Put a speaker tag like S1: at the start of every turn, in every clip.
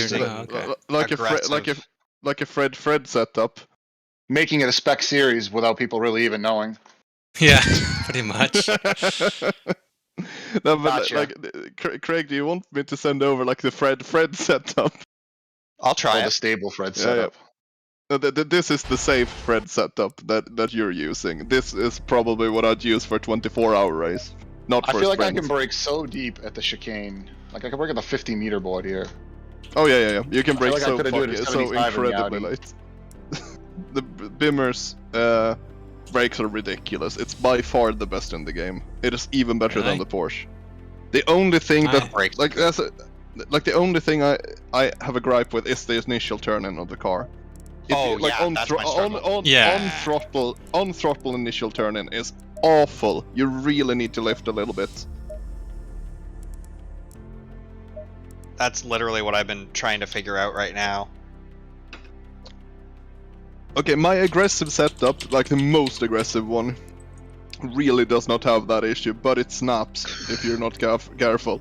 S1: Boosted.
S2: Okay.
S3: Like a Fred setup.
S1: Making it a spec series without people really even knowing.
S2: Yeah, pretty much.
S3: No, but
S1: Gotcha.
S3: like, Craig, do you want me to send over like the Fred setup?
S4: I'll try
S1: The
S4: it.
S1: stable Fred
S3: Yeah,
S1: setup.
S3: No, this is the safe Fred setup that you're using. This is probably what I'd use for 24-hour race, not
S1: I
S3: for
S1: feel
S3: a
S1: like I
S3: sprint.
S1: can break so deep at the chicane. Like I can break at the 50-meter board here.
S3: Oh yeah. You can
S1: I feel
S3: break
S1: like I
S3: so
S1: could've do it at
S3: so
S1: 75 in the
S3: incredibly
S1: Audi.
S3: late. The Bimmers brakes are ridiculous. It's by far the best in the game. It is even better than the Porsche. The only thing that
S4: Brakes.
S3: the only thing I have a gripe with is the initial turn-in of the car.
S4: Oh, yeah, that's my struggle.
S3: On throttle initial turn-in is awful. You really need to lift a little bit.
S4: That's literally what I've been trying to figure out right now.
S3: Okay, my aggressive setup, like the most aggressive one, really does not have that issue, but it snaps if you're not careful.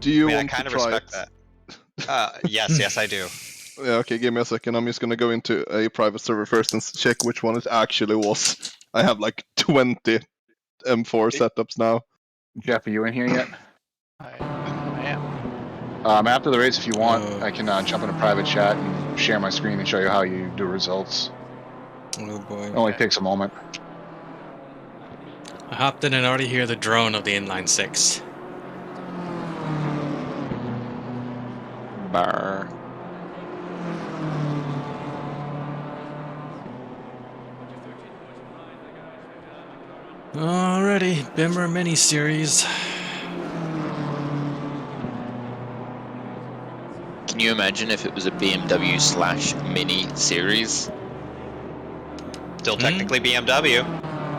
S3: Do you want
S4: I kind
S3: to
S4: of
S3: try
S4: respect
S3: it?
S4: that. Yes, I do.
S3: Yeah, okay, give me a second. I'm just gonna go into a private server first and check which one it actually was. I have like 20 M4 setups now.
S1: Jeff, are you in here yet?
S5: I am.
S1: After the race, if you want, I can jump in a private chat and share my screen and show you how you do results.
S2: Oh boy.
S1: It only takes a moment.
S2: I hopped in and already hear the drone of the inline 6.
S1: Bar.
S2: Alrighty, Bimmer mini-series.
S5: Can you imagine if it was a BMW / Mini series?
S4: Still technically BMW.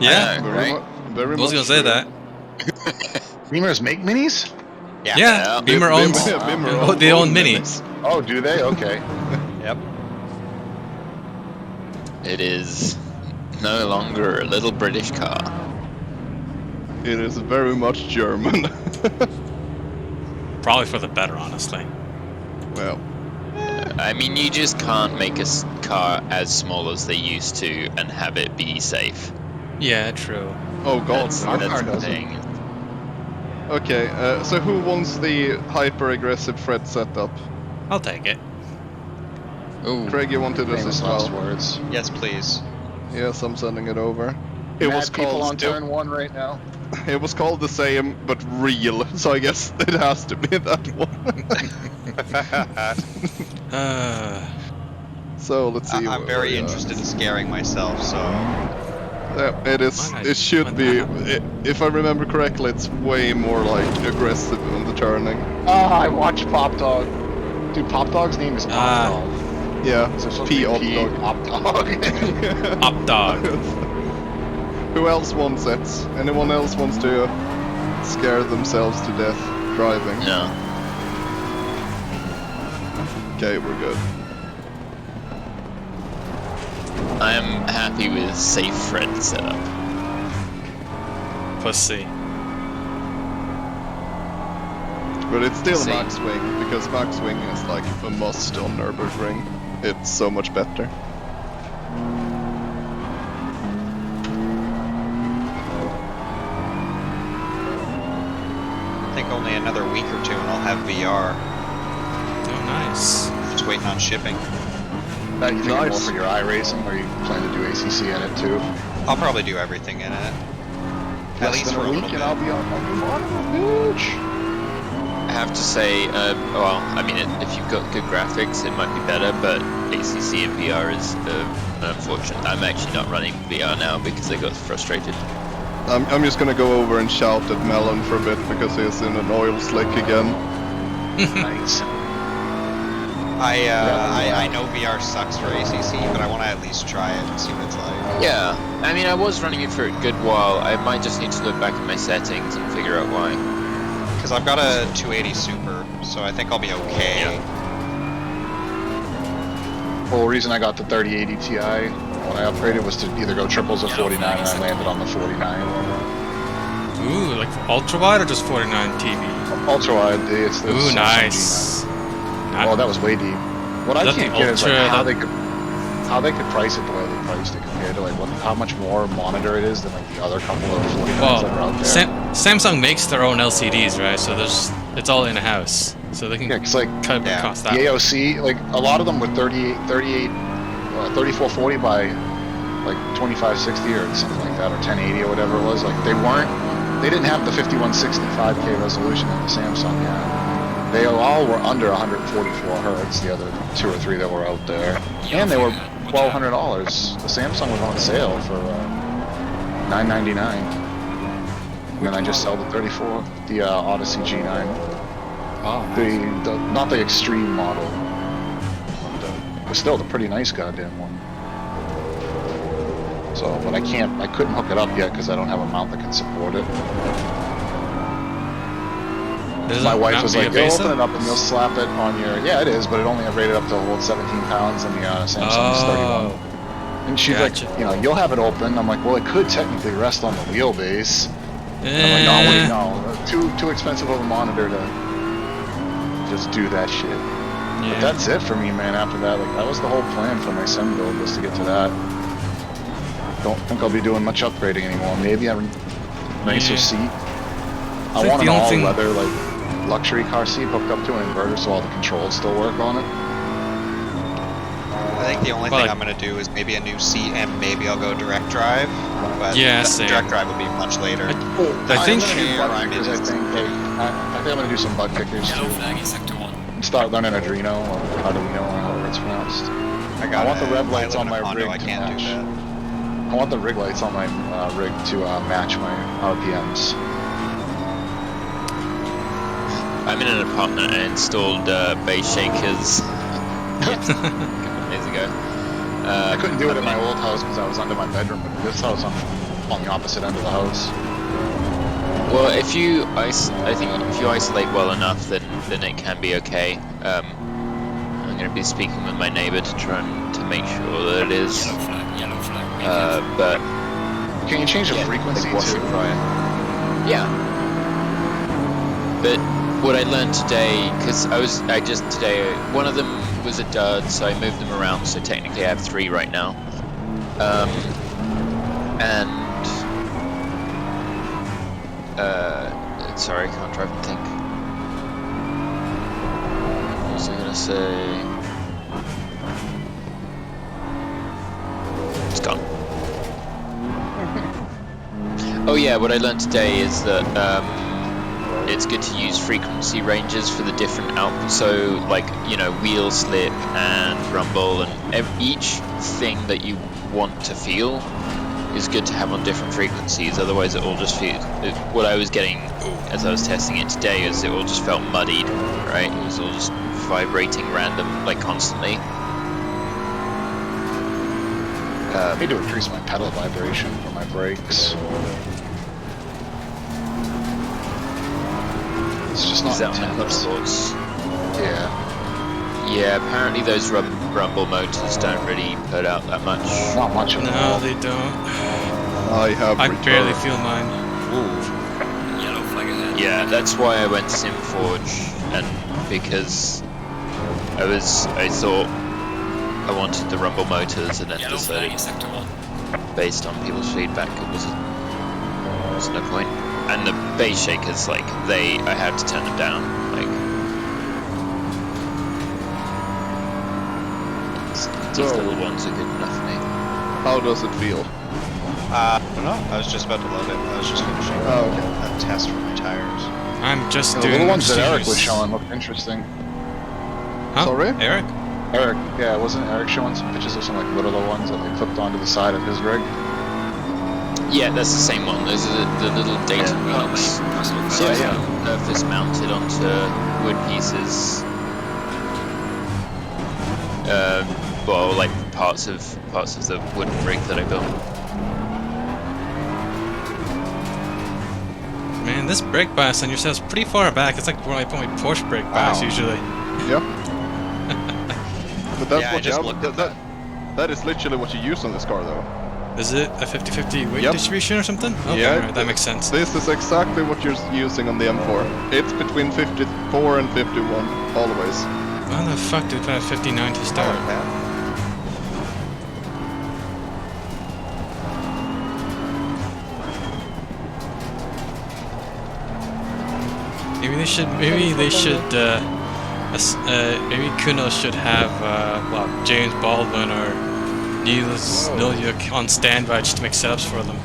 S2: Yeah,
S3: Very
S2: I was
S3: much
S2: gonna say
S3: true.
S2: that.
S1: Beamers make minis?
S2: Yeah, Beamer owns. They own minis.
S1: Oh, do they? Okay.
S4: Yep.
S5: It is no longer a little British car.
S3: It is very much German.
S2: Probably for the better, honestly.
S3: Well,
S5: I mean, you just can't make a car as small as they used to and have it be safe.
S2: Yeah, true.
S3: oh god.
S5: That's
S1: our
S5: the
S1: car doesn't.
S5: thing.
S3: Okay, so who wants the hyper-aggressive Fred setup?
S2: I'll take it.
S5: Ooh.
S3: Craig, you wanted this
S1: Famous
S3: as
S1: last
S3: well.
S1: words.
S4: Yes, please.
S3: Yes, I'm sending it over. It was
S1: people on
S3: called
S1: turn 1 right now.
S3: It was called the same, but real. So I guess it has to be that one. So let's see.
S4: I'm very interested in scaring myself, so...
S3: Yeah, it is. It should be. If I remember correctly, it's way more like aggressive on the turning.
S1: I watched Pop Dog. Dude, Pop Dog's name is Pop Dog.
S3: Yeah,
S1: So it's supposed
S3: P
S1: to
S3: Op
S1: be
S3: Dog.
S1: Pop Dog.
S2: Up dog.
S3: Who else wants it? Anyone else wants to scare themselves to death driving?
S5: No.
S3: Okay, we're good.
S5: I am happy with safe Fred setup.
S2: Pussy.
S3: But it's still
S5: See.
S3: max wing, because max wing is like a must on Nürburgring. It's so much better.
S4: I think only another week or two and I'll have VR.
S2: Oh, nice.
S4: Just waiting on shipping.
S1: Now you think more
S3: Nice.
S1: for your iRacing, or you plan to do ACC in it too?
S4: I'll probably do everything in it. At least for a
S1: week,
S4: little
S1: and
S4: bit.
S1: I'll be on my bitch.
S5: I have to say, well, I mean, if you've got good graphics, it might be better, but ACC and VR is unfortunate. I'm actually not running VR now because I got frustrated.
S3: I'm just gonna go over and shout at Melon for a bit because he's in an oil slick again.
S1: Nice.
S4: I know VR sucks for ACC, but I want to at least try it and see what it's like.
S5: Yeah, I mean, I was running it for a good while. I might just need to look back at my settings and figure out why.
S4: Because I've got a 280 Super, so I think I'll be okay.
S5: Yeah.
S1: Whole reason I got the 3080 Ti when I upgraded was to either go triples or 49, and I landed on the 49.
S2: Ooh, like ultra wide or just 49 TV?
S1: Ultra wide. It's the
S2: Ooh,
S1: Samsung
S2: nice.
S1: G9. Oh, that was way deep. What I
S2: Is that
S1: can't
S2: the
S1: get is like
S2: Ultra
S1: how they could price it the way they priced it compared to like how much more monitor it is than like the other couple of 49s
S2: Well,
S1: that are out there.
S2: Samsung makes their own LCDs, right? So it's all in house, so they can
S1: Yeah, 'cause like
S2: cut the
S4: Yeah.
S2: cost
S1: the
S2: that way.
S1: AOC, like a lot of them were 3440 by like 2560 or something like that, or 1080 or whatever it was. Like they didn't have the 5165K resolution that the Samsung had. They all were under 144 hertz. The other 2 or 3 that were out there, and they were $1,200. The Samsung was on sale for $999. And then I just sold the Odyssey G9.
S2: Oh,
S1: The not the extreme model, but still the pretty nice goddamn one. So, but I couldn't hook it up yet because I don't have a mount that can support it. My wife was like, "You'll open it up and you'll slap it on your." Yeah, it is, but it only rated up to hold 17 pounds, and the Samsung is 31. And she's
S2: gotcha.
S1: like, "You'll have it open." I'm like, "Well, it could technically rest on the wheelbase." And I'm like, "No, too expensive of a monitor to just do that shit."
S2: Yeah.
S1: But that's it for me, man. After that, like that was the whole plan for my sim build, was to get to that. Don't think I'll be doing much upgrading anymore. Maybe a nicer
S2: Yeah.
S1: seat. I
S2: think
S1: want an
S2: the only thing-
S1: all-leather like luxury car seat hooked up to an inverter, so all the controls still work on it.
S4: I think the only
S2: Well,
S4: thing
S2: like-
S4: I'm gonna do is maybe a new seat and maybe I'll go direct drive. But
S2: Yeah, same.
S4: direct drive would be much later.
S2: I think-
S1: I'm gonna do butt
S4: Yeah,
S1: kickers. I think I'm gonna do some butt kickers too. And start learning Adreno or Arduino or however it's pronounced.
S4: I
S1: want the rev lights
S4: live
S1: on
S4: in a
S1: my
S4: condo,
S1: rig
S4: I
S1: to
S4: can't
S1: match.
S4: do that.
S1: I want the rig lights on my rig to match my RPMs.
S5: I'm in an apartment and I installed bass shakers a couple of days ago.
S1: I couldn't do it in my old house because I was under my bedroom, but this house I'm on the opposite end of the house.
S5: Well, I think if you isolate well enough, then it can be okay. I'm going to be speaking with my neighbor to try to make sure that it is. But
S1: Can you change the frequency
S5: like washer
S1: too?
S5: dryer. Yeah. But what I learned today, because one of them was a dud, so I moved them around. So technically, I have 3 right now. Sorry, I can't drive and think. What was I gonna say? It's gone. Oh yeah, what I learned today is that it's good to use frequency ranges for the different outputs. So like, wheel slip and rumble and each thing that you want to feel is good to have on different frequencies, otherwise it all just feels... What I was getting as I was testing it today is it all just felt muddied, right? It was all just vibrating random, like constantly.
S1: I need to increase my pedal vibration for my brakes. It's just not
S5: Is that on the club
S1: intense.
S5: sports?
S1: Yeah.
S5: Yeah, apparently those rumble motors don't really put out that much.
S1: Not much of
S2: No,
S1: all.
S2: they don't.
S3: I have
S2: I
S3: returned.
S2: barely feel mine.
S5: Yeah, that's why I went SimForge, and because I thought I wanted the rumble motors, and then decided, based on people's feedback, it was no point. And the bass shakers, like I had to turn them down, like. These little ones are good enough for me.
S3: How does it feel?
S4: I don't know. I was just about to load it. I was just finishing a test for my tires.
S2: I'm just
S1: The
S2: doing
S1: little ones that Eric was
S2: procedures.
S1: showing looked interesting.
S2: Huh?
S3: Sorry?
S2: Eric?
S1: Eric, yeah, wasn't Eric showing some pictures of some like littler ones that like clipped onto the side of his rig?
S5: Yeah, that's the same one. Those are the little data blocks. So
S1: Yeah.
S5: surface mounted onto wood pieces. Well, like parts of the wooden rig that I built.
S2: Man, this brake bias on yourself is pretty far back. It's like where I put my Porsche brake bias usually.
S3: Yep. But that's
S4: Yeah, I
S3: what
S4: just
S3: you
S4: looked
S3: have,
S4: at
S3: that is literally what you use on this car though.
S2: Is it a 50-50 weight
S3: Yep.
S2: distribution or something? Okay,
S3: Yeah,
S2: alright, that makes sense.
S3: This is exactly what you're using on the M4. It's between 54 and 51, always.
S2: Why the fuck did we put at 59 to start? Maybe Kuno should have, well, James Baldwin or Niels Niljuk on standby just to make setups for them.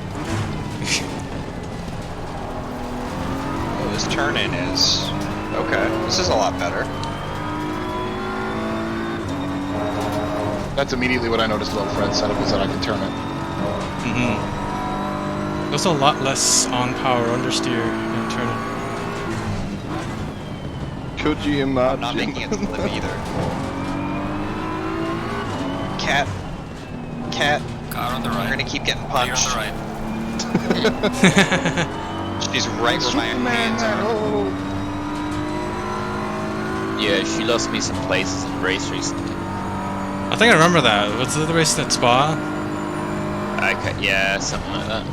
S4: Oh, this turn-in is... Okay, this is a lot better.
S1: That's immediately what I noticed about Fred's setup is that I can turn it.
S2: There's a lot less on-power understeer in turning.
S3: Could you imagine?
S4: I'm not making it slip either. Cat.
S6: Car on the right.
S4: We're gonna keep getting
S6: Clear
S4: punched.
S6: on the right.
S4: She's right where my hands are.
S5: Yeah, she lost me some places in the race recently.
S2: I think I remember that. Was it the race at Spa?
S5: Yeah, something like that.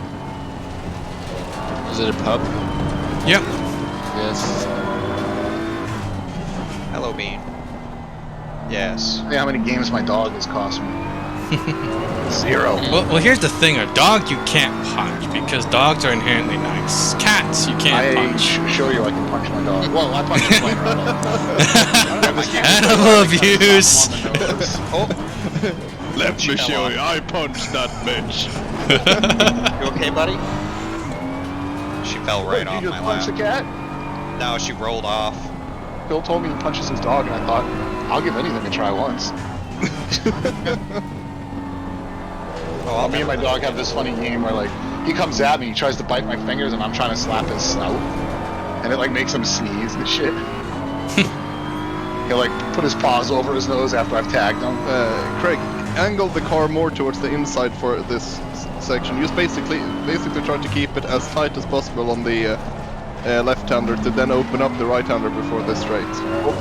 S5: Was it a pub?
S2: Yep.
S5: Yes.
S4: Hello, Bean. Yes.
S1: Yeah, how many games my dog has cost me? 0.
S2: Well, here's the thing: a dog you can't punch because dogs are inherently nice. Cats you can't punch.
S1: Show you I can punch my dog. Well, I punch his plane right off.
S2: Animal abuse.
S4: Oh,
S3: Let me show you. I punched that bitch.
S4: you okay, buddy? She fell right
S1: Did
S4: off
S1: you
S4: my
S1: just punch the
S4: lap.
S1: cat?
S4: No, she rolled off.
S1: Phil told me he punches his dog, and I thought, I'll give anything a try once.
S4: Oh,
S1: Me and my dog have this funny game where, like, he comes at me, he tries to bite my fingers, and I'm trying to slap his snout. And it, like, makes him sneeze and shit. He'll, like, put his paws over his nose after I've tagged him.
S3: Craig, angle the car more towards the inside for this section. Just basically try to keep it as tight as possible on the left-hander to then open up the right-hander before this straight.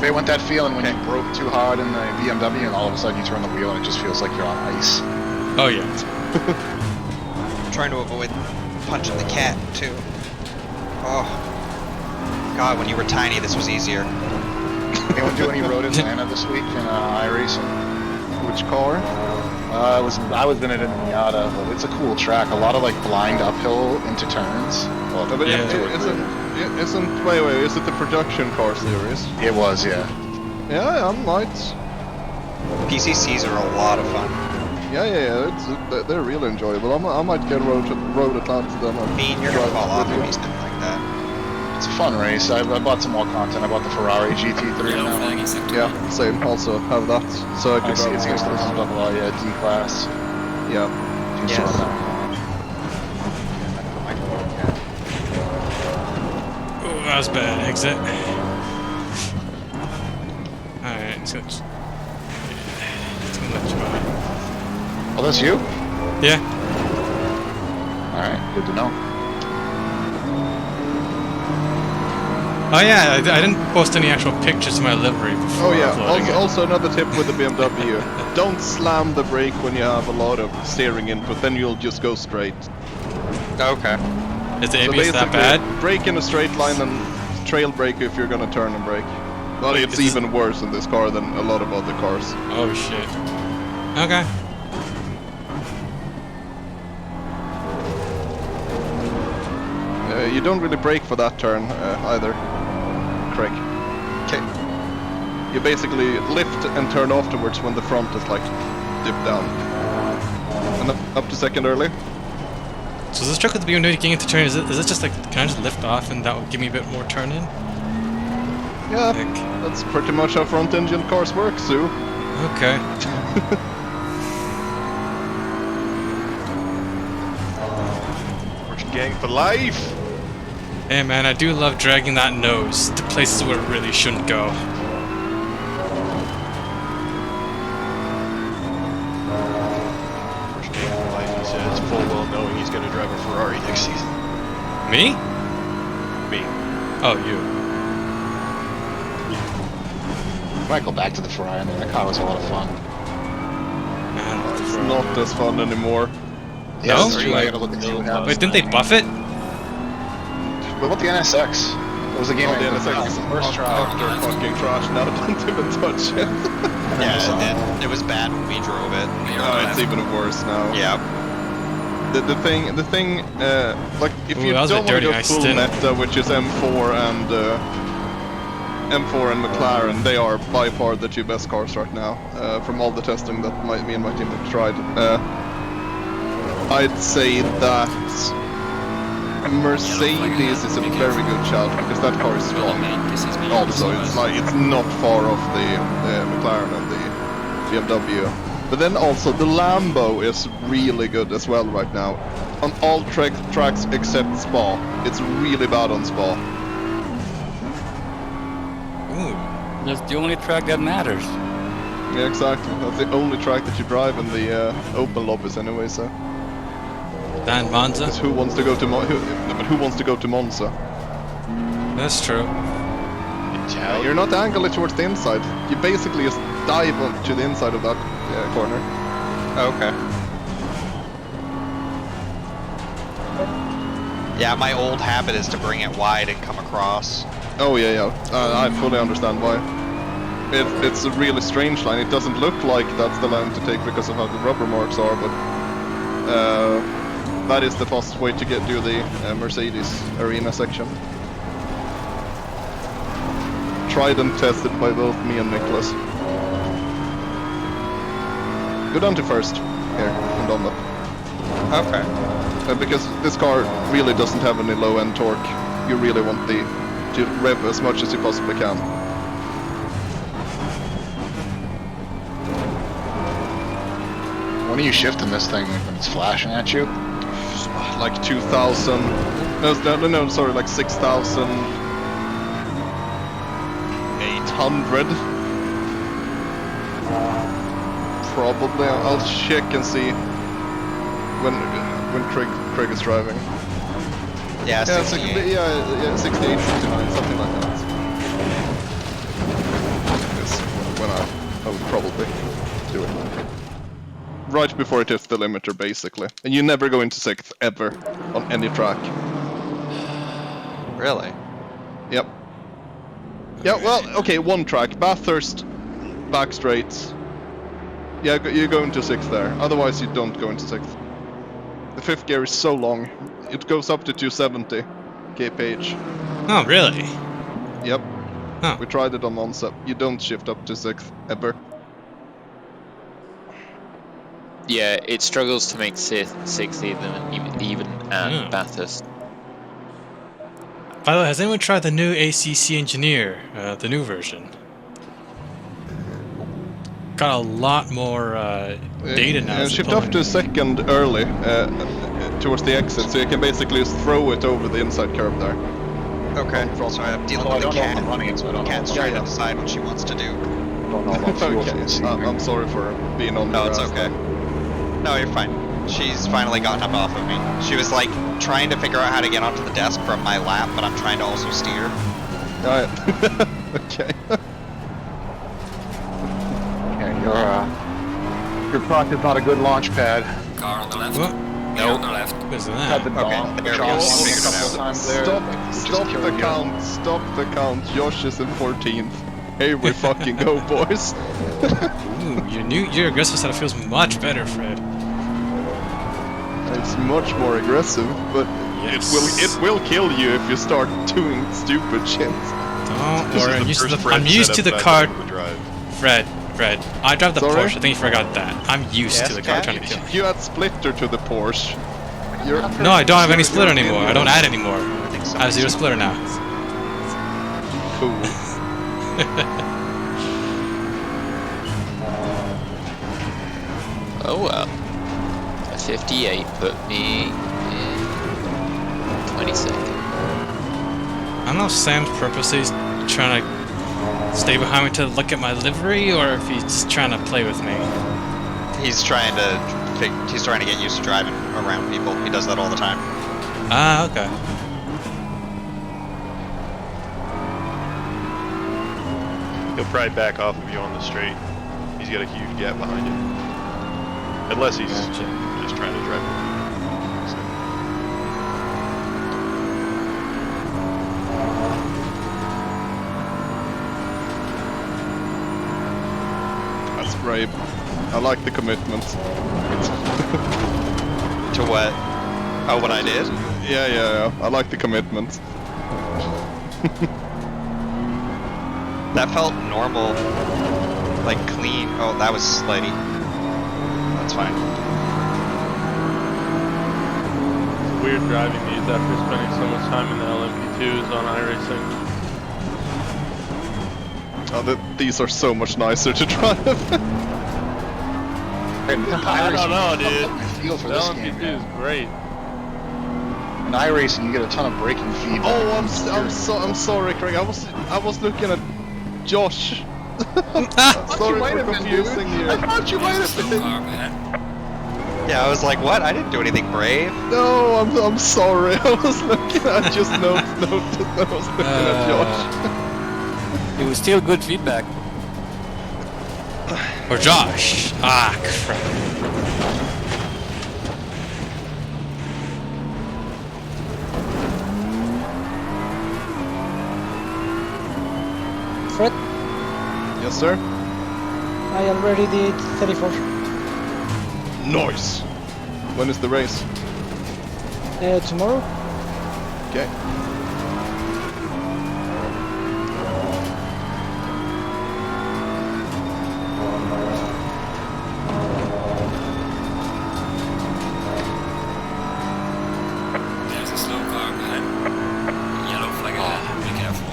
S1: They want that feeling when you broke too hard in the BMW, and all of a sudden you turn the wheel and it just feels like you're on ice.
S2: Oh yeah.
S4: I'm trying to avoid punching the cat, too. Oh. God, when you were tiny, this was easier.
S1: Anyone do any road Atlanta this week in iRacing?
S3: Which car?
S1: I was in it in Miata, but it's a cool track. A lot of like blind uphill into turns. Well,
S3: But
S2: Yeah.
S3: is it the production car series?
S1: it was, yeah.
S3: Yeah, I might.
S4: PCCs are a lot of fun.
S3: Yeah. They're really enjoyable. I might get road Atlanta then.
S4: Bean, you're gonna fall off if you something like that.
S1: It's a fun race. I bought some more content. I bought the Ferrari GT3
S6: Yellow
S1: now.
S6: flag in sector
S3: Yeah,
S6: 1.
S3: same. Also have that, so I
S1: I
S3: can
S1: see
S3: drive
S1: it's
S3: against
S1: going to
S3: this.
S1: pump up a lot, yeah, D-Class.
S3: Yeah.
S4: Yes.
S2: Oh, that was bad. Exit. Alright, let's go. Let's go let you out.
S1: Oh, that's you?
S2: Yeah.
S1: Alright, good to know.
S2: Oh yeah, I didn't post any actual pictures of my livery before
S3: Oh yeah.
S2: uploading
S3: Also another tip with the BMW: don't slam the brake when you have a lot of steering input. Then you'll just go straight.
S4: Okay.
S2: it. Is the
S3: So
S2: ABS that
S3: basically,
S2: bad?
S3: brake in a straight line and trail brake if you're gonna turn and brake. But
S2: Wait,
S3: it's
S2: this is-
S3: even worse in this car than a lot of other cars.
S2: Oh shit. Okay.
S3: You don't really brake for that turn either, Craig.
S4: Okay.
S3: You basically lift and turn afterwards when the front is like dipped down. And up to second early.
S2: So this truck with the BMW getting into turn, is it just like, can I just lift off and that will give me a bit more turn in?
S3: Yeah,
S2: Like,
S3: that's pretty much how front engine cars work, Sue.
S2: okay.
S4: Fortune gang for life!
S2: Hey man, I do love dragging that nose to places where it really shouldn't go.
S7: Fortune gang for life, he says, full well knowing he's going to drive a Ferrari next season.
S2: Me?
S7: Me.
S2: Oh, you.
S1: Might go back to the Ferrari. I mean, that car was a lot of fun.
S2: Man,
S3: It's not as fun anymore.
S1: Yeah,
S2: No?
S1: that's true. I gotta look and see what happens.
S2: Wait, didn't they buff it?
S1: What about the NSX? What was the game?
S3: Oh,
S1: I
S3: the
S1: played?
S3: NSX is
S1: First try.
S3: utter fucking trash now. Don't even touch it.
S4: Yeah, it was bad when we drove it.
S3: Oh, it's even worse now.
S4: Yeah.
S3: The thing, like if
S2: Ooh,
S3: you
S2: that was a
S3: don't want to
S2: dirty
S3: go
S2: nice
S3: full
S2: stint.
S3: meta, which is M4 and McLaren, they are by far the two best cars right now. From all the testing that me and my team have tried, I'd say that Mercedes is a very good shout because that car is strong. Also, it's not far off the McLaren and the BMW. But then also the Lambo is really good as well right now. On all tracks except Spa. It's really bad on Spa.
S2: Ooh.
S6: That's the only track that matters.
S3: Yeah, exactly. That's the only track that you drive in the open lobbies anyway, so.
S2: Dan Monza?
S3: Because who wants to go to who wants to go to Monza?
S2: That's true.
S3: You're not angling towards the inside. You basically just dive to the inside of that corner.
S4: Okay. Yeah, my old habit is to bring it wide and come across.
S3: Oh yeah. I fully understand why. It's a really strange line. It doesn't look like that's the line to take because of how the rubber marks are, but that is the fastest way to get to the Mercedes arena section. Tried and tested by both me and Nicholas. Go down to first here in Donda.
S4: Okay.
S3: Because this car really doesn't have any low-end torque. You really want to rev as much as you possibly can.
S1: When are you shifting this thing when it's flashing at you?
S3: Like 2,000. No, sorry, like 6,800. Probably. I'll check and see when Craig is driving.
S4: Yeah, 68.
S3: Yeah, 68, 69, something like that. Is when I would probably do it. Right before it hits the limiter, basically. And you never go into 6th, ever, on any track.
S4: Really?
S3: Yep. Yeah, well, okay, one track. Bathurst, back straights. Yeah, you go into 6th there. Otherwise, you don't go into 6th. The 5th gear is so long. It goes up to 270 kph.
S2: Oh, really?
S3: Yep.
S2: Huh.
S3: We tried it on Monza. You don't shift up to 6th, ever.
S5: Yeah, it struggles to make 6th even at Bathurst.
S2: By the way, has anyone tried the new ACC Engineer, the new version? Got a lot more data now. as a
S3: Shift up to
S2: opponent.
S3: 2nd early, towards the exit, so you can basically just throw it over the inside curve there.
S4: Okay. So I'm dealing
S1: Although I
S4: with a
S1: don't know if
S4: cat.
S1: I'm running it, so I don't know.
S4: Cat's trying to decide what she wants to do.
S1: Don't know about fuel for
S3: Okay,
S1: this
S3: I'm
S1: evening.
S3: sorry for being on
S4: No,
S3: your
S4: it's
S3: ass.
S4: okay. No, you're fine. She's finally gotten up off of me. She was like trying to figure out how to get onto the desk from my lap, but I'm trying to also steer.
S3: Alright. Okay.
S1: Okay, your truck is not a good launch pad.
S6: Car on the left.
S2: What?
S6: Car on the left.
S2: What is
S1: Had the
S2: that?
S4: Okay,
S1: dog,
S4: there we
S1: Josh
S4: go.
S1: a
S4: Figured it
S1: couple
S4: out.
S1: times there,
S3: Stop
S1: just
S3: the
S1: killing you.
S3: count. Stop the count. Josh is in 14th. Here we fucking go, boys.
S2: Ooh, your aggressive setup feels much better, Fred.
S3: It's much more aggressive, but
S2: Yes.
S3: it will kill you if you start doing stupid shit.
S2: Don't
S7: This
S2: worry,
S7: is
S2: I'm
S7: the
S2: used to
S7: first
S2: the I'm
S7: Fred
S2: used to the
S7: setup
S2: car.
S7: I've been able to drive.
S2: Fred, I drive the
S3: Sorry?
S2: Porsche. I think you forgot that. I'm used to the car
S4: Cat?
S2: trying to kill.
S3: You add splitter to the Porsche. You're
S2: No, I don't have any splitter
S3: you're
S2: anymore. I don't add anymore.
S4: I think so.
S2: I have 0 splitter now.
S3: cool.
S5: Oh well. A 58 put me in 22nd.
S2: I don't know if Sam's purposely trying to stay behind me to look at my livery, or if he's just trying to play with me.
S4: He's trying to get used to driving around people. He does that all the time.
S2: Ah, okay.
S7: He'll probably back off of you on the straight. He's got a huge gap behind him. Unless he's
S2: Gotcha.
S7: just trying to drive.
S3: brave. I like the commitment.
S4: To what? Oh, what I did?
S3: Yeah. I like the commitment.
S4: That felt normal. Like clean. Oh, that was slidey. That's fine.
S8: It's weird driving these after spending so much time in the LMP2s on iRacing.
S3: Oh, these are so much nicer to drive.
S8: I don't know, dude.
S1: Feel for
S8: The
S1: this
S8: LMP2
S1: game,
S8: is
S1: man.
S8: great.
S1: In iRacing, you get a ton of braking feedback.
S3: Oh, I'm sorry, Craig. I was looking at Josh. Sorry for confusing you.
S1: I thought you might have
S6: Slow
S1: been.
S6: car, man.
S4: Yeah, I was like, what? I didn't do anything brave.
S3: No, I'm sorry. I was looking. I just noticed that I was looking at Josh.
S6: It was still good feedback.
S2: Or Josh. Ah, crap.
S9: Fred,
S3: Yes, sir.
S9: I already did 34.
S3: Nice. When is the race?
S9: Tomorrow?
S3: Okay.
S6: There's a slow car, man. Yellow flag ahead. Be careful.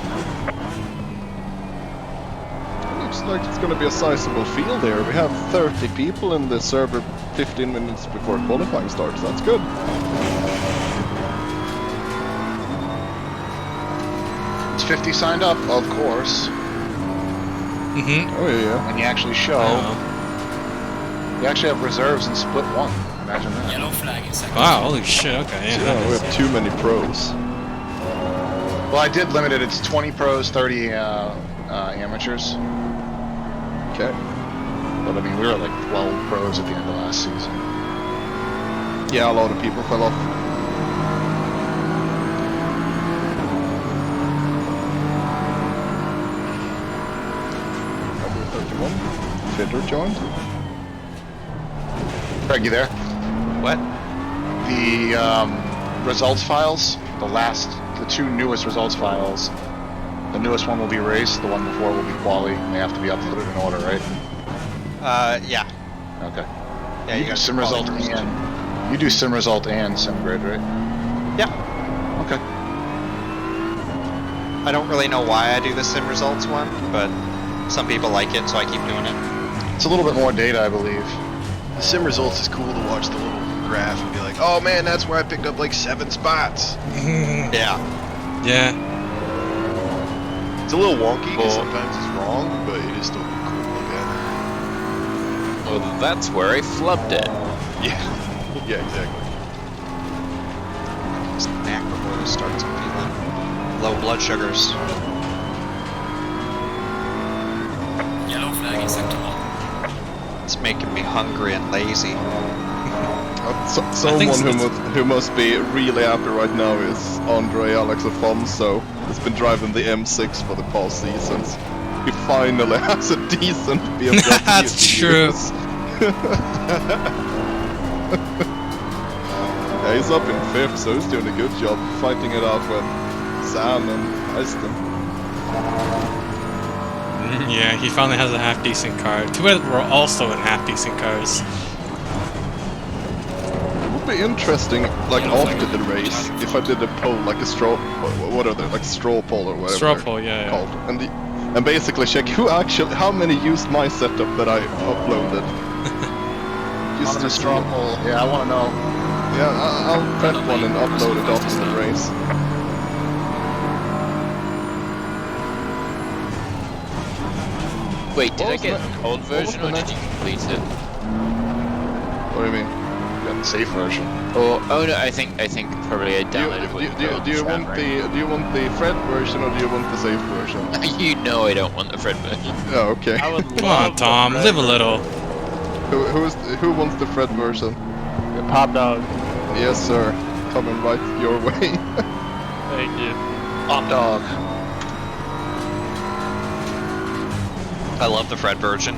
S3: Looks like it's going to be a sizable field here. We have 30 people in the server 15 minutes before qualifying starts. That's good.
S1: It's 50 signed up, of course.
S2: Mm-hmm.
S3: Oh yeah.
S1: When you actually show, you actually have reserves in split one. Imagine that.
S6: Yellow flag in second.
S2: Wow, holy shit, okay, yeah.
S3: Yeah, we have too many pros.
S1: Well, I did limit it. It's 20 pros, 30 amateurs.
S3: Okay.
S1: But I mean, we were like 12 pros at the end of last season.
S3: Yeah, a lot of people fell off. Number 31. Fitter joined.
S1: Craig, you there?
S4: What?
S1: The results files, the two newest results files. The newest one will be race. The one before will be quali. And they have to be uploaded in order, right?
S4: Yeah.
S1: Okay.
S4: Yeah,
S1: you do
S4: got
S1: sim
S4: quali
S1: result
S4: first.
S1: and you do sim result and sim grid, right?
S4: Yeah.
S1: Okay.
S4: I don't really know why I do the sim results one, but some people like it, so I keep doing it.
S1: It's a little bit more data, I believe.
S7: The sim results is cool to watch the little graph and be like, oh man, that's where I picked up like 7 spots.
S4: Yeah.
S2: Yeah.
S7: It's a little wonky because
S5: Cool.
S7: sometimes it's wrong, but it is still cool to look at.
S5: Well, that's where I flubbed it.
S7: Yeah, yeah, exactly.
S4: Snack before this starts. I'm feeling low blood sugars.
S6: Yellow flag in sector 1.
S4: It's making me hungry and lazy.
S3: Someone who must be really happy right now is Andre Alex Afonso. He's been driving the M6 for the past seasons. He finally has a decent BMW.
S2: That's
S3: to
S2: true.
S3: use. Yeah, he's up in 5th, so he's doing a good job fighting it out with Sam and Aston.
S2: Yeah, he finally has a half-decent car. Too bad we're also in half-decent cars.
S3: It would be interesting, like after the race, if I did a poll, like a straw, what are they, like straw poll or whatever
S2: Straw
S3: they're
S2: poll, yeah, yeah.
S3: called, and basically check how many used my setup that I uploaded. Just to
S1: Anonymous
S3: see.
S1: straw poll. Yeah, I want to know.
S3: Yeah, I'll prep one and upload it after the race.
S5: Wait, did
S3: What
S5: I
S3: was
S5: get
S3: the-
S5: an old
S3: what was
S5: version
S3: the
S5: or
S3: next-
S5: did you complete it?
S3: What do you mean?
S1: You got the safe version.
S5: Oh no, I think probably I downloaded what
S3: Do you want the Fred version or do you want the safe version?
S5: You know I don't want the Fred version.
S3: Oh, okay.
S8: I would
S2: Come on, Tom, live a little.
S3: Who wants the Fred version?
S8: Pop dog.
S3: Yes, sir. Coming right your way.
S8: Thank you.
S1: Hot dog.
S4: I love the Fred version.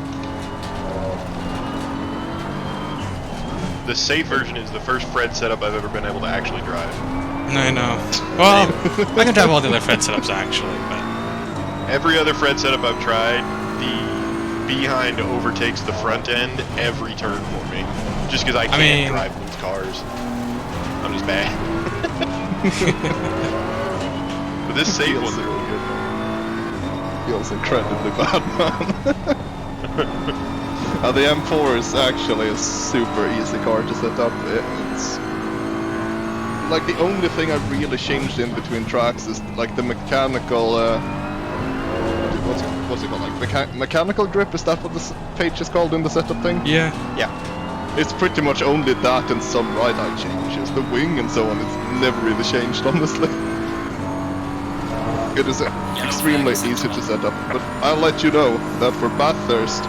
S7: the safe version is the first Fred setup I've ever been able to actually drive.
S2: I know. Well, I can drive all the other Fred setups actually, but
S7: Every other Fred setup I've tried, the behind overtakes the front end every turn for me. Just because I can't drive those cars. I'm just bad. But this safe one's really good.
S3: Feels incredibly bad, man. The M4 is actually a super easy car to set up. It's like the only thing I've really changed in between tracks is like the mechanical. What's it called? Like mechanical grip? Is that what this page is called in the setup thing?
S2: yeah.
S3: It's pretty much only that and some ride-eye changes. The wing and so on, it's never really changed, honestly. It is extremely easy to set up, but I'll let you know that for Bathurst,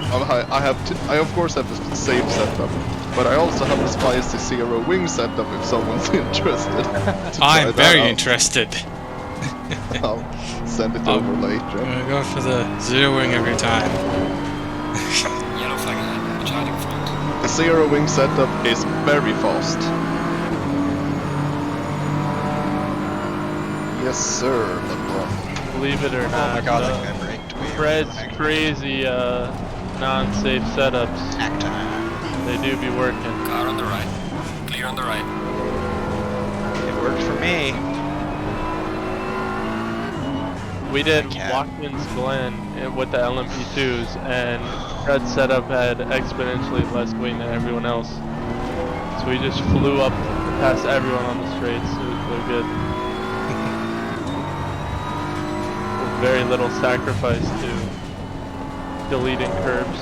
S3: I of course have the same setup, but I also have the spicy zero wing setup if someone's interested.
S2: I'm very interested.
S3: I'll send it over later.
S2: I'm gonna go for the zero wing every time.
S6: Yellow flag ahead. Charging front.
S3: The zero wing setup is very fast. Yes, sir, LeBron.
S8: Believe it or
S4: Oh
S8: not,
S4: my god, that guy braked me.
S8: Fred's crazy non-safe setups,
S4: Act time.
S8: they do be working.
S6: Car on the right. Clear on the right.
S4: It worked for me.
S8: We did
S4: Cat.
S8: Watkins Glen with the LMP2s, and Fred's setup had exponentially less wing than everyone else. So we just flew up past everyone on the straights. It was really good. With very little sacrifice to deleting curbs.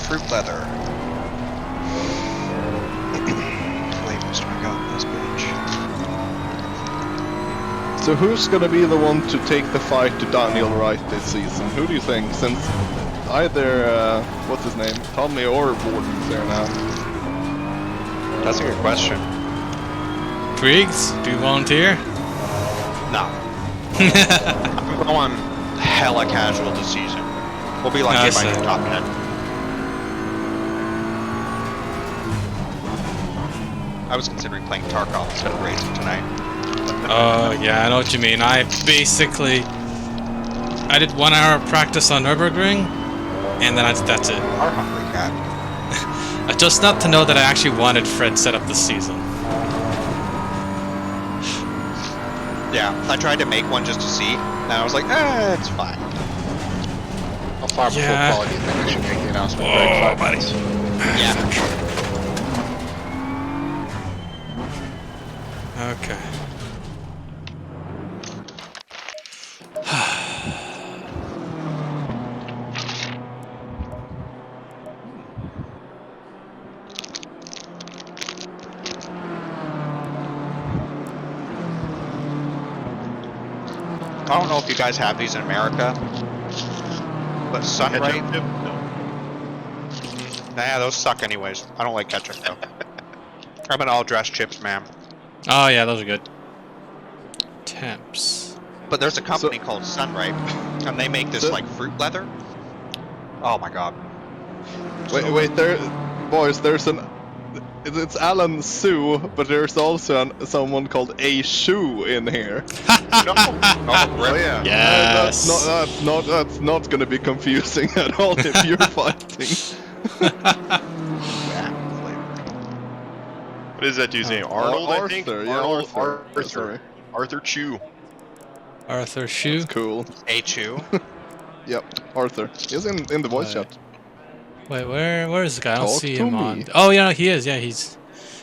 S4: Fruit leather. Flavors do I got on this page?
S3: So who's gonna be the one to take the fight to Daniel Wright this season? Who do you think? Since either, what's his name? Tommy or Borden's there now.
S4: That's a good question.
S2: Briggs, do you volunteer?
S4: No. I'm going hella casual this season. We'll be lucky if I get top 10. I was considering playing Tarkov instead of racing tonight.
S2: Oh, yeah, I know what you mean. I did 1 hour of practice on Nürburgring, and then that's it.
S4: Our hungry cat.
S2: Just not to know that I actually wanted Fred set up this season.
S4: Yeah, I tried to make one just to see, and I was like, it's fine.
S1: How far before
S2: Yeah.
S1: quality do you think I should make the announcement?
S2: Oh,
S1: Greg? 5
S2: buddy.
S1: minutes?
S4: Yeah.
S2: Okay.
S4: I don't know if you guys have these in America, but Sunray,
S7: Ketchup dip? No.
S4: nah, those suck anyways. I don't like ketchup though. I'm an all-dressed chips man.
S2: Oh, yeah, those are good. Temps.
S4: But there's a company called Sunray, and they make this like fruit leather. Oh my god.
S3: Wait, boys, it's Alan Sue, but there's also someone called A Shoe in here.
S4: Oh yeah.
S2: Yes.
S3: That's not gonna be confusing at all if you're fighting.
S7: What is that dude's name? Arnold, I think?
S3: Arthur, yeah,
S7: Arnold,
S3: Arthur. Sorry.
S7: Arthur Chu.
S2: Arthur Shoe.
S3: Cool.
S4: A2.
S3: Yep, Arthur. He's in the voice chat.
S2: Wait, where is the guy? I don't
S3: Talk
S2: see
S3: to
S2: him
S3: me.
S2: on. Oh, yeah, he is. Yeah, he's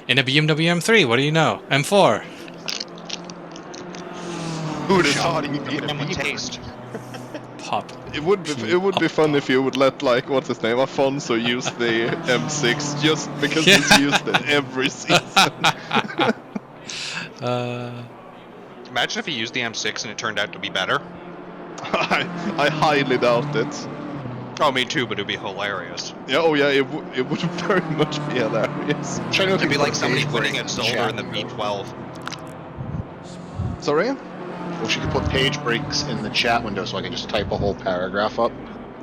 S2: in a BMW M3. What do you know? M4.
S7: Who would have thought he'd be in a
S4: Come with
S7: Beamer?
S4: taste.
S2: Pop.
S3: It would be fun if you would let, like, what's his name, Afonso use the M6 just because he's used it every season.
S4: Imagine if he used the M6 and it turned out to be better.
S3: I highly doubt it.
S4: Oh, me too, but it'd be hilarious.
S3: Yeah, oh yeah, it would very much be hilarious.
S1: Try to
S4: It'd be
S1: put
S4: like somebody
S1: page
S4: putting a
S1: breaks
S4: Zolder
S1: chat
S4: in the
S1: window.
S4: B12.
S3: Sorry?
S1: Wish you could put page breaks in the chat window so I can just type a whole paragraph up.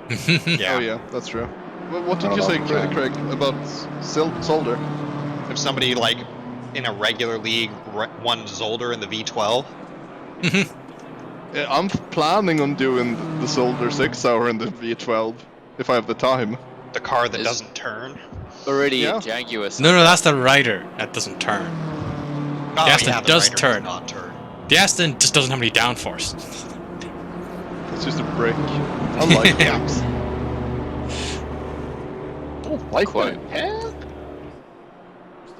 S4: Yeah.
S3: Oh yeah, that's true. What did
S1: I
S3: you
S1: don't
S3: say,
S1: know.
S3: Craig, about Solder?
S4: If somebody like in a regular league won Zolder in the V12,
S3: I'm planning on doing the Solder 6 hour in the V12 if I have the time.
S4: the car that
S5: Is-
S4: doesn't turn.
S5: Already
S3: Yeah.
S5: a Jaguar.
S2: No, that's the Rider that doesn't turn.
S4: Oh
S2: Aston
S4: yeah, the
S2: does
S4: Rider
S2: turn.
S4: does not turn.
S2: The Aston just doesn't have any downforce.
S3: It's just a brick. Unlike
S2: Yeah.
S3: bricks.
S1: Don't like
S5: Quite.
S1: that. Yeah.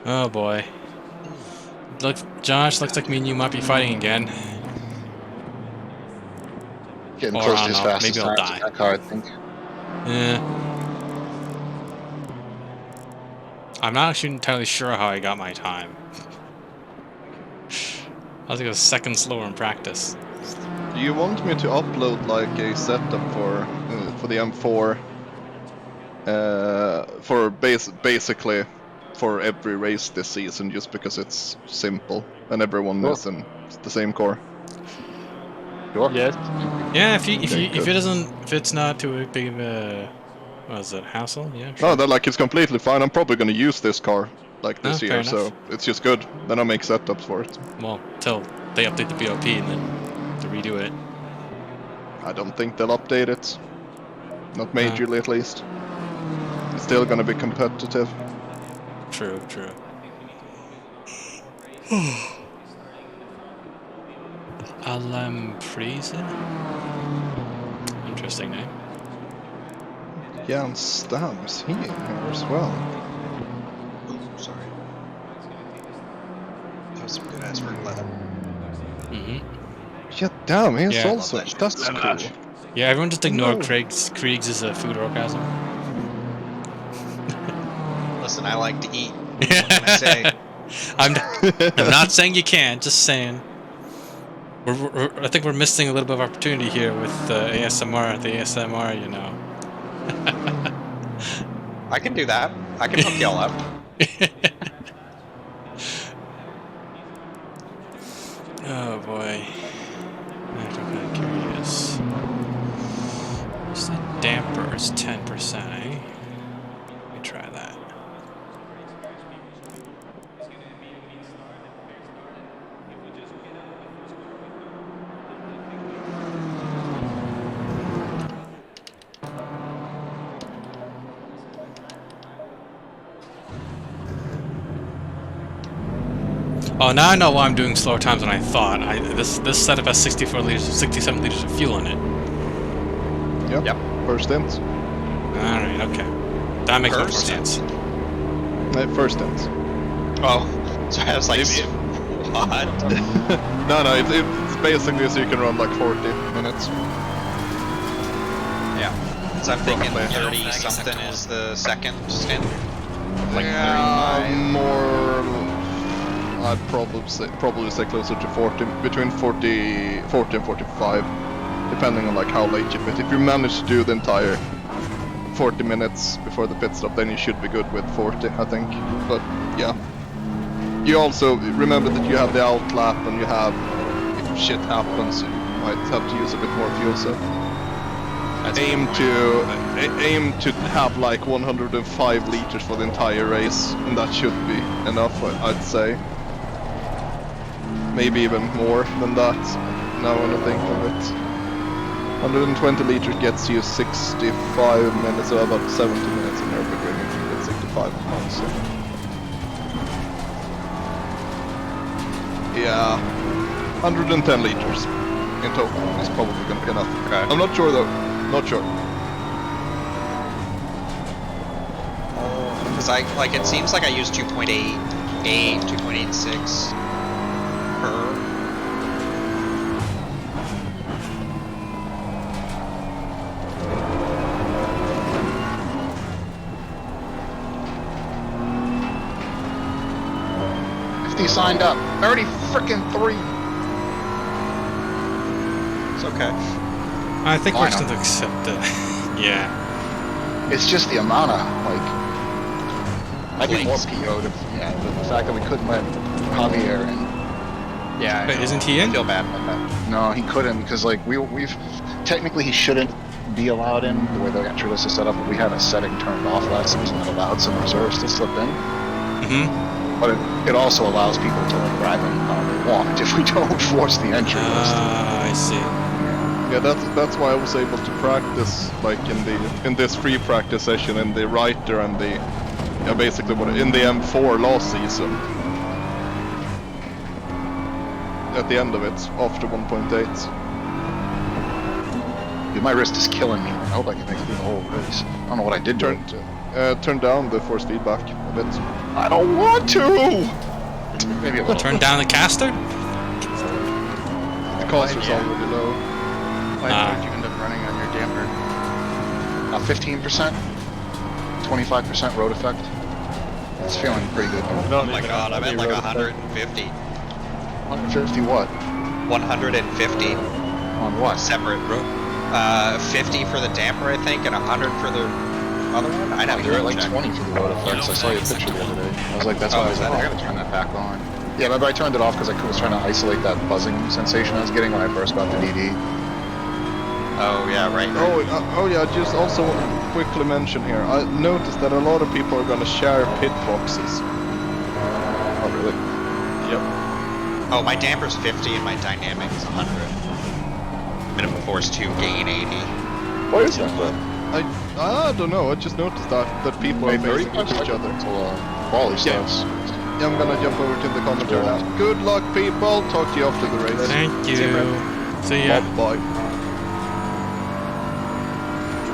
S2: Oh boy. Look, Josh, looks like me and you might be fighting again.
S1: Getting
S2: Or,
S1: close
S2: I
S1: to his
S2: don't know,
S1: fastest
S2: maybe I'll
S1: times
S2: die.
S1: in that car, I think.
S2: I'm not actually entirely sure how I got my time. I think it was a second slower in practice.
S3: Do you want me to upload like a setup for the M4? For basically for every race this season, just because it's simple and everyone
S1: Cool.
S3: is in the same core.
S1: Sure.
S8: Yes.
S2: Yeah, if it's not too big of a, what is it, hassle? Yeah, sure.
S3: No, that like it's completely fine. I'm probably gonna use this car like this
S2: Oh, fair
S3: year,
S2: enough.
S3: so it's just good. Then I'll make setups for it.
S2: Well, till they update the BOP and then to redo it.
S3: I don't think they'll update it. Not majorly, at least. It's still gonna be competitive.
S2: True. Freezen? Interesting name.
S3: Jan Stam's here as well.
S4: Ooh, sorry. That was some good ass ring leather.
S3: Yeah, damn, he's
S2: Yeah.
S3: also.
S4: Love that
S3: That's
S4: shit.
S3: cool.
S2: Yeah, everyone just ignore
S3: No.
S2: Krieg's is a food orgasm.
S4: Listen, I like to eat. What can I say?
S2: I'm not saying you can't, just saying. I think we're missing a little bit of opportunity here with ASMR, the ASMR, you know.
S4: I can do that. I can hook y'all up.
S2: Oh boy. I'm kind of curious. Is the damper is 10%, eh? Let me try that. Oh, now I know why I'm doing slower times than I thought. This setup has 67 liters of fuel in it.
S3: Yep. First stint.
S2: Alright, okay. That makes more
S4: First
S2: sense.
S3: First stint.
S4: Oh, so I was like, what?
S3: No, it's basically so you can run like 40 minutes.
S4: Yeah. So I'm thinking
S3: Probably.
S4: 30 something is the second stint. Like
S3: Yeah,
S4: 35.
S3: more. I'd probably say closer to 40, between 40 and 45, depending on like how late you pit. If you manage to do the entire 40 minutes before the pit stop, then you should be good with 40, I think. But yeah, you also remember that you have the out lap, and you have, if shit happens, you might have to use a bit more fuel. So aim to have like 105 liters for the entire race, and that should be enough, I'd say. Maybe even more than that, now when I think of it. 120 liters gets you 65 minutes, so about 70 minutes in Nürburgring if you get 65 miles. So. Yeah, 110 liters in total is probably going to be enough.
S4: Okay.
S3: I'm not sure though, not sure.
S4: Because it seems like I use 2.88, 2.86 per.
S1: He signed up. 30 freaking 3.
S4: It's okay.
S2: I think
S1: Why
S2: we're just
S1: not?
S2: going to accept it. Yeah.
S1: It's just the amount of, like... I'd be more
S4: Please.
S1: PO'd if, yeah, the fact that we couldn't let Javier in.
S4: Yeah. I
S2: Wait,
S4: know.
S2: isn't he in?
S4: I feel bad about that.
S1: No, he couldn't, because, like, we've... Technically, he shouldn't be allowed in the way the entry list is set up. We had a setting turned off last season that allowed some reserves to slip in.
S2: Mm-hmm.
S1: But it also allows people to like grab them how they want if we don't force the entry list.
S2: I see.
S3: Yeah, that's why I was able to practice like in this free practice session in the writer and the basically in the M4 last season. At the end of it, after 1.8.
S1: Dude, my wrist is killing me. I hope I can make it through the whole race. I don't know what I did to it.
S3: Turn down the force feedback a bit.
S1: I don't want to. Maybe a little.
S2: Turn down the caster?
S3: The caster's already low.
S10: Why did you end up running on your damper?
S1: 15%, 25% road effect. It's feeling pretty good.
S4: Oh my god, I'm at like 150.
S1: 150 what?
S4: 150
S1: On what?
S4: separate. 50 for the damper, I think, and 100 for the other one. I never
S1: You're at like
S4: checked.
S1: 20 for the road effects. I saw your picture the other day. I was like, that's why I was like, I gotta turn that back on. Yeah, remember I turned it off because I was trying to isolate that buzzing sensation I was getting when I first got the DD.
S4: Oh yeah, right.
S3: Oh yeah, just also want to quickly mention here, I noticed that a lot of people are gonna share pit boxes.
S1: Oh, really?
S3: Yep.
S4: Oh, my damper's 50 and my dynamic is 100. Minimum force 2, gain 80.
S1: Why is that?
S3: I don't know, I just noticed that people are facing each other.
S1: Wally
S3: Yeah.
S1: stuff.
S3: Yeah, I'm gonna jump over to the commentary now. Good luck, people. Talk to you after the race.
S2: Thank you. See ya.
S3: Bye.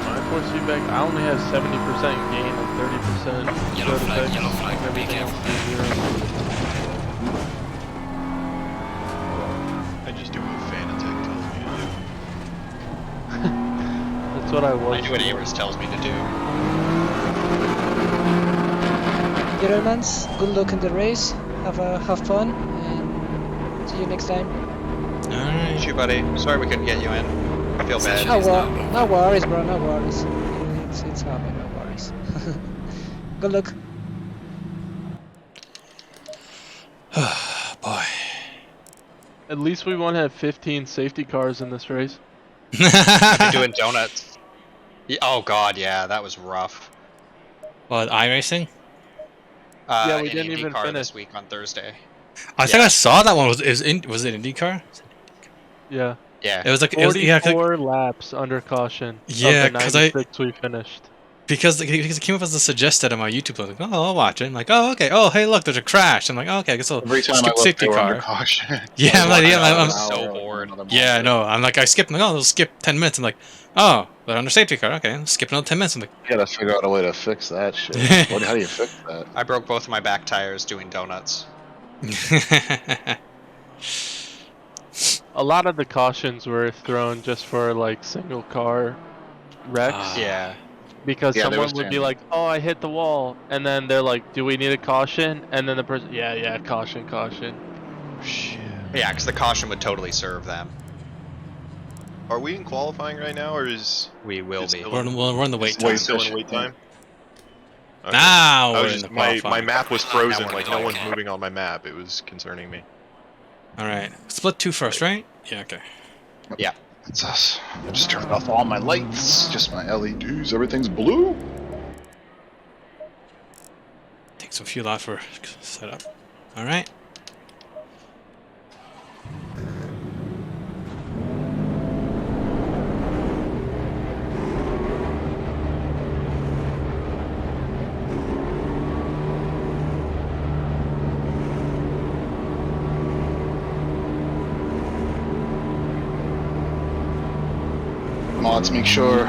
S8: My force feedback, I only have 70% gain and 30%
S6: Yellow
S8: road
S6: flag,
S8: effect.
S6: yellow flag, be
S8: Everything else
S6: careful.
S8: is 0.
S7: I just do what Fanatec tells me to do.
S8: That's what I was.
S4: I do what Avers tells me to do.
S9: Germans, good luck in the race. Have fun, and see you next time.
S2: Alright.
S4: Shoot, buddy. Sorry we couldn't get you in. I feel bad.
S9: No worries, bro. No worries. It's happening. No worries. Good luck.
S2: Boy.
S8: At least we won't have 15 safety cars in this race.
S4: I've been doing donuts. Oh god, yeah, that was rough.
S2: What, iRacing?
S8: Yeah, we
S4: an
S8: didn't
S4: Indy
S8: even
S4: car
S8: finish.
S4: this week on Thursday.
S2: I think I saw that one. Was it IndyCar?
S8: Yeah.
S4: Yeah.
S2: It was like
S8: 44 laps under caution.
S2: Yeah,
S8: of the
S2: 'cause
S8: 96 we finished.
S2: because it came up as a suggested on my YouTube. I was like, oh, I'll watch it. I'm like, oh, okay. Oh, hey, look, there's a crash. I'm like, oh, okay, I guess I'll
S1: Every time I
S2: skip
S1: look,
S2: safety
S1: they were under
S2: car.
S1: caution.
S2: Yeah, I'm like, yeah,
S4: I'm
S2: I'm
S4: so bored.
S2: yeah, I know. I'm like, I skipped. I'm like, oh, I'll skip 10 minutes. I'm like, oh, they're under safety car. Okay, I'll skip another 10 minutes. I'm like,
S1: You gotta figure out a way to fix that shit. How do you fix that?
S4: I broke both of my back tires doing donuts.
S8: A lot of the cautions were thrown just for like single car wrecks.
S4: Yeah.
S8: Because
S1: Yeah, there
S8: someone
S1: was
S8: would be
S1: tandem.
S8: like, oh, I hit the wall. And then they're like, do we need a caution? And then the person, yeah, caution.
S7: Shit.
S4: Yeah, because the caution would totally serve them.
S7: Are we in qualifying right now, or is
S4: We will
S7: It's
S4: be.
S7: still-
S2: we're in the wait
S7: is
S2: time.
S7: it still in wait time? Okay.
S2: Now
S7: I
S2: we're
S7: was
S2: in
S7: just,
S2: the
S7: my
S2: qualifying.
S7: map was
S6: Now
S7: frozen,
S6: we're
S7: like
S6: going
S7: no one's
S6: in.
S7: moving on my map. It was concerning me.
S2: All right, split 2 first, right? Yeah, okay.
S4: Yeah.
S1: That's us. I just turned off all my lights, just my LEDs. Everything's blue.
S2: Take some fuel out for setup. All right.
S1: Mods, make sure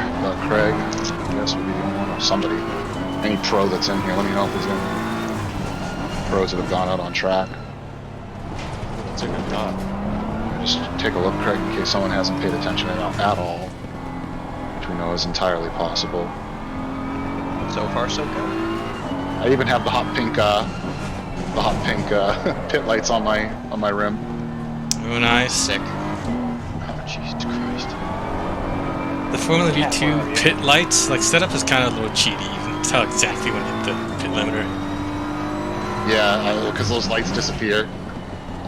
S1: Craig, I guess would be the only one, or somebody, any pro that's in here. Let me know if there's any pros that have gone out on track.
S7: That's a good thought.
S1: Just take a look, Craig, in case someone hasn't paid attention at all, which we know is entirely possible.
S4: So far, so good.
S1: I even have the hot pink pit lights on my rim.
S2: Oh, nice.
S4: Sick.
S1: Oh, Jesus Christ.
S2: The Formula V2 pit lights, like setup is kind of a little cheaty. You can tell exactly when you hit the pit limiter.
S1: Yeah, because those lights disappear.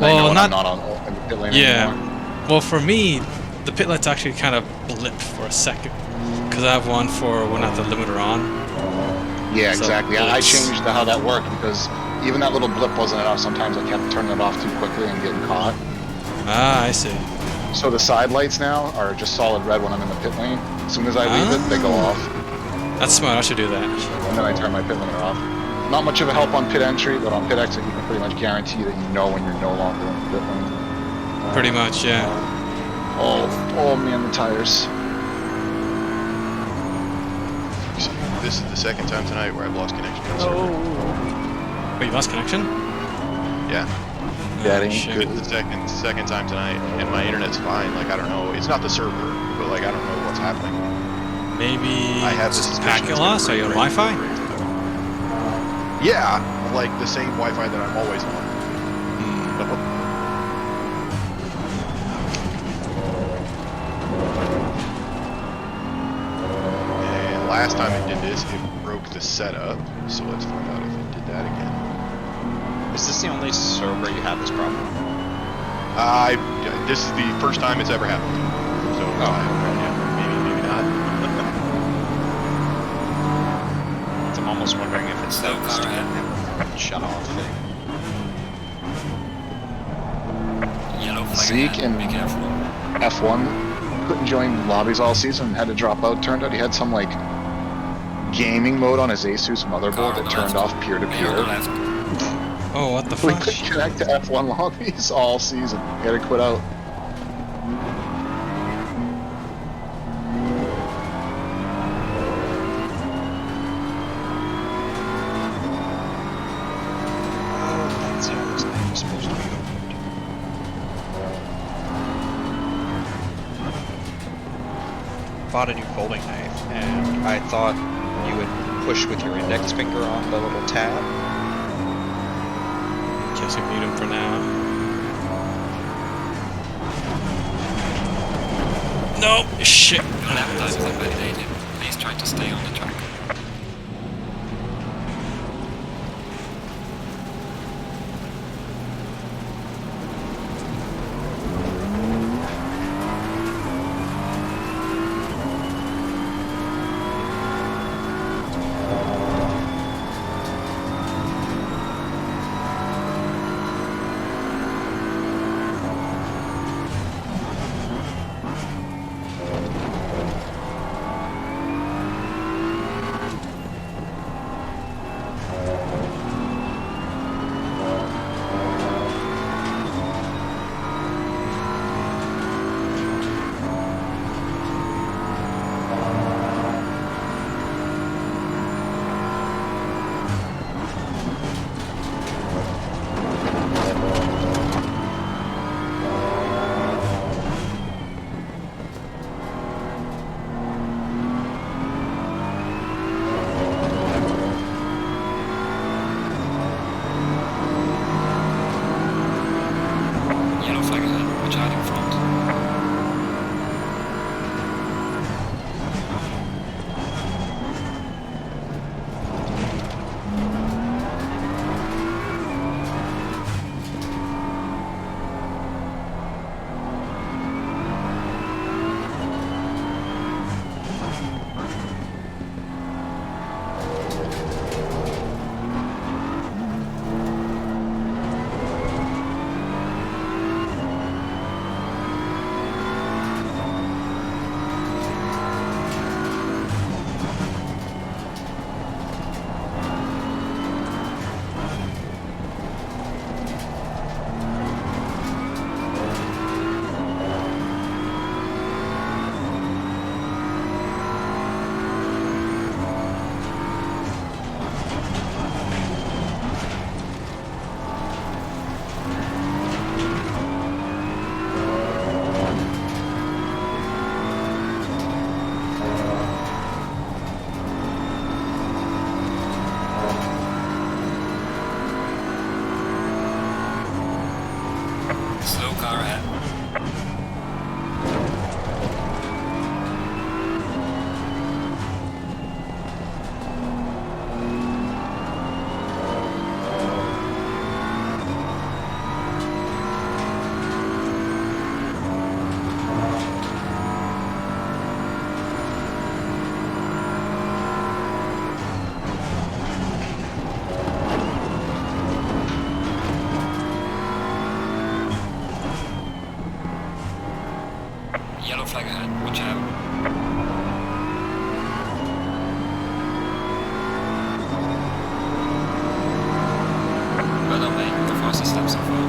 S2: Well,
S1: I know when I'm
S2: not-
S1: not on in the pit lane
S2: Yeah.
S1: anymore.
S2: Well, for me, the pit lights actually kind of blip for a second. Because I have one for when I have the limiter on.
S1: Yeah,
S2: So
S1: exactly. I
S2: it's-
S1: changed how that worked because even that little blip wasn't enough. Sometimes I kept turning it off too quickly and getting caught.
S2: Ah, I see.
S1: So the side lights now are just solid red when I'm in the pit lane. As soon as I leave it, they go off.
S2: That's smart, I should do that.
S1: And then I turn my pit limiter off. Not much of a help on pit entry, but on pit exit you can pretty much guarantee that you know when you're no longer in the pit lane.
S2: Pretty much, yeah.
S1: Oh man, the tires.
S7: So this is the second time tonight where I've lost connection to the server.
S2: Wait, you lost connection?
S7: Yeah.
S1: Daddy.
S2: Oh, shit.
S7: Good, the second time tonight, and my internet's fine. Like I don't know, it's not the server, but like I don't know what's happening.
S2: Maybe
S7: I have
S2: it's
S7: this
S2: just
S7: suspicion
S2: packet
S7: it's gonna
S2: loss? Are you on
S7: break.
S2: Wi-Fi?
S7: Yeah, like the same Wi-Fi that I'm always on. And last time it did this, it broke the setup. So let's find out if it did that again.
S4: Is this the only server you have this problem?
S7: This is the first time it's ever happened. So yeah, maybe not.
S4: I'm almost wondering if it's
S6: Slow
S4: those
S6: car
S4: to
S6: ahead.
S4: get shut off.
S6: Yellow flag
S1: Zeke
S6: ahead.
S1: and
S6: Be careful.
S1: F1 couldn't join lobbies all season, had to drop out. Turned out he had some like gaming mode on his Asus motherboard that turned off
S6: Here on the
S1: peer-to-peer.
S6: left.
S2: Oh, what the
S1: So he
S2: fuck?
S1: couldn't connect to F1 lobbies all season. He had to quit out.
S4: Oh, that's how this thing is supposed to be opened. Bought a new folding knife, and I thought you would push with your index finger on the little tab.
S2: Guess we need him for now. No! Shit!
S6: Your lap time is invalidated. Please try to stay on the track. Yellow flag ahead, watch out. Well done, mate. The fastest lap so far.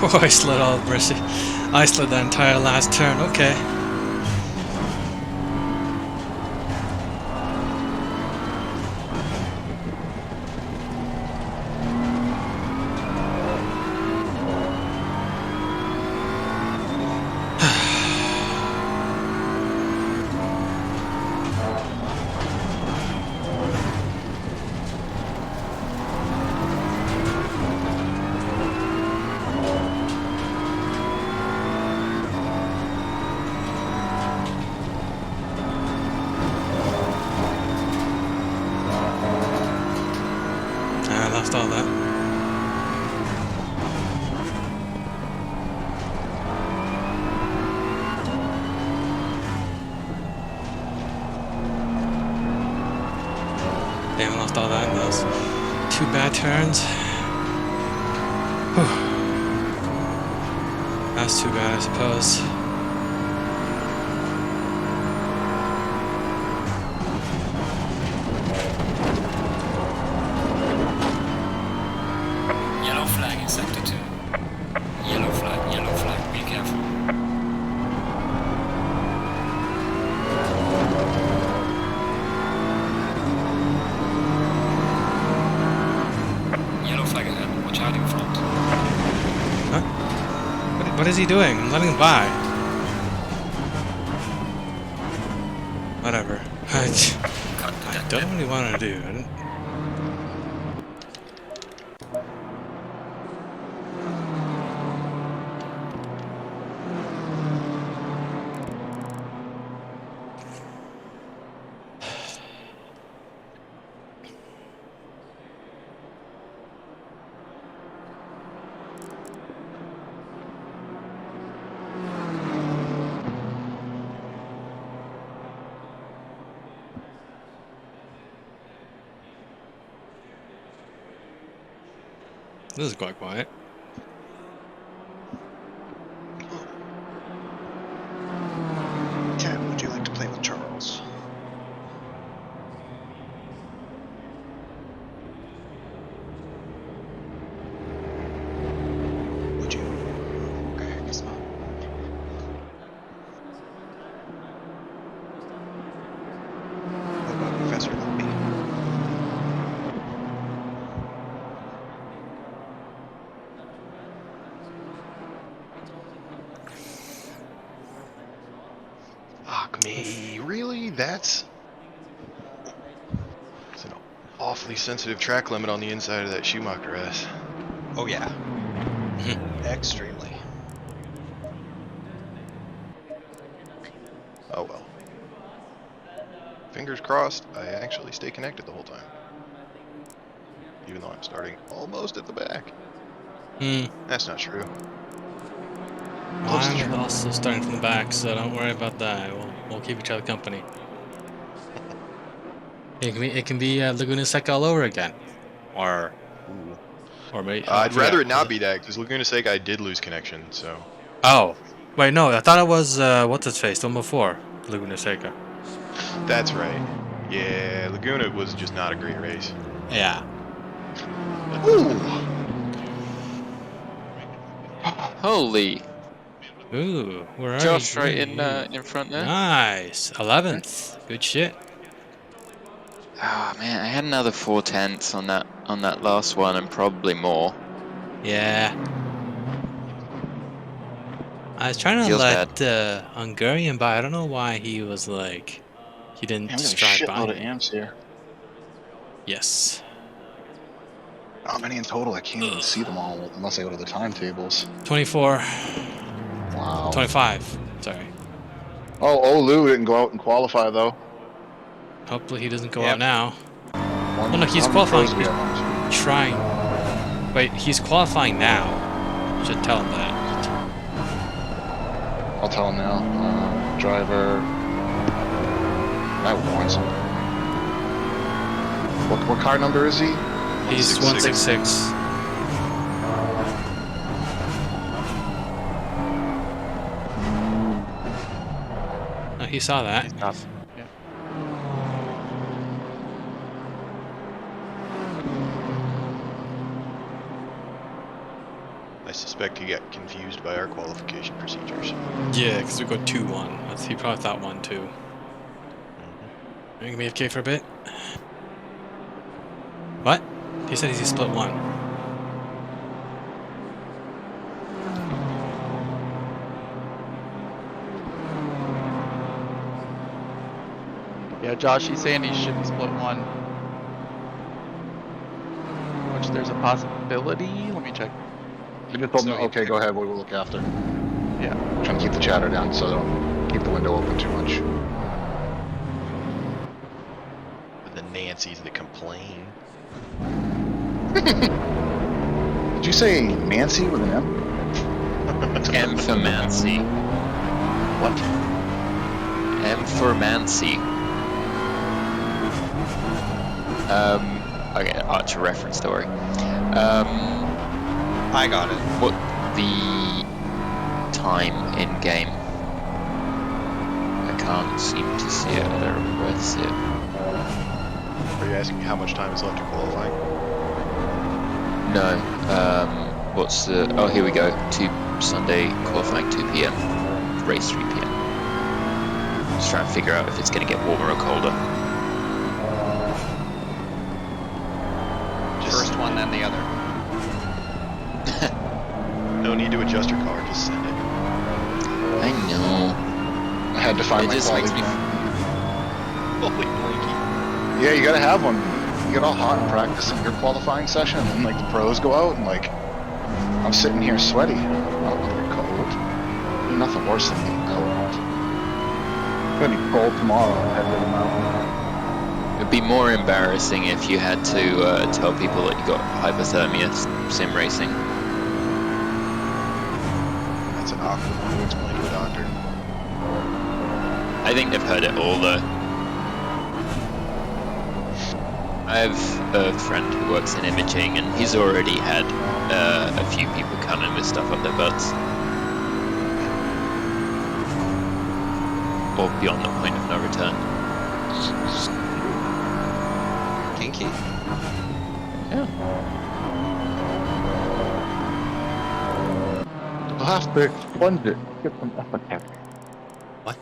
S2: Oh, I slid all mercy. I slid that entire last turn. Okay. I lost all that. Damn, I lost all that in those 2 bad turns. Whew. That's too bad, I suppose.
S6: Yellow flag in sector 2. Yellow flag, be careful. Yellow flag ahead, watch out in front.
S2: Huh? What is he doing? I'm letting him by. Whatever. I don't really want to do. This is quite quiet.
S4: Ted, would you like to play with Charles? Would you? Okay, I guess not. What about Professor Lumpy?
S7: Fuck me, really? That's it's an awfully sensitive track limit on the inside of that Schumacher S.
S4: Oh yeah. Extremely.
S7: Oh well. Fingers crossed, I actually stay connected the whole time. Even though I'm starting almost at the back. That's not true. Close to
S2: I'm
S7: true.
S2: also starting from the back, so don't worry about that. We'll keep each other company. It can be Laguna Seca all over again, or maybe
S7: I'd rather it not be that, because Laguna Seca I did lose connection, so...
S2: Oh, wait, no, I thought it was what's its face, the one before Laguna Seca.
S7: That's right. Yeah, Laguna was just not a great race.
S2: Yeah.
S7: Ooh!
S5: Holy.
S2: Ooh, where are
S5: Josh
S2: you?
S5: right in front there.
S2: Nice, 11th. Good shit.
S5: Oh man, I had another 4/10 on that last one, and probably more.
S2: Yeah. I was trying to
S5: Feels
S2: let Hungarian by. I don't know why he was like, he didn't
S1: Man, we got a
S2: stride by
S1: shitload of
S2: me.
S1: amps here.
S2: Yes.
S1: How many in total? I can't even see them all unless I go to the timetables.
S2: 24.
S1: Wow.
S2: 25. Sorry.
S1: Oh, Lou didn't go out and qualify though.
S2: Hopefully he doesn't go
S4: Yep.
S2: out now.
S1: One,
S2: Oh no, he's
S1: how many
S2: qualifying.
S1: pros do we have?
S2: He's trying. Wait, he's qualifying now. You should tell him that.
S1: I'll tell him now. Driver. I warned something. What car number is he?
S2: He's 166. Oh, he saw that.
S7: I suspect he got confused by our qualification procedures.
S2: Yeah, because we go 2-1. He probably thought 1-2. Are you gonna be AFK for a bit? What? He said he's split 1.
S10: Yeah, Josh, he's saying he should be split 1. Which there's a possibility. Let me check.
S1: I just told him,
S4: So he
S1: okay, go ahead, we'll look after.
S10: Yeah.
S1: Trying to keep the chatter down so don't keep the window open too much.
S7: The Nancys that complain.
S1: Did you say Nancy with an M?
S5: M for Mancy.
S1: What?
S5: M for Mancy. Okay, Archer reference story.
S4: I got it.
S5: What the time in game? I can't seem to see it. I don't remember where to see it.
S7: Are you asking how much time is left to qualifying?
S5: No. What's the? Oh, here we go. Sunday qualifying 2 p.m. Race 3 p.m. Just trying to figure out if it's going to get warmer or colder.
S4: First one, then the other.
S7: No need to adjust your car, just send it.
S5: I know.
S1: I had to find
S5: It
S1: my
S5: just
S1: quality.
S5: makes me.
S7: Holy blinky.
S1: Yeah, you gotta have one. You get all hot in practice in your qualifying session, and like the pros go out, and like I'm sitting here sweaty. I don't want to get cold. There's nothing worse than getting cold. It's gonna be cold tomorrow. I had to go out.
S5: It'd be more embarrassing if you had to tell people that you got hypothermia sim racing.
S7: That's an awkward one to explain to a doctor.
S5: I think they've heard it all though. I have a friend who works in imaging and he's already had a few people come in with stuff up their butts. Or beyond the point of no return.
S4: Kinky.
S5: Yeah.
S1: You'll have to expunge it. Get some epithet.
S2: What?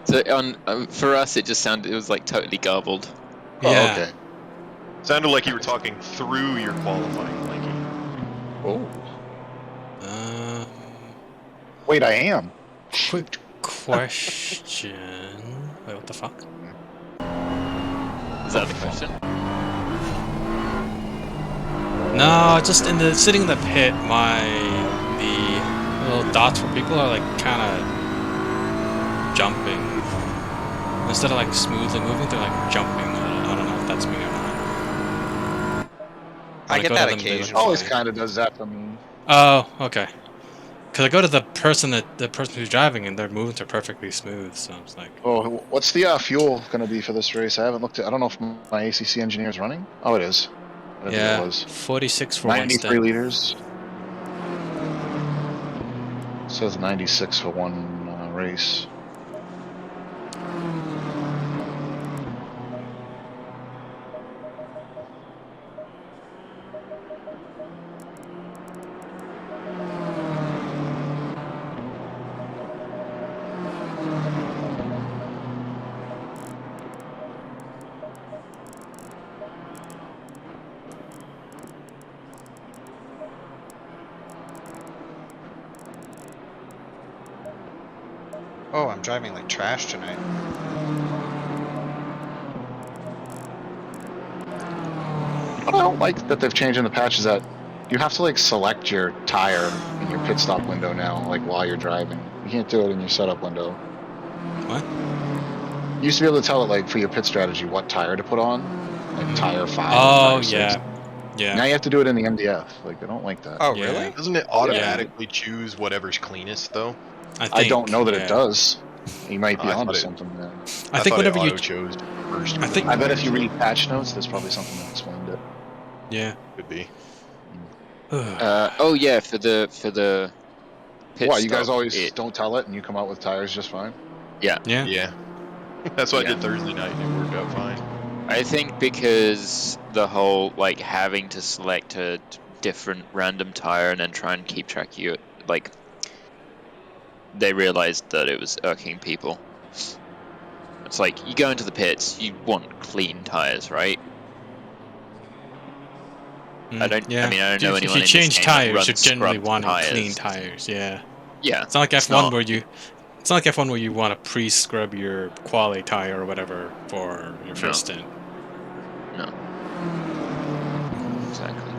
S5: So for us, it just sounded, it was like totally garbled.
S1: Oh,
S2: Yeah.
S1: okay.
S7: Sounded like you were talking through your qualifying, Blinky.
S1: Oh.
S2: Um,
S1: Wait, I am.
S2: quick question. Wait, what the fuck?
S5: Is that the question?
S2: No, just sitting in the pit, the little dots where people are like kind of jumping. Instead of like smoothly moving, they're like jumping. I don't know if that's me or not.
S4: I get
S2: go
S4: that
S2: to them, they look
S4: occasionally.
S1: Always
S2: fine.
S1: kind of does that for me.
S2: Oh, okay. Because I go to the person who's driving, and their movements are perfectly smooth. So I was like,
S1: Oh, what's the fuel going to be for this race? I haven't looked at. I don't know if my ACC engineer is running. Oh, it is. Whatever
S2: yeah,
S1: it was.
S2: 46 for one
S1: 93
S2: step.
S1: liters. It says 96 for one race.
S4: Oh, I'm driving like trash tonight.
S1: I don't like that they've changed in the patches that You have to like select your tire in your pit stop window now, like while you're driving. You can't do it in your setup window.
S2: What?
S1: You used to be able to tell it like for your pit strategy what tire to put on, like tire 5 or
S2: Oh,
S1: tire 6.
S2: yeah.
S1: Now
S2: Yeah.
S1: you have to do it in the MDF. Like they don't like that.
S4: Oh,
S2: Yeah.
S4: really?
S7: Doesn't it
S1: Oh, yeah.
S7: automatically choose whatever's cleanest though?
S2: I think.
S1: I don't know that
S2: yeah.
S1: it does. You might be
S7: I
S1: onto
S7: thought it-
S1: something there.
S2: I think
S7: thought
S2: whenever
S7: it
S2: you.
S7: auto chose first.
S2: I think-
S1: I bet if you read patch notes, there's probably something that explained it.
S2: Yeah.
S7: could be.
S5: Oh yeah, for the pit
S1: What, you guys
S5: stop,
S1: always
S5: it-
S1: don't tell it and you come out with tires just fine?
S2: Yeah.
S7: Yeah. That's what I
S5: Yeah.
S7: did Thursday night and it worked out fine.
S5: I think because the whole like having to select a different random tire and then try and keep track of you, like they realized that it was irking people. It's like you go into the pits, you want clean tires, right? I don't.
S2: Yeah.
S5: I mean, I don't know
S2: If
S5: anyone
S2: you
S5: in
S2: change
S5: this game that
S2: tires, you're
S5: runs
S2: generally
S5: scrubbed
S2: wanting
S5: tires.
S2: clean tires. Yeah.
S5: Yeah.
S2: It's not like
S5: it's
S2: F1
S5: not-
S2: where you. It's not like F1 where you want to pre-scrub your quali tire or whatever for your first stint.
S5: No. Exactly.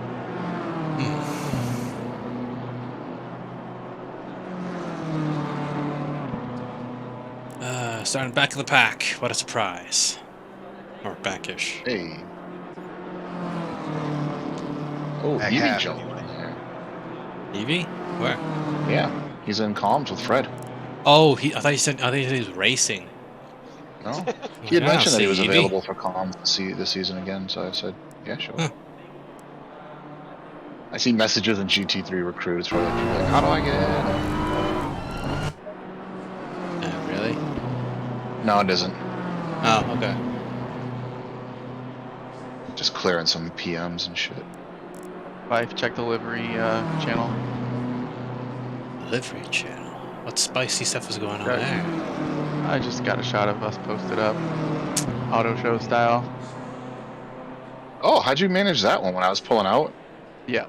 S5: Starting back of the pack. What a surprise. Or backish.
S1: Hey. Oh,
S7: Back
S1: Evie
S7: half,
S1: jumped
S7: anyway.
S1: in there.
S2: Evie? Where?
S1: Yeah, he's in comms with Fred.
S2: Oh, I thought he said he was racing.
S1: No, he had
S2: Yeah,
S1: mentioned that he was
S2: see, Evie.
S1: available for comms this season again, so I said, yeah, sure.
S2: Huh.
S1: I see messages in GT3 recruits where like, people are like, how do I get in?
S2: Really?
S1: No, it isn't.
S2: Oh, okay.
S1: Just clearing some PMs and shit.
S10: Five, check the livery channel.
S2: Livery channel. What spicy stuff is going on
S10: Yeah.
S2: there?
S10: I just got a shot of us posted up, auto show style.
S1: Oh, how'd you manage that one when I was pulling out?
S10: Yeah.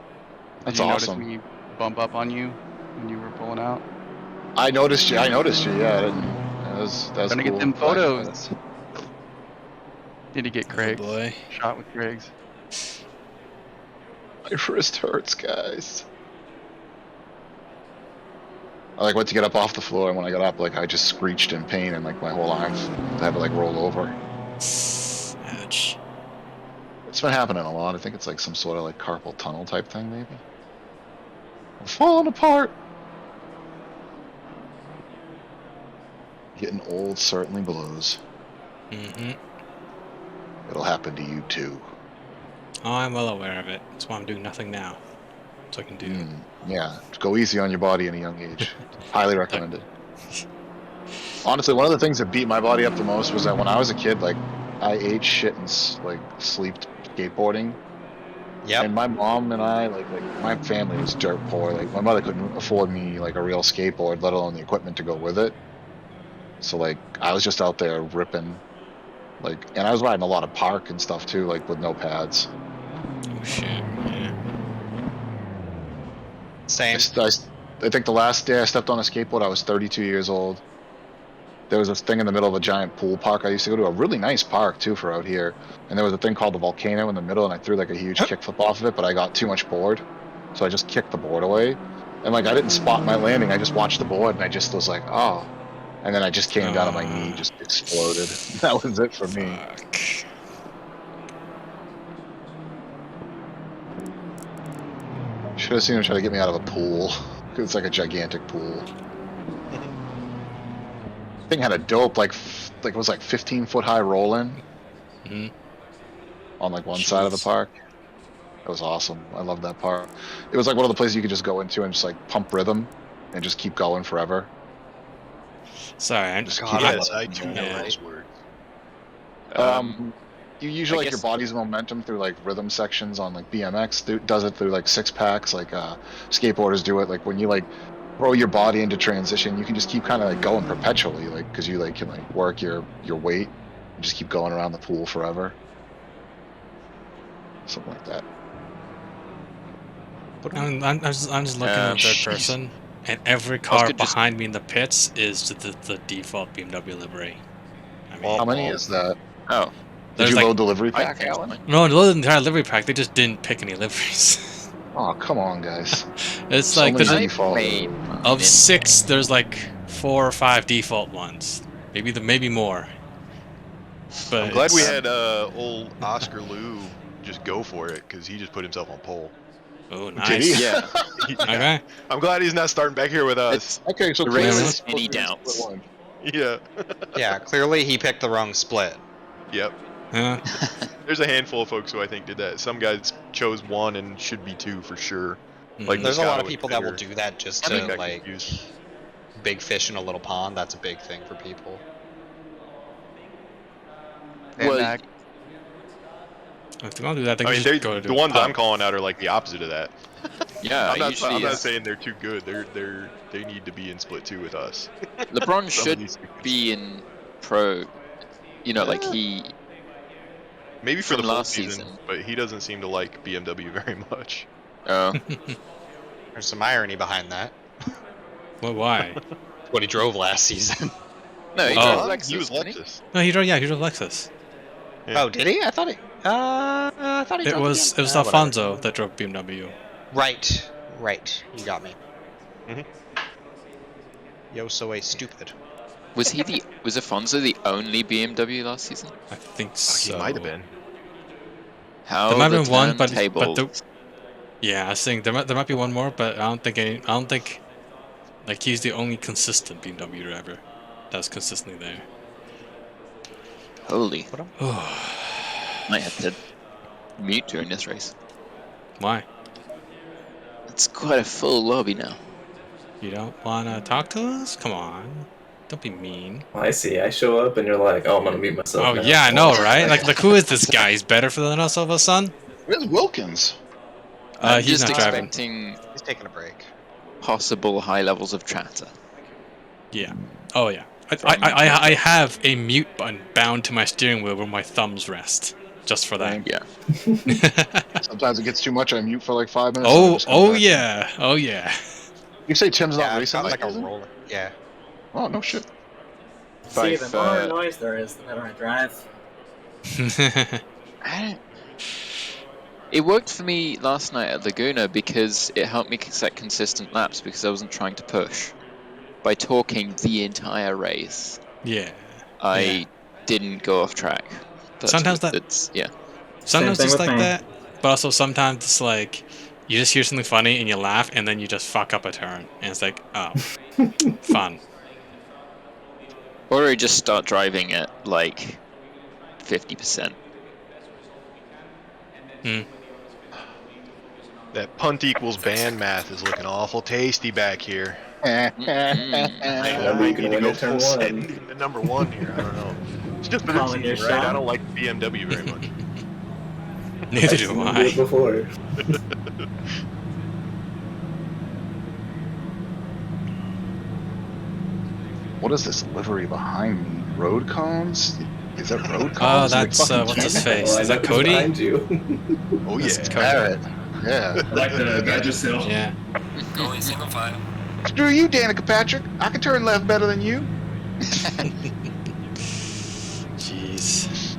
S1: That's
S10: Did you
S1: awesome.
S10: notice me bump up on you when you were pulling out?
S1: I noticed you. Yeah, I didn't. That was
S10: Trying to
S1: cool.
S10: get them
S1: Glad you did
S10: photos. Need to get
S2: Oh
S10: Craig's.
S2: boy.
S10: Shot with Craig's.
S1: it. My wrist hurts, guys. I like went to get up off the floor, and when I got up, like I just screeched in pain, and like my whole arm had to like roll over.
S2: Ouch.
S1: It's been happening a lot. I think it's like some sort of like carpal tunnel type thing, maybe. I'm falling apart. Getting old certainly blows.
S2: Mm-hmm.
S1: It'll happen to you too.
S2: Oh, I'm well aware of it. That's why I'm doing nothing now. So I can do.
S1: Yeah, go easy on your body at a young age. Highly recommended. Honestly, one of the things that beat my body up the most was that when I was a kid, like I ate shit and like slept skateboarding.
S4: Yep.
S1: And my mom and I, like my family was dirt poor. Like my mother couldn't afford me like a real skateboard, let alone the equipment to go with it. So like I was just out there ripping, like, and I was riding a lot of park and stuff too, like with no pads.
S2: Oh shit. Yeah.
S4: Same.
S1: I think the last day I stepped on a skateboard, I was 32 years old. There was this thing in the middle of a giant pool park I used to go to, a really nice park too for out here. And there was a thing called the volcano in the middle, and I threw like a huge kickflip off of it, but I got too much board, so I just kicked the board away. And like I didn't spot my landing, I just watched the board, and I just was like, oh. And then I just came down on my knee, just exploded. That was it for me.
S2: Fuck.
S1: Should have seen him try to get me out of a pool. It's like a gigantic pool. Thing had a dope, like it was like 15-foot high roll-in on like one side of the park. It was awesome. I loved that park. It was like one of the places you could just go into and just like pump rhythm and just keep going forever.
S2: Sorry, I'm
S1: Just
S2: just.
S1: keep
S7: Yes,
S1: going.
S7: I do know those words.
S1: You usually like your body's momentum through like rhythm sections on like BMX does it through like six packs. Like skateboarders do it. Like when you like throw your body into transition, you can just keep kind of like going perpetually, like because you like can like work your weight and just keep going around the pool forever. Something like that.
S2: I'm just looking at third person, and every car behind me in the pits is the default BMW livery. I mean,
S1: how many is that?
S5: Oh.
S1: Did you
S2: like,
S1: load the livery pack, Alan?
S2: No, it wasn't the entire livery pack. They just didn't pick any liveries.
S1: Oh, come on, guys.
S2: It's
S1: So
S2: like
S1: many
S2: there's
S1: default.
S2: of 6, there's like 4 or 5 default ones. Maybe more. But
S7: I'm glad we
S2: it's-
S7: had old Oscar Lou just go for it because he just put himself on pole.
S2: Oh,
S1: Did he?
S2: nice.
S5: Yeah.
S2: Okay.
S7: I'm glad he's not starting back here with us.
S1: Okay, so
S5: The
S1: clearly
S5: race
S1: it's
S5: is
S1: supposed
S5: any
S1: to be a
S5: doubts.
S1: split one.
S7: Yeah.
S4: Yeah, clearly he picked the wrong split.
S7: Yep.
S2: Yeah.
S7: There's a handful of folks who I think did that. Some guys chose 1 and should be 2 for sure. Like
S4: There's a lot of
S7: Moscato
S4: people
S7: and
S4: that will
S7: Bitter.
S4: do that just
S7: I
S4: to
S7: think got
S4: like
S7: confused.
S4: big fish in a little pond. That's a big thing for people.
S10: And
S5: Well,
S10: Mac,
S2: If they're gonna do that, they
S7: I
S2: can
S7: mean,
S2: just go to
S7: the ones
S2: pub.
S7: I'm calling out are like the opposite of that.
S5: yeah,
S7: I'm not
S5: usually
S7: saying they're too good. They need to be in split 2 with us.
S5: LeBron
S7: Some of
S5: should
S7: these dudes.
S5: be in pro. You know, like he.
S7: Maybe for
S5: from
S7: the full
S5: last
S7: season,
S5: season.
S7: but he doesn't seem to like BMW very much.
S5: Oh,
S4: There's some irony behind that.
S2: Well, why?
S4: What he drove last season.
S5: no, he
S2: Oh.
S5: drove Lexus.
S7: He was
S5: didn't he?
S7: Lexus.
S2: No, he drove. Yeah, he drove Lexus.
S7: Yeah.
S4: Oh, did he? I thought he. I thought he.
S2: It
S4: drove
S2: was
S4: again. Whatever.
S2: Alfonso that drove BMW.
S4: Right. You got me.
S7: Mhm.
S4: Yo, so a stupid.
S5: Was Afonso the only BMW last season?
S2: I think
S7: He
S2: so.
S7: might have been.
S5: How
S2: There might
S5: the
S2: have been one, but
S5: turntables.
S2: yeah, I was saying there might be one more, but I don't think like he's the only consistent BMW driver that's consistently there.
S5: Holy. Might have to mute during this race.
S2: Why?
S5: It's quite a full lobby now.
S2: You don't wanna talk to us? Come on, don't be mean.
S11: I see. I show up and you're like, oh, I'm gonna mute myself.
S2: Oh
S11: now.
S2: yeah, I know, right? Like who is this guy? He's better than us, all of a sudden.
S1: Where's Wilkins?
S5: I'm
S2: He's
S5: just
S2: not driving.
S5: expecting
S4: He's taking a break.
S5: possible high levels of chatter.
S2: Yeah. Oh yeah. I have a mute button bound to my steering wheel where my thumbs rest, just for that.
S5: Yeah.
S1: Sometimes it gets too much. I mute for like 5 minutes. and then just come
S2: Oh
S1: back.
S2: yeah. Oh yeah.
S1: You say Tim's not
S4: Yeah, it's
S1: racing
S4: got
S1: this
S4: like a
S1: season?
S4: roller. Yeah.
S1: Oh no shit.
S11: See, the
S5: If,
S11: more noise there is, the better I drive.
S5: It worked for me last night at Laguna because it helped me set consistent laps because I wasn't trying to push. By talking the entire race,
S2: Yeah.
S5: I didn't go off track. But
S2: Sometimes that-
S5: it's yeah.
S2: Sometimes
S11: thing
S2: it's
S11: with
S2: like
S11: me.
S2: that, but also sometimes it's like you just hear something funny and you laugh and then you just fuck up a turn and it's like, oh, fun.
S5: Or I just start driving at like 50%.
S7: That punt equals ban math is looking awful tasty back here. I
S11: Remember, you can
S7: need to
S11: win
S7: go
S11: at turn
S7: full
S11: one.
S7: send into number 1 here. I don't know. It's just been
S11: Calling your
S7: season, right?
S11: shot.
S7: I don't like BMW very much.
S2: Neither
S11: I've
S2: do
S11: seen you
S2: I.
S11: do it before.
S1: What is this livery behind me? Road cones? Is that road
S2: Oh,
S1: cones?
S2: that's
S1: Like
S2: what's his
S1: fucking
S2: face?
S11: Well, I
S2: Is
S11: know
S2: that
S11: who's
S2: Cody?
S11: behind you.
S7: Oh yeah.
S2: That's Cody.
S1: Barrett. Yeah.
S12: I like the Badger Seal.
S2: Yeah.
S6: Going single file.
S1: Screw you, Danica Patrick. I can turn left better than you.
S2: Jeez.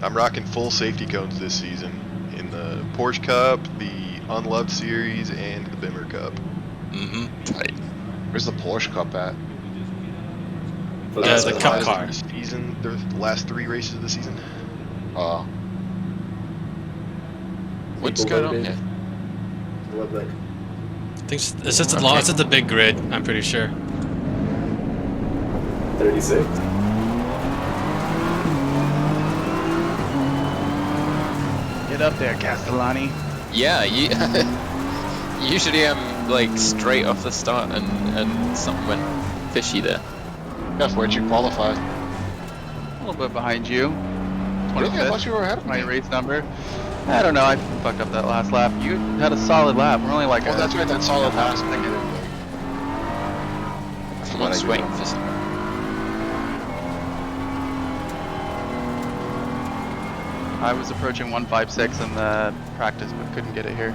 S7: I'm rocking full safety cones this season in the Porsche Cup, the Unloved Series, and the Bimmer Cup.
S2: Mm-hmm.
S5: Tight.
S1: Where's the Porsche Cup at?
S2: Yeah, the cup
S7: last
S2: car.
S7: Season, the last 3 races of the season.
S5: What's
S11: People
S5: going on
S11: voted.
S5: here?
S11: Love that.
S2: I think it's just it's at the big grid. I'm pretty sure.
S11: 36.
S10: get up there, Castellani.
S5: Yeah, usually I'm like straight off the start and something went fishy there.
S1: Jeff, where'd you qualify?
S10: A little bit behind you.
S1: Really? I
S10: 25th,
S1: thought you were ahead of
S10: my
S1: me.
S10: race number. I don't know. I fucked up that last lap. You had a solid lap. We're only like
S1: Oh, that's right. That solid last thing.
S5: Someone's waiting for some.
S10: I was approaching 156 in the practice, but couldn't get it here.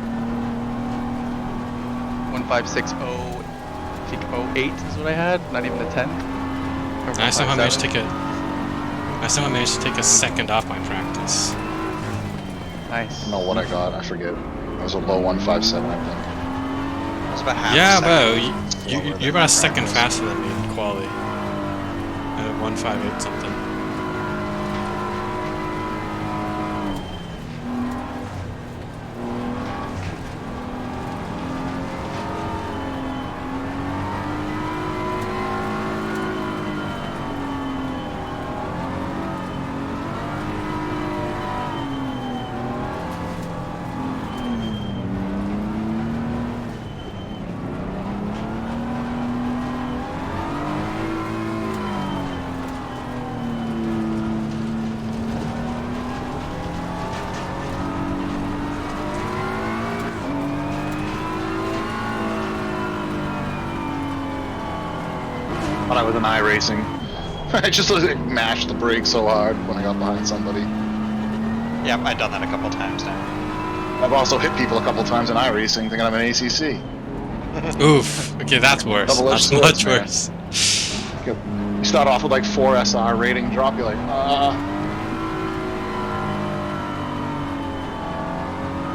S10: 156.08 is what I had. Not even a 10. Or
S2: I somehow managed to
S10: 157.
S2: take a second off my practice.
S10: Nice.
S1: I don't know what I got. I forget. It was a low 157, I think.
S4: It was about half a
S2: Yeah,
S4: second.
S2: bro, you're about a second faster than me in quality. At 158 something.
S1: When I was in iRacing, I just like, mashed the brake so hard when I got behind somebody.
S4: Yeah, I've done that a couple times now.
S1: I've also hit people a couple times in iRacing thinking I'm an ACC.
S2: Oof. Okay, that's worse.
S1: Double-edged
S2: That's much
S1: sword, man.
S2: worse.
S1: You start off with like 4 SR rating drop, you're like,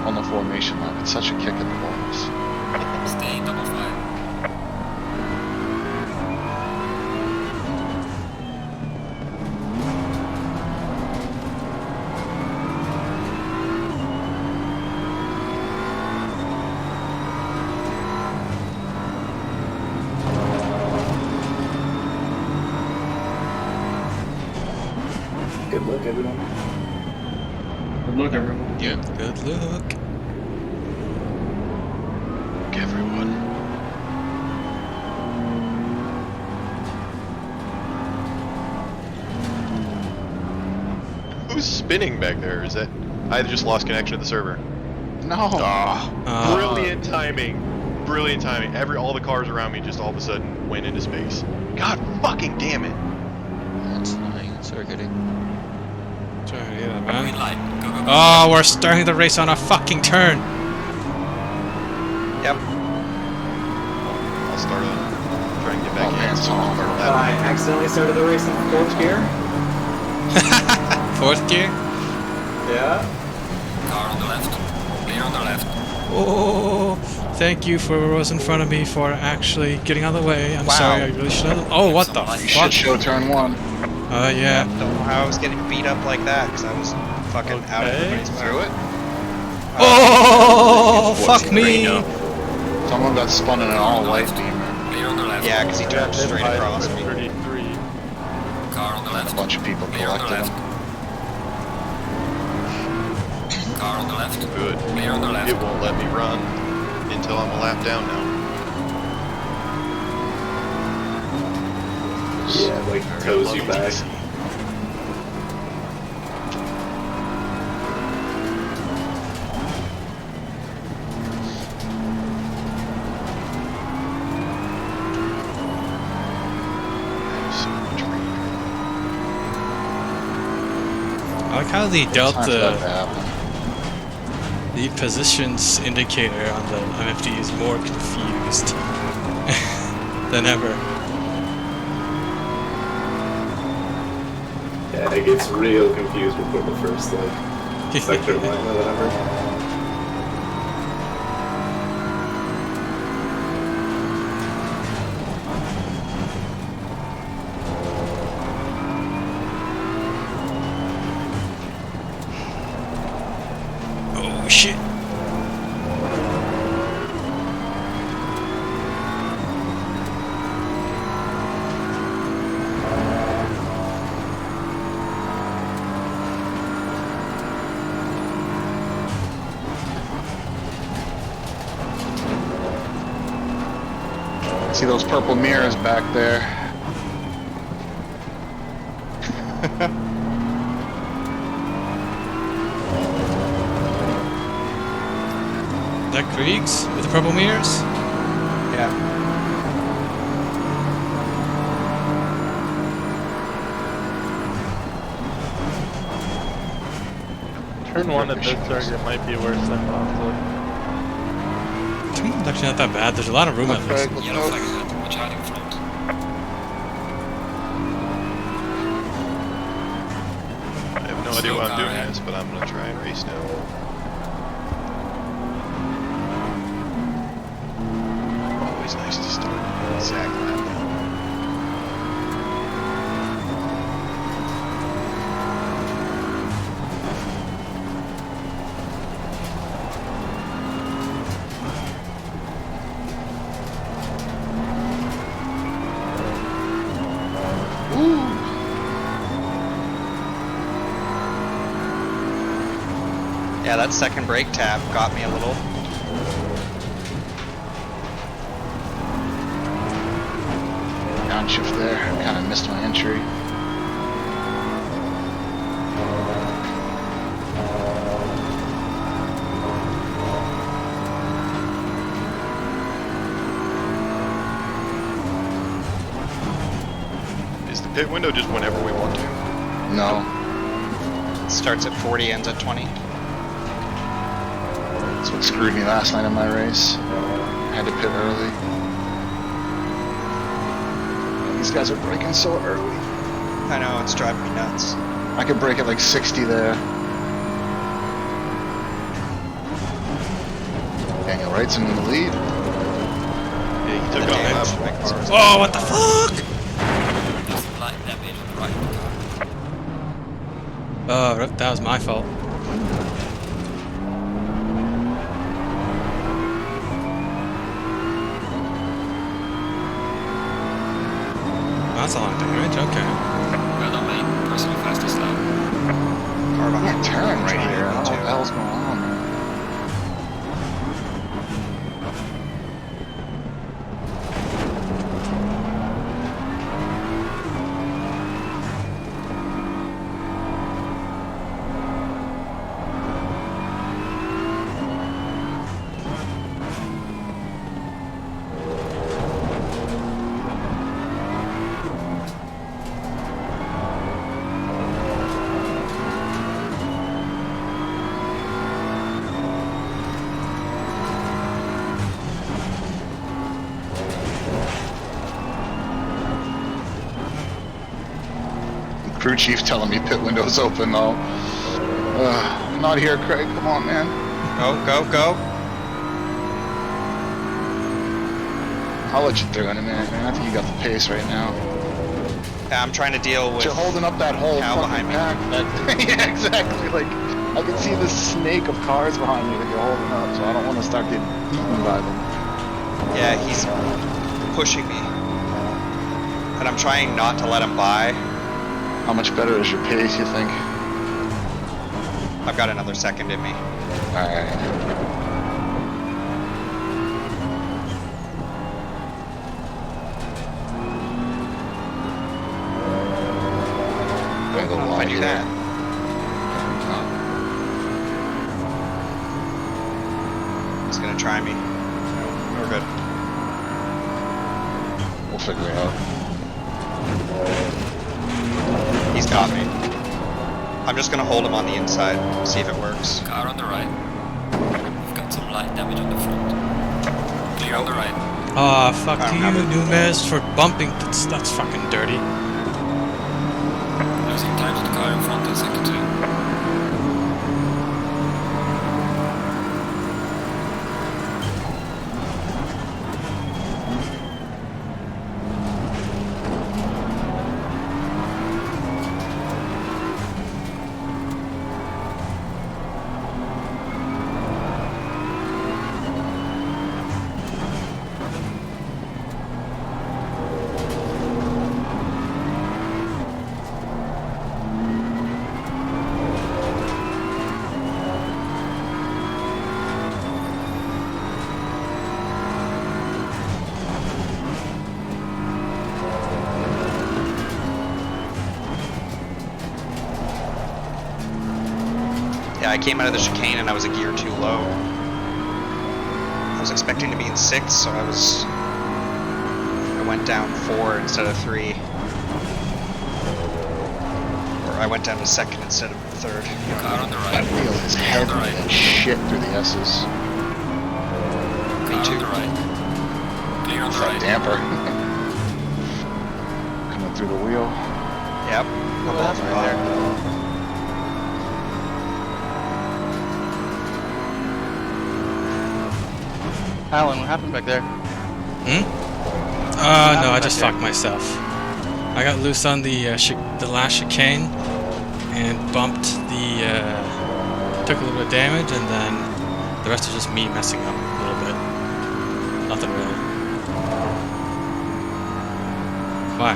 S1: on the formation lap, it's such a kick in the balls.
S6: Stay double file.
S11: Good luck, everyone.
S10: Good luck, everyone.
S5: Yeah.
S2: Good luck.
S1: Everyone.
S7: Who's spinning back there? Is that... I just lost connection to the server.
S1: No.
S7: Brilliant timing. Brilliant timing. All the cars around me just all of a sudden went into space. God fucking damn it.
S5: That's annoying. It's irritating.
S2: Sorry to hear that,
S6: Green
S2: man.
S6: light. Go, go, go.
S2: Oh, we're starting the race on a fucking turn.
S4: Yep.
S7: I'll start it. Try and get back
S1: Oh,
S7: in.
S1: man,
S7: So
S1: Tom.
S7: I'll start
S11: I
S7: that.
S11: accidentally started the race in 4th gear.
S2: Fourth gear.
S11: Yeah.
S6: Car on the left. Clear on the left.
S2: Oh, thank you for what was in front of me for actually getting out of the way. I'm
S4: Wow.
S2: sorry, I really should have. Oh, what the
S1: You
S2: fuck?
S1: should show turn 1.
S2: Yeah.
S4: Don't know how I was getting beat up like that because I was fucking out of
S8: Okay.
S4: everybody's
S7: Through it?
S2: Oh, fuck me.
S1: Someone got spun in an all-white beam.
S6: Clear on the left.
S4: Yeah, because he turned
S8: Hit
S4: straight
S8: by
S4: across me.
S8: 33.
S6: Car on the
S1: A
S6: left.
S1: bunch of people
S6: Clear on the
S1: collected
S6: left.
S1: them.
S6: Car on the left.
S7: Good.
S6: Clear on the left.
S7: It won't let me run until I'm a lap down now.
S11: Yeah, like toes you back.
S7: So much rain.
S2: I like how they dealt
S1: Time for that to happen.
S2: the positions indicator on the MFD is more confused than ever.
S11: Yeah, it gets real confused before the first like sector line or whatever.
S2: Oh shit.
S1: See those purple mirrors back there?
S2: That Kriegs with the purple mirrors?
S4: Yeah.
S8: Turn 1 at this circuit might be worse than Monza.
S2: It's actually not that bad. There's a lot of room at least.
S6: Yellow flag ahead. Watch out in front.
S7: I have no idea why I'm doing this, but I'm gonna try and race now.
S1: always nice to start zag lapping.
S4: Yeah, that second brake tab got me a little.
S1: Downshift there. Kind of missed my entry.
S7: Is the pit window just whenever we want to?
S1: No.
S4: Starts at 40, ends at 20.
S1: That's what screwed me last night in my race. Had to pit early. These guys are braking so early.
S4: I know, it's driving me nuts.
S1: I could brake at like 60 there. Daniel Wright's in the lead.
S7: Yeah, he took off.
S2: Oh, what the fuck?
S6: There's light damage on the right of the car.
S2: Oh, that was my fault. That's a lot of damage, okay.
S6: Well done, mate. Personally fastest lap.
S4: Car
S1: Yeah,
S4: behind
S1: turn right
S4: trying
S1: here. I don't know
S4: to-
S1: what the hell's going on, man. Crew chief telling me pit window's open though. Not here, Craig. Come on, man.
S4: Go, go, go.
S1: I'll let you through in a minute, man. I think you got the pace right now.
S4: Yeah, I'm trying to deal with
S1: You're holding up that whole
S4: cow
S1: fucking
S4: behind me.
S1: pack. Yeah, exactly. Like I can see this snake of cars behind you that you're holding up, so I don't want to start getting eaten by them.
S4: Yeah, he's pushing me. And I'm trying not to let him by.
S1: How much better is your pace, you think?
S4: I've got another second in me.
S1: Alright.
S4: I don't know if I do that. He's gonna try me. No, we're good.
S1: We'll figure it out.
S4: He's got me. I'm just gonna hold him on the inside, see if it works.
S6: Car on the right. We've got some light damage on the front. Clear on the right.
S2: Oh, fuck
S4: I don't
S2: you,
S4: have it.
S2: Numes, for bumping. That's fucking dirty.
S6: Losing time to the car in front in second 2.
S4: Yeah, I came out of the chicane and I was a gear too low. I was expecting to be in 6th, so I went down 4 instead of 3. Or I went down to 2nd instead of 3rd.
S6: Car on the
S1: That
S6: right.
S1: wheel is heavy and shit through the S's.
S6: Car on
S4: too.
S6: the right. Clear on
S1: It's
S6: the
S1: that
S6: right.
S1: damper. Coming through the wheel.
S4: Yep. We're both right there.
S10: Alan, what happened back there?
S2: Hmm? No, I just fucked myself. I got loose on the last chicane and bumped the took a little bit of damage, and then the rest is just me messing up a little bit. Nothing really. Why?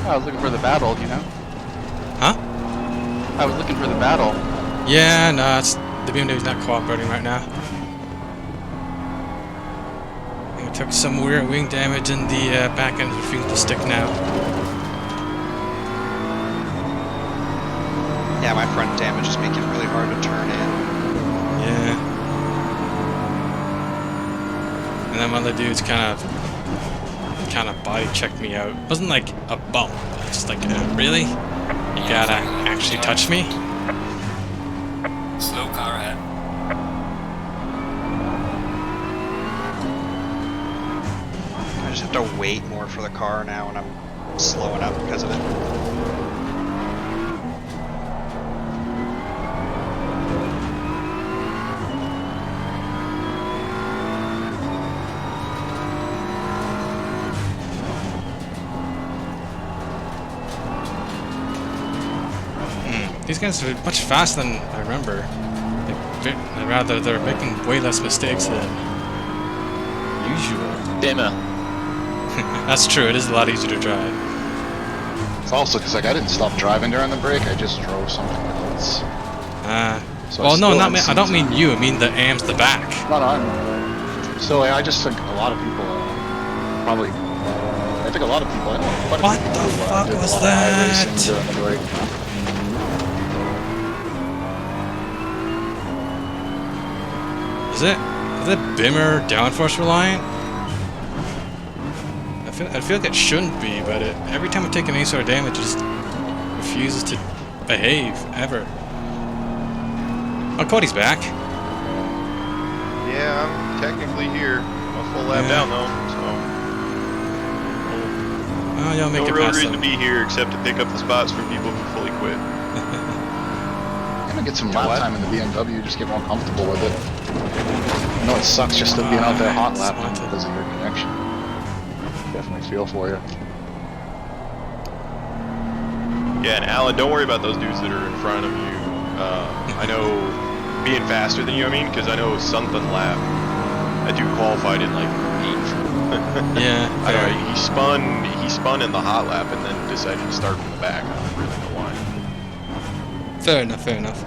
S10: I was looking for the battle, you know?
S2: Huh?
S10: I was looking for the battle.
S2: Yeah, no, it's, the BMW's not cooperating right now. I took some weird wing damage and the back end is refusing to stick now.
S4: Yeah, my front damage is making it really hard to turn in.
S2: Yeah. And then one of the dudes kind of body checked me out. It wasn't like a bump, but it's just like, really? You gotta actually touch me?
S6: Slow car ahead.
S4: I just have to wait more for the car now, and I'm slowing up because of it.
S2: These guys are much faster than I remember. They're making way less mistakes than usual.
S5: Bimmer.
S2: That's true, it is a lot easier to drive.
S1: It's also because like I didn't stop driving during the break. I just drove something else. So
S2: Well, no,
S1: still
S2: not
S1: haven't
S2: I don't
S1: seen
S2: mean you. I mean the AM's the back.
S1: No, I'm so I just think a lot of people probably. I think a lot of people. I know quite a
S2: What
S1: few
S2: the
S1: people,
S2: fuck
S1: did a
S2: was
S1: lot of
S2: that?
S1: iRacing during the break.
S2: Is it Bimmer downforce reliant? I feel like it shouldn't be, but every time I take any sort of damage, it just refuses to behave ever. Oh, Cody's back.
S7: Yeah, I'm technically here. I'm a full lap down though, so
S2: Oh, y'all make
S7: no
S2: it
S7: real
S2: past
S7: reason
S2: them.
S7: to be here except to pick up the spots from people who fully quit.
S1: I'm gonna get some lap time in the BMW. Just get more comfortable with it. I know it sucks just to being out there hot lapping because of your connection. Definitely feel for you.
S7: Yeah, and Alan, don't worry about those dudes that are in front of you. I know being faster than you, because I know something lap. That dude qualified in like 8th.
S2: Yeah,
S7: I don't know, he spun in the hot lap and then decided to start from the back. I don't really know why.
S2: fair enough, fair enough.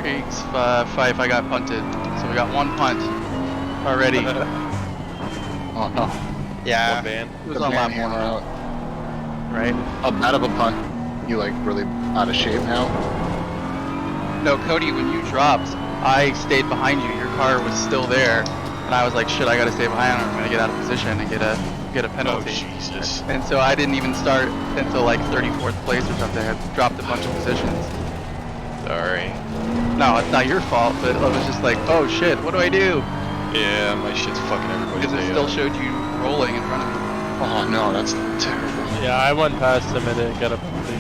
S10: Riggs 5, I got punted. So we got one punt already.
S1: Oh no.
S4: Yeah.
S7: One van.
S10: It was
S1: The
S10: on lap
S1: man
S10: 1,
S1: out.
S10: right?
S1: How bad of a punt? You like really out of shape now?
S10: No, Cody, when you dropped, I stayed behind you. Your car was still there, and I was like, shit, I gotta stay behind, or I'm gonna get out of position and get a penalty.
S7: Oh, Jesus.
S10: And so I didn't even start until like 34th place or something. I dropped a bunch of positions.
S7: Sorry.
S10: No, it's not your fault, but I was just like, oh shit, what do I do?
S7: Yeah, my shit's fucking everybody's
S10: Because it
S7: day
S10: still
S7: up.
S10: showed you rolling in front of me.
S1: Oh no, that's terrible.
S8: Yeah, I went past him and didn't get a penalty.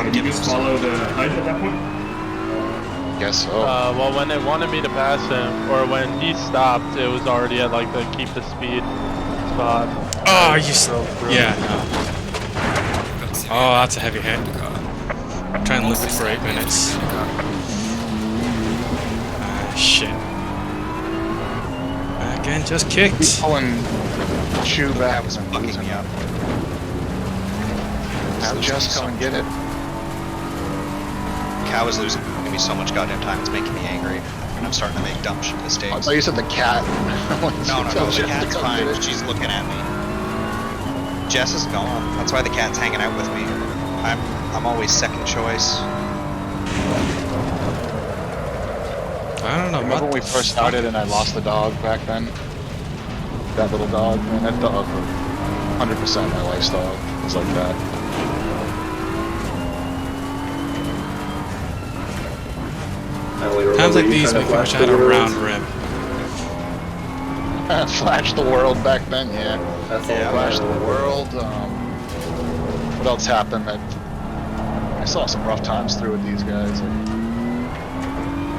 S11: Did you just follow the HUD at that point?
S1: Guess so.
S8: Well, when it wanted me to pass him, or when he stopped, it was already at like the keep the speed spot.
S2: Oh, yeah, no. Oh, that's a heavy hit. Trying to live it for 8 minutes. Ah, shit. Again, just kicked.
S1: Pulling shoe back.
S4: That was fucking me up.
S1: Have just come and get it.
S4: Cow is losing me so much goddamn time, it's making me angry. And I'm starting to make dumb shit
S1: I
S4: mistakes.
S1: thought you said the cat.
S4: No, the cat's fine. She's looking at me. Jess is gone. That's why the cat's hanging out with me. I'm always second choice.
S2: I don't know.
S1: Remember when we first started and I lost the dog back then? That little dog? Man, that dog was 100% my wife's dog. It was like that.
S2: Times like these make me wish I had a round rim.
S1: Flash the world back then, yeah.
S11: That's
S1: Flash the world. What else happened? I saw some rough times through with these guys.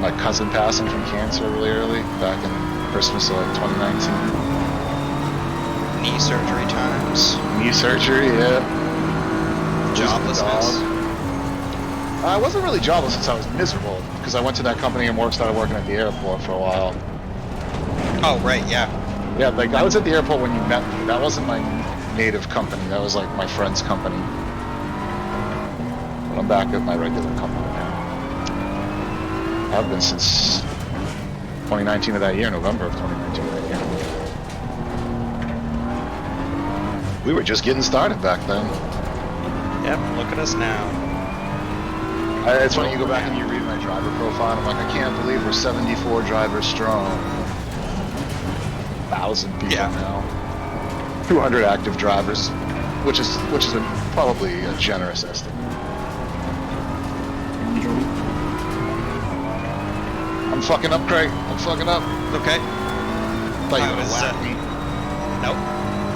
S1: Like my cousin passing from cancer really early, back in Christmas of like 2019.
S4: Knee surgery times.
S1: Knee surgery, yeah.
S4: Joblessness.
S1: I wasn't really jobless since I was miserable, because I went to that company and started working at the airport for a while.
S4: Oh, right, yeah.
S1: Yeah, like I was at the airport when you met me. That wasn't my native company. That was like my friend's company. But I'm back at my regular company now. I've been since 2019 of that year, November of 2019 of that year. We were just getting started back then.
S4: Yep, look at us now.
S1: It's funny, you go back and you read my driver profile, and I'm like, I can't believe we're 74 drivers strong. 1,000 people now. 200 active drivers, which is probably a generous estimate. I'm fucking up, Craig. I'm fucking up.
S4: Okay.
S1: Thought you were gonna whack me.
S4: Nope.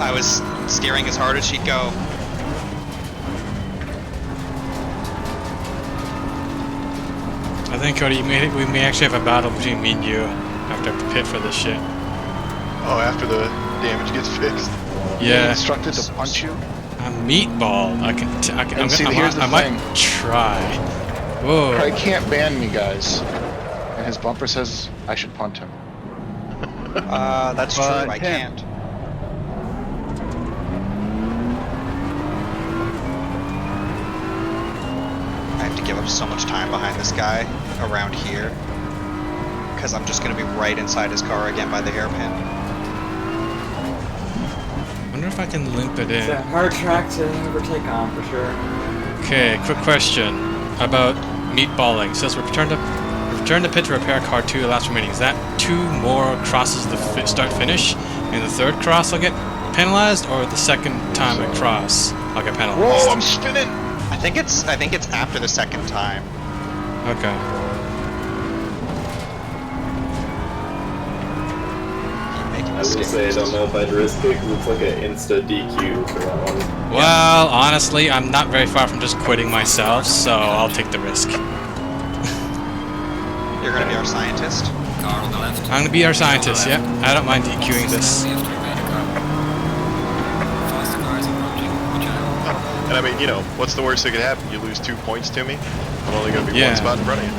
S4: I was steering as hard as she'd go.
S2: I think, Cody, we may actually have a battle between me and you after the pit for this shit.
S7: Oh, after the damage gets fixed.
S2: Yeah.
S1: Instructed to punch you.
S2: A meatball. I might try. Whoa.
S1: Craig can't ban me, guys. And his bumper says I should punt him.
S4: That's true. I can't. I have to give up so much time behind this guy around here, because I'm just going to be right inside his car again by the hairpin.
S2: I wonder if I can limp it in.
S12: It's a hard track to overtake on for sure.
S2: Okay, quick question about meatballing. It says return to pit to repair car 2 last remaining. Is that 2 more crosses the start finish, and the third cross I'll get penalized, or the second time I cross I'll get penalized?
S1: Whoa, I'm spinning!
S4: I think it's after the second time.
S2: Okay.
S11: I will say I don't know if I'd risk it, 'cause it's like an insta DQ for that one.
S2: Well, honestly, I'm not very far from just quitting myself, so I'll take the risk.
S4: You're gonna be our scientist?
S6: Car on the left.
S2: I'm gonna be our scientist, yep. I don't mind DQing this.
S6: We have to repair the car. Faster car is approaching. Watch out.
S7: And I mean, you know, what's the worst that could happen? You lose 2 points to me? I'm only going to be
S2: Yeah.
S7: one spot in front of you.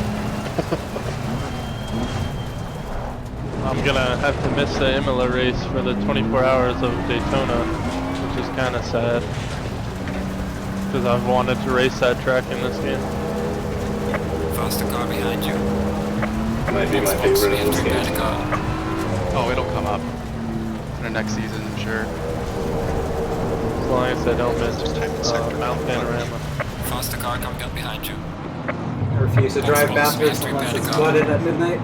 S8: I'm gonna have to miss the Imola race for the 24 hours of Daytona, which is kind of sad. Because I've wanted to race that track in this game.
S6: Faster car behind you.
S11: Might be my
S6: Box,
S11: favorite
S6: we
S11: in
S6: have
S11: this
S6: to repair
S11: game.
S6: the car.
S10: Oh, it'll come up in the next season, I'm sure.
S8: As long as I don't miss Mount Panorama.
S6: Faster car coming up behind you.
S12: I refuse to drive
S6: Box, we have
S12: backwards
S6: to
S12: unless
S6: repair
S12: it's
S6: the car.
S12: flooded at midnight.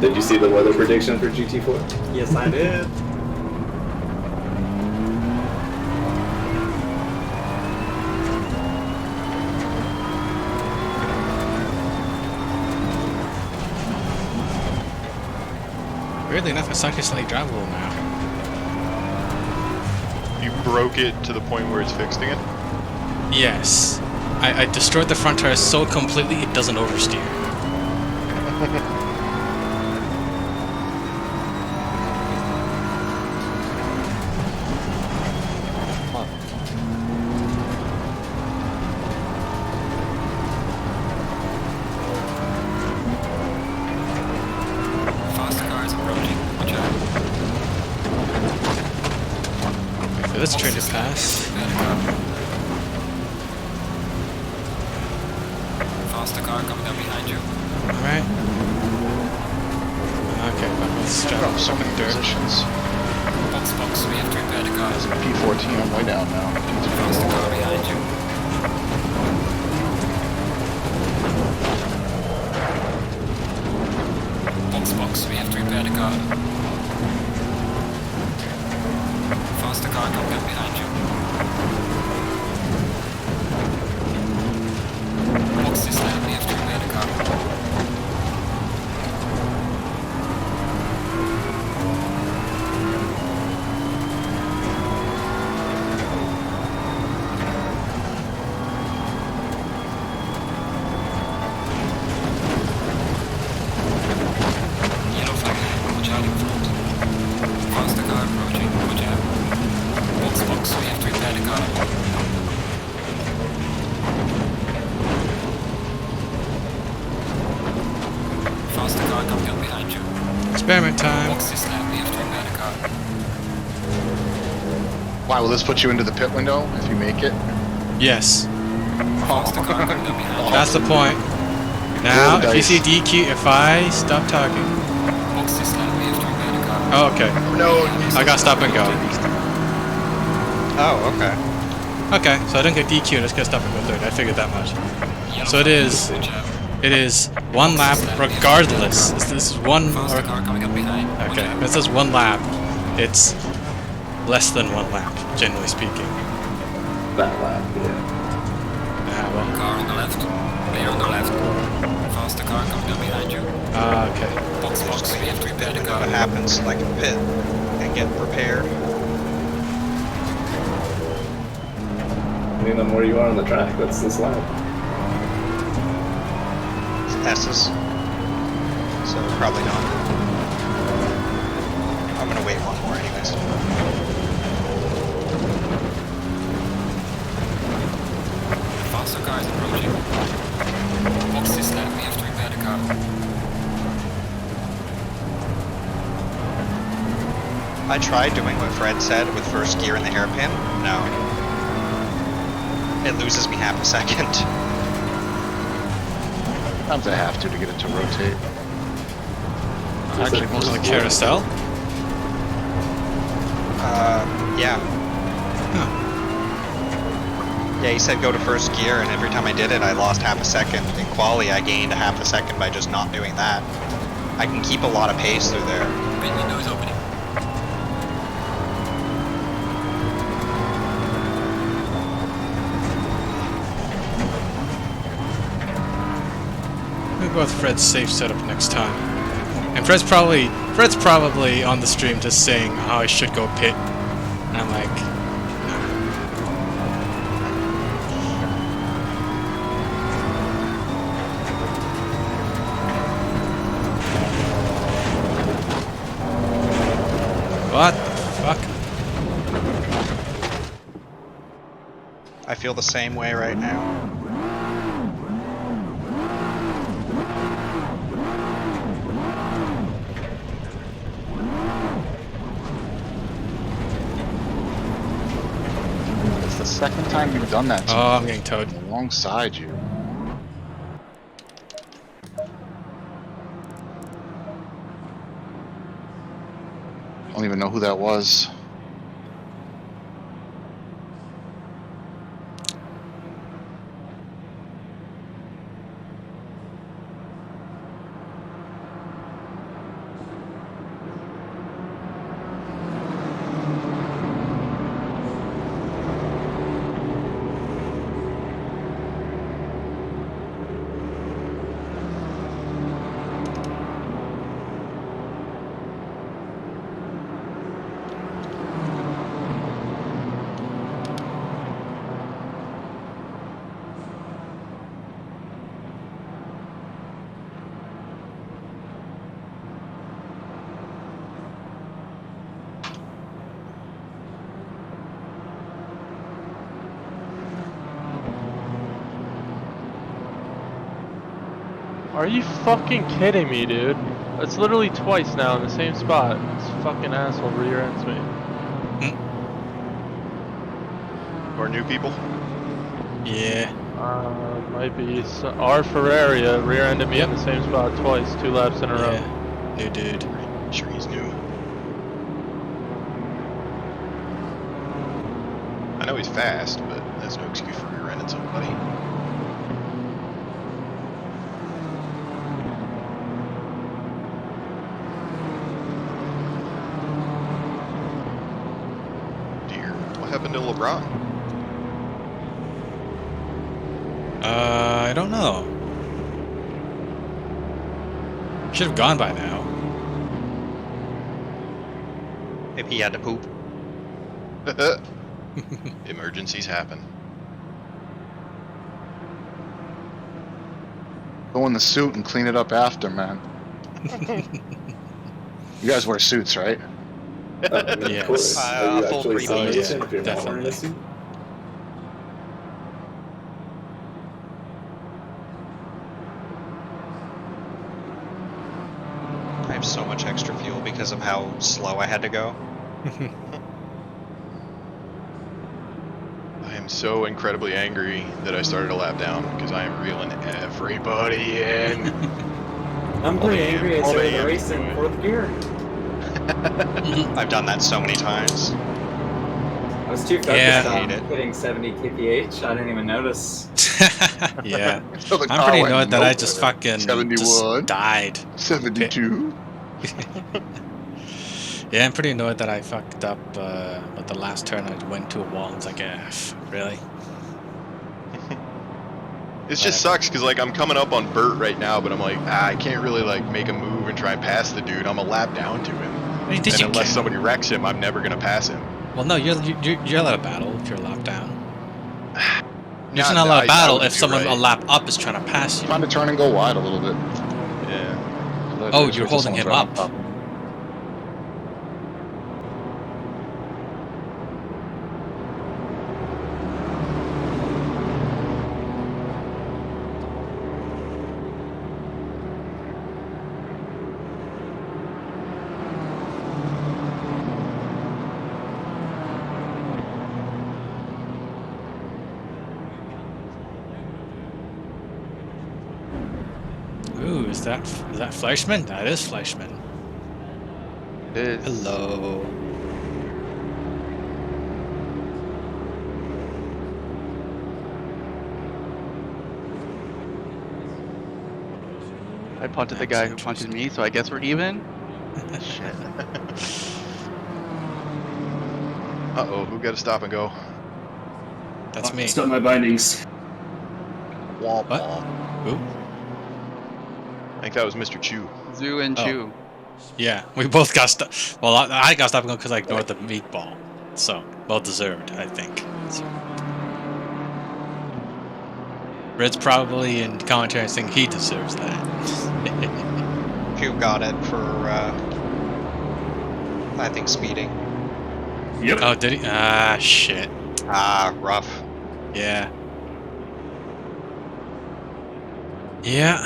S11: Did you see the weather prediction for GT4?
S12: Yes, I did.
S2: Weirdly enough, it's actually slightly drivable now.
S7: You broke it to the point where it's fixed again?
S2: Yes. I destroyed the front tires so completely it doesn't oversteer.
S6: Faster car is approaching. Watch out.
S2: Wait for this train to pass.
S6: Repair the car. Faster car coming up behind you.
S2: Alright. Okay, well, let's drive
S1: Drop
S2: up
S1: so
S2: some
S1: many
S2: dirt.
S1: positions.
S6: Box, we have to repair the car.
S1: P14, I'm way down now.
S6: Faster car behind you. Box, we have to repair the car. Faster car coming up behind you. Box this lane, we have to repair the car.
S2: Experiment time.
S6: Box this lap, we have to repair the car.
S1: Why will this put you into the pit window if you make it?
S2: Yes.
S6: Faster car coming up behind you.
S2: That's the point. Now,
S1: Roll
S2: if you
S1: dice.
S2: see DQ, if I stop talking.
S6: Box this lap, we have to repair the car.
S2: Oh, okay.
S7: No,
S2: I got stop and go.
S4: Oh, okay.
S2: Okay, so I didn't get DQ, I just got stop and go third. I figured that much.
S6: Yellow
S2: So it
S6: flag,
S2: is.
S6: good job.
S2: It is one lap regardless. This is one.
S6: Faster car coming up behind.
S2: Okay, if it says one lap, it's less than one lap, generally speaking.
S11: That lap, yeah.
S2: Well,
S6: Car on the left. Clear on the left. Faster car coming up behind you.
S2: okay.
S6: Box, we have to repair the car.
S4: What happens, like a pit, and get prepared.
S11: Depending on where you are on the track, that's this lap.
S4: S's. So probably not. I'm gonna wait one more anyways.
S6: Faster car is approaching. Box this lap, we have to repair the car.
S4: I tried doing what Fred said with first gear in the hairpin. No. It loses me half a second.
S1: Sometimes I have to get it to rotate.
S2: Actually, most of the carousel.
S4: Yeah. Yeah, he said go to first gear, and every time I did it, I lost half a second. In quali, I gained a half a second by just not doing that. I can keep a lot of pace through there.
S6: Main window is opening.
S2: We'll go with Fred's safe setup next time. And Fred's probably on the stream just saying how I should go pit. And I'm like, what the fuck?
S4: I feel the same way right now.
S1: It's the second time you've done that to
S2: Oh,
S1: me.
S2: I'm getting towed.
S1: Alongside you. I don't even know who that was.
S8: Are you fucking kidding me, dude? It's literally twice now in the same spot. This fucking asshole rear ends me.
S7: Or new people?
S2: Yeah.
S8: Might be. So, R. Ferraria rear ended me in the same spot twice, 2 laps in a row.
S2: Yeah. New dude.
S7: Sure he's new. I know he's fast, but that's no excuse for rear-ending somebody. Dear, what happened to LeBron?
S2: I don't know. Should have gone by now.
S4: Maybe he had to poop.
S7: Emergencies happen.
S1: Go in the suit and clean it up after, man. You guys wear suits, right?
S11: Of course. Are you
S4: full
S11: actually
S4: three-piece.
S11: saying this if you're not wearing
S2: Definitely.
S11: a suit?
S4: I have so much extra fuel because of how slow I had to go.
S7: I am so incredibly angry that I started a lap down because I am reeling everybody in.
S12: I'm pretty angry. I
S7: all the
S12: started the
S7: AMs
S12: race in
S7: do it.
S12: 4th gear.
S4: I've done that so many times.
S12: I was too focused
S2: Yeah.
S12: on hitting 70 kph. I didn't even notice.
S2: Yeah.
S1: So the
S2: I'm
S1: car
S2: pretty
S1: went
S2: annoyed that I just
S1: nowhere.
S2: fucking
S1: 71,
S2: just died.
S1: 72.
S2: Yeah, I'm pretty annoyed that I fucked up with the last turn. I went to a wall and was like, really?
S7: It just sucks because like I'm coming up on Bert right now, but I'm like I can't really like make a move and try and pass the dude. I'm a lap down to him,
S2: I mean,
S7: and unless somebody wrecks him, I'm never gonna pass him.
S2: Well, no, you're allowed to battle if you're a lap down. You're
S7: Not-
S2: not allowed to
S7: I
S2: battle
S7: would
S2: if
S7: be
S2: someone
S7: right.
S2: a lap up is trying to pass you.
S1: Find a turn and go wide a little bit.
S7: Yeah.
S2: Oh, you're holding him up. Ooh, is that Fleischman? That is Fleischman.
S10: It is.
S2: Hello.
S10: I punted the guy who punted me, so I guess we're even. Shit.
S7: Uh-oh, who got to stop and go?
S2: That's me.
S12: Stop my bindings.
S7: Womp
S2: What?
S7: womp.
S2: Who?
S7: I think that was Mr. Chu.
S10: Zoo and
S2: Oh.
S10: Chew.
S2: Yeah, we both got stuck. Well, I got stopped because I ignored the meatball. So, well deserved, I think. So. Red's probably in commentary saying he deserves that.
S4: Who got it for, I think, speeding.
S12: Yep.
S2: Oh, did he? Ah, shit.
S4: Ah, rough.
S2: Yeah. Yeah.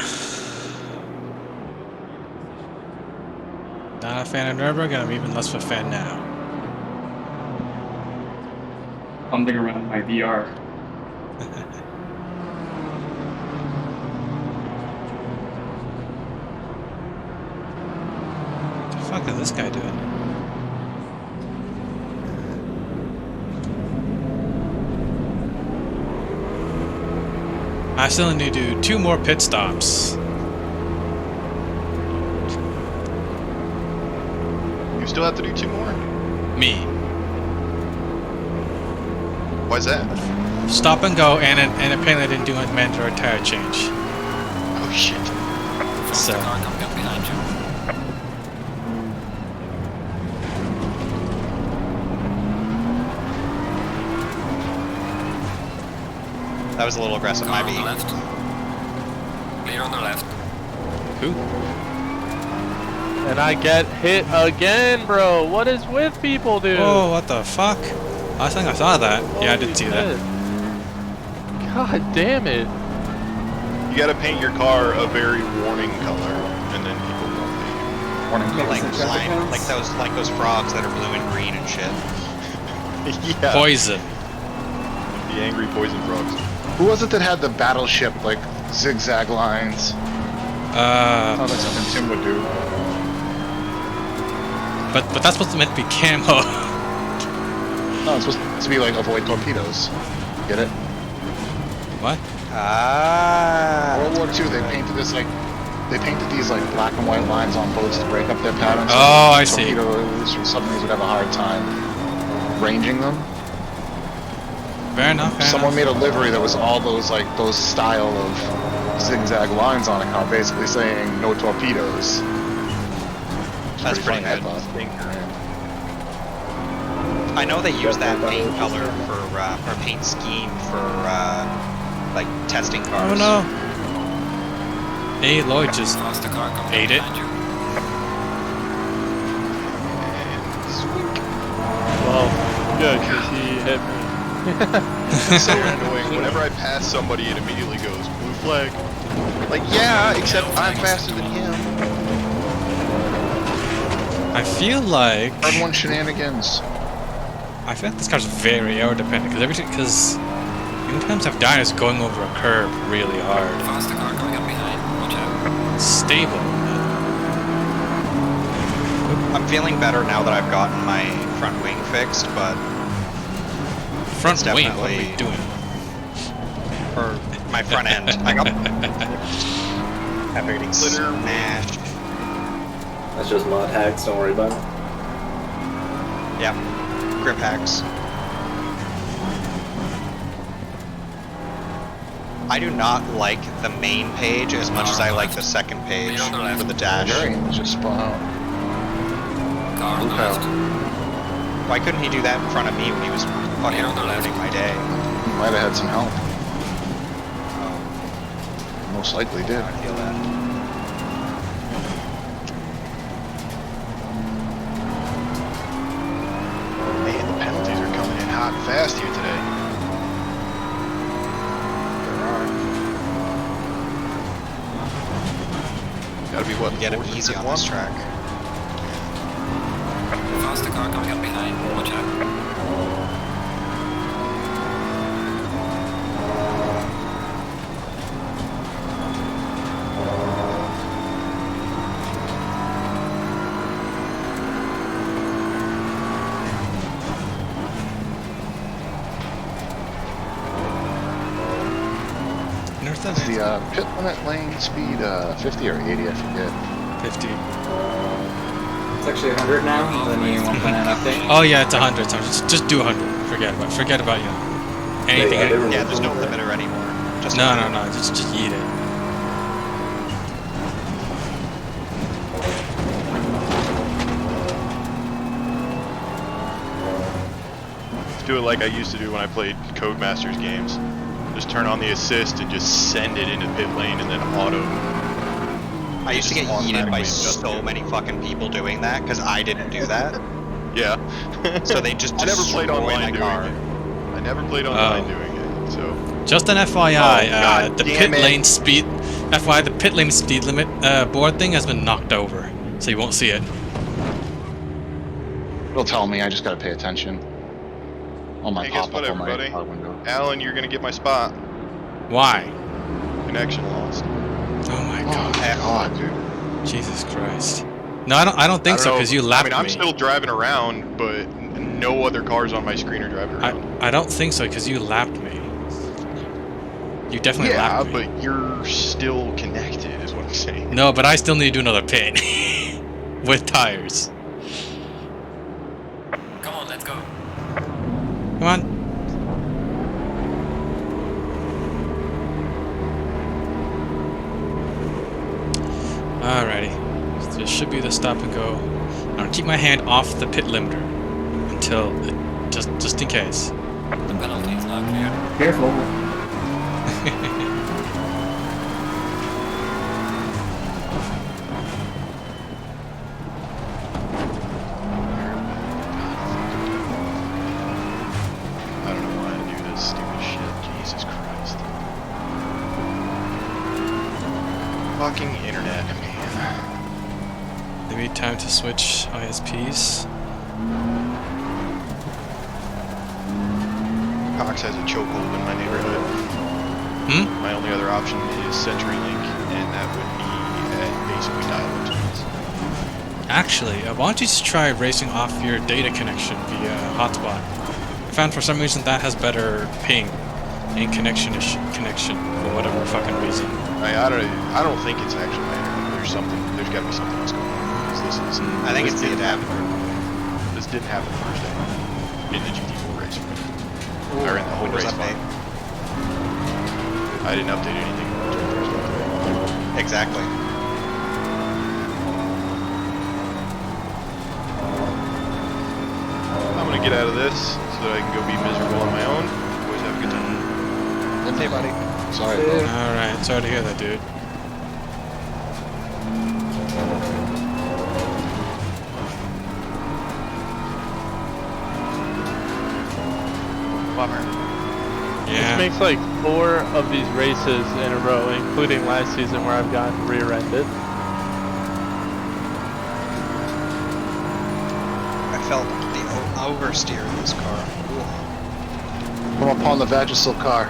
S2: Not a fan of Nürburgring, I'm even less of a fan now.
S12: Something around my VR.
S2: What the fuck is this guy doing? I still need to do 2 more pit stops.
S7: You still have to do 2 more?
S2: Me.
S7: Why's that?
S2: Stop and go, and apparently I didn't do a mandatory tire change.
S7: Oh shit.
S2: So.
S6: Car coming up behind you.
S4: That was a little aggressive,
S6: Car
S4: might
S6: on
S4: be.
S6: the left. Clear on the left.
S2: Who?
S8: And I get hit again, bro. What is with people, dude?
S2: Oh, what the fuck? I think I saw that. Yeah, I did see that.
S8: God damn it.
S7: You gotta paint your car a very warning color, and then people won't be.
S1: Warning
S4: Like those frogs that are blue and green and shit.
S7: Yeah.
S2: Poison.
S7: The angry poison frogs.
S1: Who was it that had the battleship, like, zigzag lines? Oh, that's something Tim would do.
S2: But that's supposed to meant to be camo.
S1: No, it's supposed to be like avoid torpedoes. Get it?
S2: What?
S4: Ah.
S1: World War II, they painted these like black and white lines on boats to break up their patterns.
S2: Oh, I see.
S1: Torpedoes or submarines would have a hard time ranging them.
S2: Fair enough.
S1: Someone made a livery that was all those style of zigzag lines on a car, basically saying no torpedoes.
S4: That's pretty
S1: funny, I
S4: good.
S1: thought.
S4: I know they use that paint color for, or paint scheme for, like, testing cars.
S2: Oh no. Hey, Lloyd just
S6: Faster car coming
S2: ate it.
S6: behind you.
S8: Well, good, because he hit me.
S7: It's so annoying. Whenever I pass somebody, it immediately goes blue flag. Like, yeah, except I'm faster than him.
S2: I feel like
S1: Hard one shenanigans.
S2: I feel like this car's very aero dependent because sometimes I've died is going over a curb really hard.
S6: Faster car coming up behind. Watch out.
S2: It's stable.
S4: I'm feeling better now that I've gotten my front wing fixed, but
S2: Front
S4: it's
S2: wing, what are we
S4: definitely-
S2: doing?
S4: or my front end. I got after getting smashed.
S11: That's just mod hacks, don't worry about it.
S4: Yeah, grip hacks. I do not like the main page as much as I like the second page for the dash.
S1: Variant was just spun out.
S6: Car on the
S1: Okay.
S6: left.
S4: Why couldn't he do that in front of me when he was fucking
S6: on the left.
S4: ruining my day?
S1: He might have had some help. Most likely did.
S4: I feel that.
S7: Man, the penalties are coming in hot and fast here today. Gotta be what?
S4: Get him
S7: fourth and
S4: easy
S7: fifth
S4: on
S7: one?
S4: this track.
S6: Faster car coming up behind. Watch out.
S1: Is the pit limit lane speed 50 or 80? I forget.
S2: 50.
S12: It's actually 100 now, the new 1.9 update.
S2: Oh yeah, it's 100. So just do 100. Forget about anything.
S4: Yeah, there's no limiter anymore. Just
S2: No. Just yeet it.
S7: Do it like I used to do when I played Codemasters games. Just turn on the assist and just send it into pit lane and then auto.
S4: I used to get
S7: Just
S4: yeeted by
S7: automatically adjust
S4: so
S7: it.
S4: many fucking people doing that because I didn't do that.
S7: Yeah.
S4: So they just
S7: I never played
S4: destroy
S7: online
S4: my
S7: doing
S4: car.
S7: it. I never played online doing it, so.
S2: Just an FYI,
S7: Oh, God
S2: the
S7: damn
S2: pit
S7: it.
S2: lane speed. FYI, the pit lane speed limit board thing has been knocked over, so you won't see it.
S1: It'll tell me. I just gotta pay attention. On my
S7: Hey, guess
S1: pop
S7: what,
S1: up on my
S7: everybody?
S1: car window.
S7: Alan, you're gonna get my spot.
S2: Why?
S7: Connection lost.
S2: Oh my
S1: Oh
S2: god.
S1: God, dude.
S2: Jesus Christ. No, I don't think
S7: I
S2: so,
S7: don't know.
S2: because you lapped
S7: I'm
S2: me.
S7: still driving around, but no other cars on my screen are driving around.
S2: I don't think so, because you lapped me. You definitely
S7: Yeah,
S2: lapped me.
S7: but you're still connected, is what I'm saying.
S2: No, but I still need to do another pit. With tires.
S6: Come on, let's go.
S2: Come on. Alrighty. So this should be the stop and go. I'm gonna keep my hand off the pit limiter until just in case.
S6: The penalty is not clear.
S12: Careful.
S7: I don't know why I do this stupid shit. Jesus Christ. Fucking internet, man.
S2: Maybe time to switch ISPs.
S7: Cox has a chokehold in my neighborhood.
S2: Hmm?
S7: My only other option is CenturyLink, and that would be at basically dial-up speeds.
S2: Actually, why don't you just try racing off your data connection via hotspot? I found for some reason that has better ping and connection for whatever fucking reason.
S7: I don't think it's actually my internet. There's got to be something else going on. Because this is.
S4: I think it's the
S7: didn't
S4: adapter.
S7: happen- This didn't happen the first day in the GT4 race. Or in the whole
S4: Windows
S7: race.
S4: update.
S7: I didn't update anything during the first update.
S4: Exactly.
S7: I'm gonna get out of this so that I can go be miserable on my own. Always have a good time.
S1: Hey, buddy. Sorry. bro.
S2: Alright, sorry to hear that, dude.
S10: Bummer.
S2: Yeah.
S8: This makes like 4 of these races in a row, including last season where I've gotten rear-ended.
S4: felt the oversteer of this car.
S1: Come upon the Vagisil car.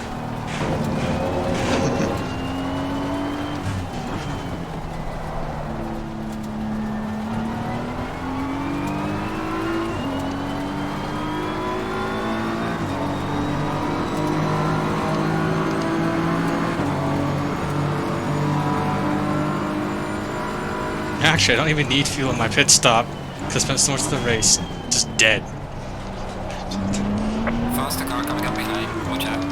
S2: Actually, I don't even need fuel in my pit stop because I spent so much of the race just dead.
S6: Faster car coming up behind. Watch out.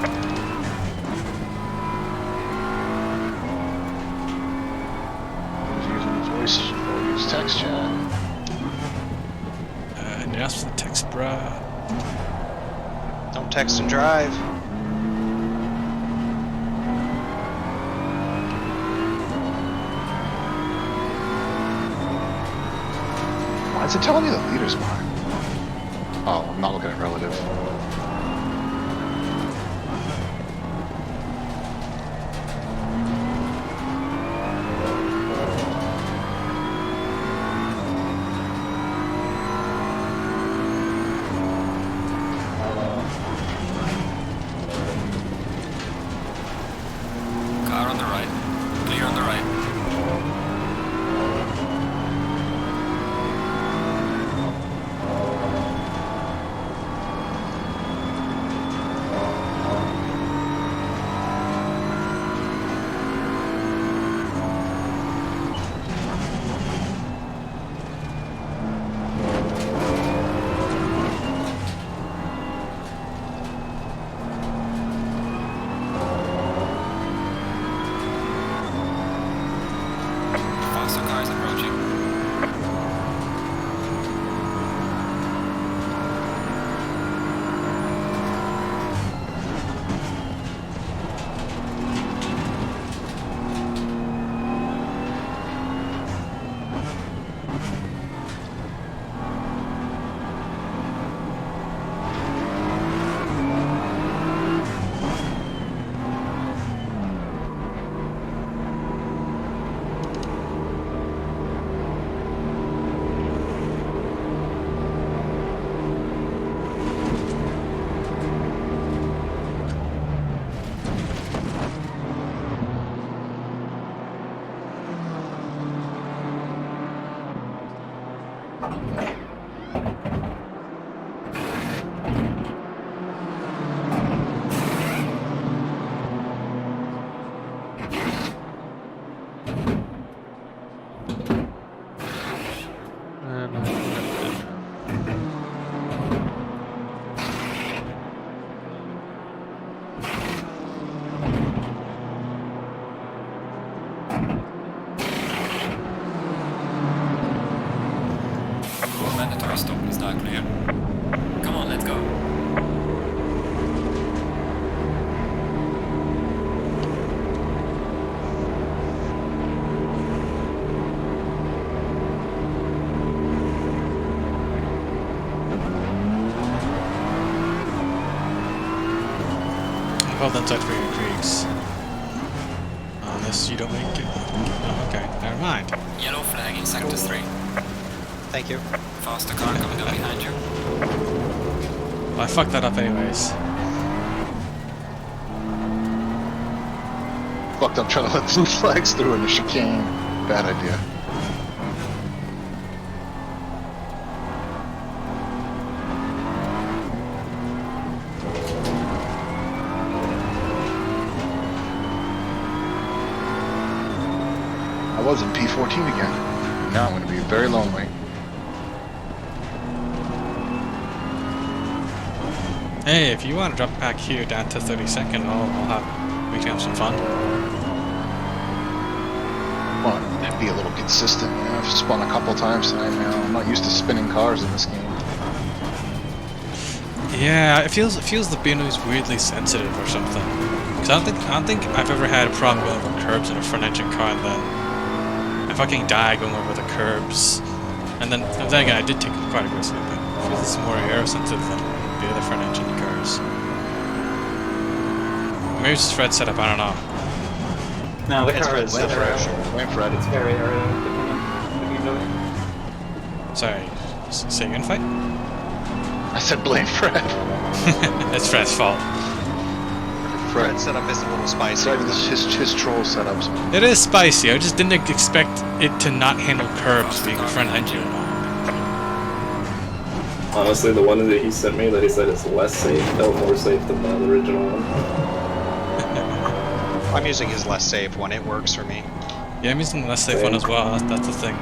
S1: Using voice or use text chat.
S2: And ask for the text, bruh.
S4: Don't text and drive.
S1: Why is it telling me the leader's behind? Oh, I'm not looking at relative.
S6: Car on the right. Clear on the right. Faster cars approaching. Mandatory stop is not clear. Come on, let's go.
S2: Hold on tight for your creeks. Unless you don't make it. Oh, okay, never mind.
S6: Yellow flag in sector 3.
S4: Thank you.
S6: Faster car coming up behind you.
S2: Well, I fucked that up anyways.
S1: Fucked up trying to let blue flags through in the chicane. Bad idea. I was in P14 again. Now I'm going to be very lonely.
S2: Hey, if you want to drop back here down to 32nd, we can have some fun.
S1: Well, be a little consistent. You know, I've spun a couple times tonight now. I'm not used to spinning cars in this game.
S2: Yeah, it feels the Beano is weirdly sensitive or something. Cause I don't think I've ever had a problem going over curbs in a front engine car and then I fucking die going over the curbs. And then again, I did take it quite aggressively, but I feel it's more aero sensitive than the other front engine cars. Maybe it's just Fred setup, I don't know.
S12: No, the
S4: It's
S12: car
S4: Fred
S12: is
S4: setup.
S1: Blame Fred.
S12: It's very aero. What are you doing?
S2: Sorry, So you're gonna fight?
S1: I said blame Fred.
S2: It's Fred's fault.
S4: Fred setup is a little spicy.
S1: Fred, his troll setups.
S2: It is spicy. I just didn't expect it to not handle curbs being a front engine.
S11: Honestly, the one that he sent me that he said is less safe, felt more safe than the original one.
S4: I'm using his less safe one. It works for me.
S2: Yeah, I'm using the less safe one as well. That's the thing.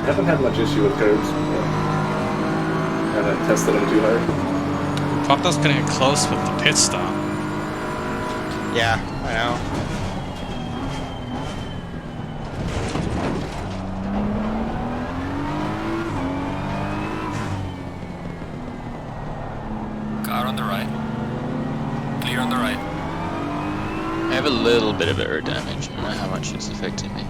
S11: I haven't had much issue with curbs. Haven't tested them too hard.
S2: Popdog's gonna get close with the pit stop.
S4: Yeah, I know.
S6: Car on the right. Clear on the right.
S5: I have a little bit of air damage. I don't know how much it's affecting me.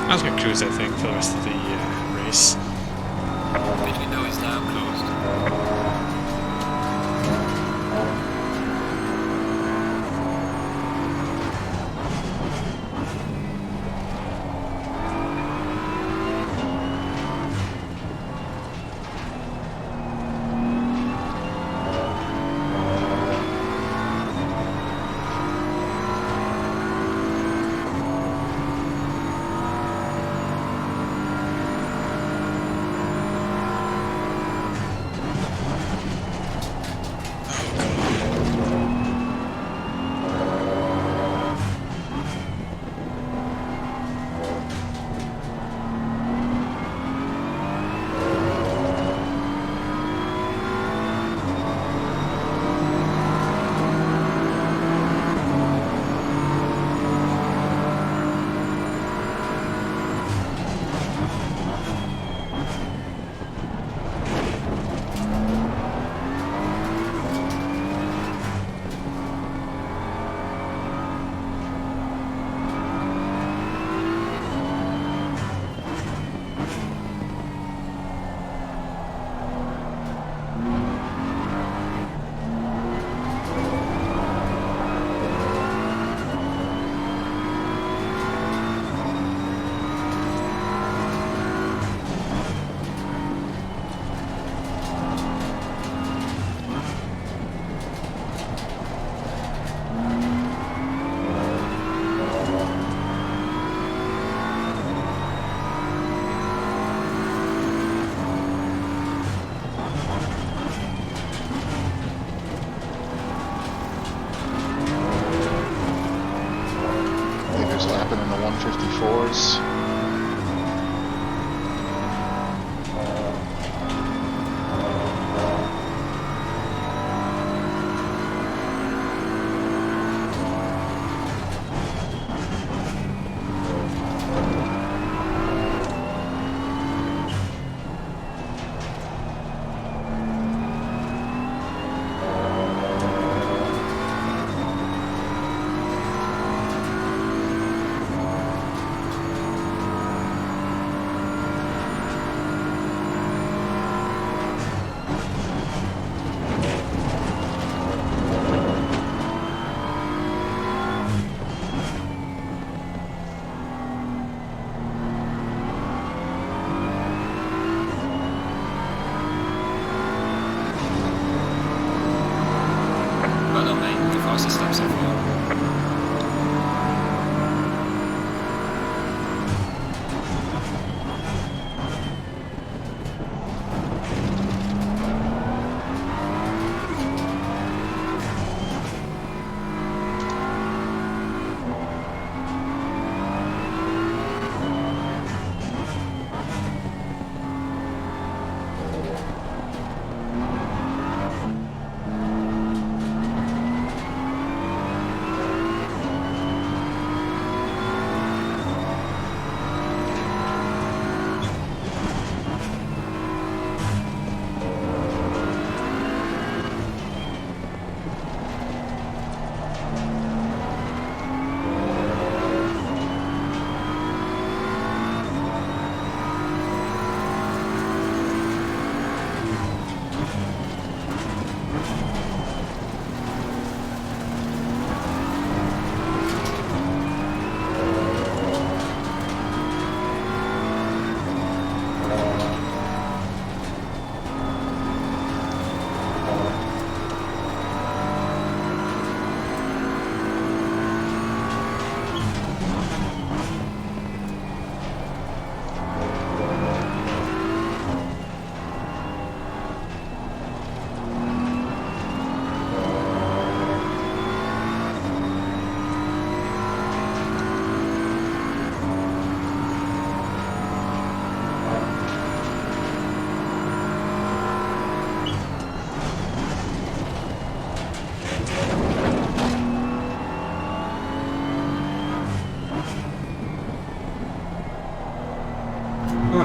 S2: I was gonna cruise, I think, for the rest of the race.
S6: Did you know he's now closed?
S1: Leaders lapping in the 154s.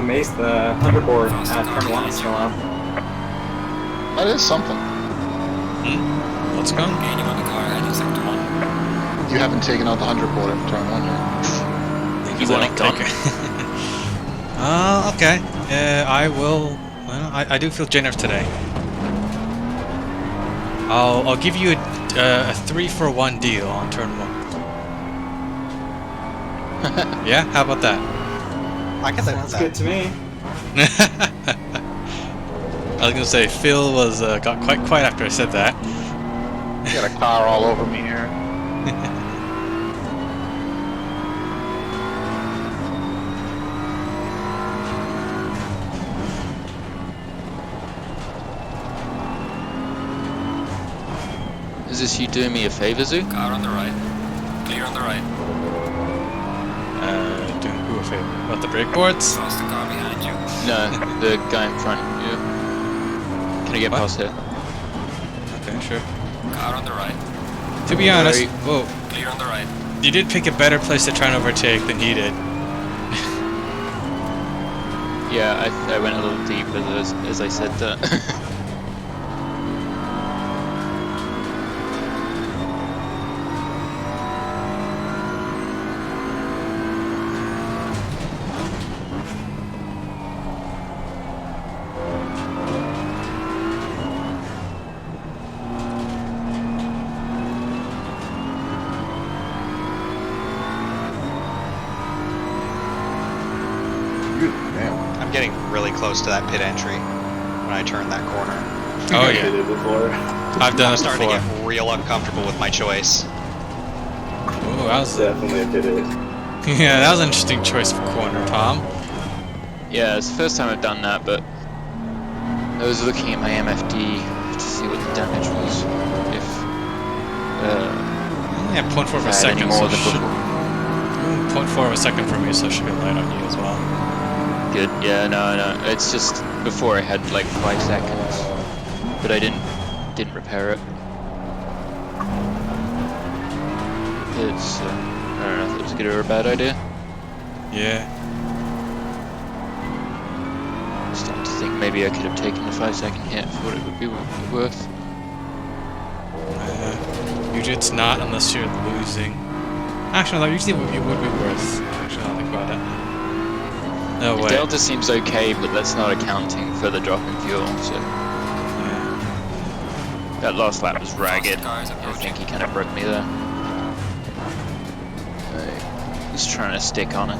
S12: amazed the hoverboard at turn 1 is still up.
S1: That is something.
S2: What's going on?
S6: Anyone in the car heading sector 1.
S1: You haven't taken out the 100 board after turn 1 yet.
S5: You want it gone?
S2: Okay. I will. Well, I do feel generous today. I'll give you a 3-for-1 deal on turn 1. Yeah, how about that?
S4: I can live with
S12: Sounds good to me.
S2: I was gonna say Phil was got quite quiet after I said that.
S1: You got a car all over me here.
S5: Is this you doing me a favor, Zoo?
S6: Car on the right. Clear on the right.
S2: Doing who a favor? About the brake boards?
S6: Past the car behind you.
S5: No, the guy in front. Yeah. Can I get
S2: What?
S5: past here?
S2: Okay, sure.
S6: Car on the right.
S2: To be honest,
S5: Right.
S2: whoa,
S6: Clear on the right.
S2: you did pick a better place to try and overtake than he did.
S5: Yeah, I went a little deep as I said that.
S4: I'm getting really close to that pit entry when I turn that corner.
S2: Oh
S11: I
S2: yeah,
S11: did it before.
S2: I've done
S4: I'm
S2: it
S4: starting
S2: before.
S4: to get real uncomfortable with my choice.
S2: Ooh, that was
S11: Definitely did it.
S2: yeah, that was an interesting choice for corner, Tom.
S5: Yeah, it's the first time I've done that, but I was looking at my MFD to see what the damage was. If
S2: Yeah, 0.4 of
S5: I
S2: a
S5: had any
S2: second.
S5: more
S2: So
S5: than
S2: should,
S5: before.
S2: 0.4 of a second for me, so it should be light on you as well.
S5: Good. Yeah, no. It's just before I had like 5 seconds, but I didn't repair it. It's I don't know if it was a good or a bad idea.
S2: Yeah.
S5: I'm starting to think maybe I could have taken the 5-second hit for what it would be worth.
S2: Usually it's not unless you're losing. Actually, no, usually it would be worth. Actually, I'll think about it. No way.
S5: Delta seems okay, but that's not accounting for the drop in fuel, so...
S2: Yeah.
S5: That last lap was ragged.
S6: Cars
S5: I
S6: approaching.
S5: think he kind of broke me there. Just trying to stick on it.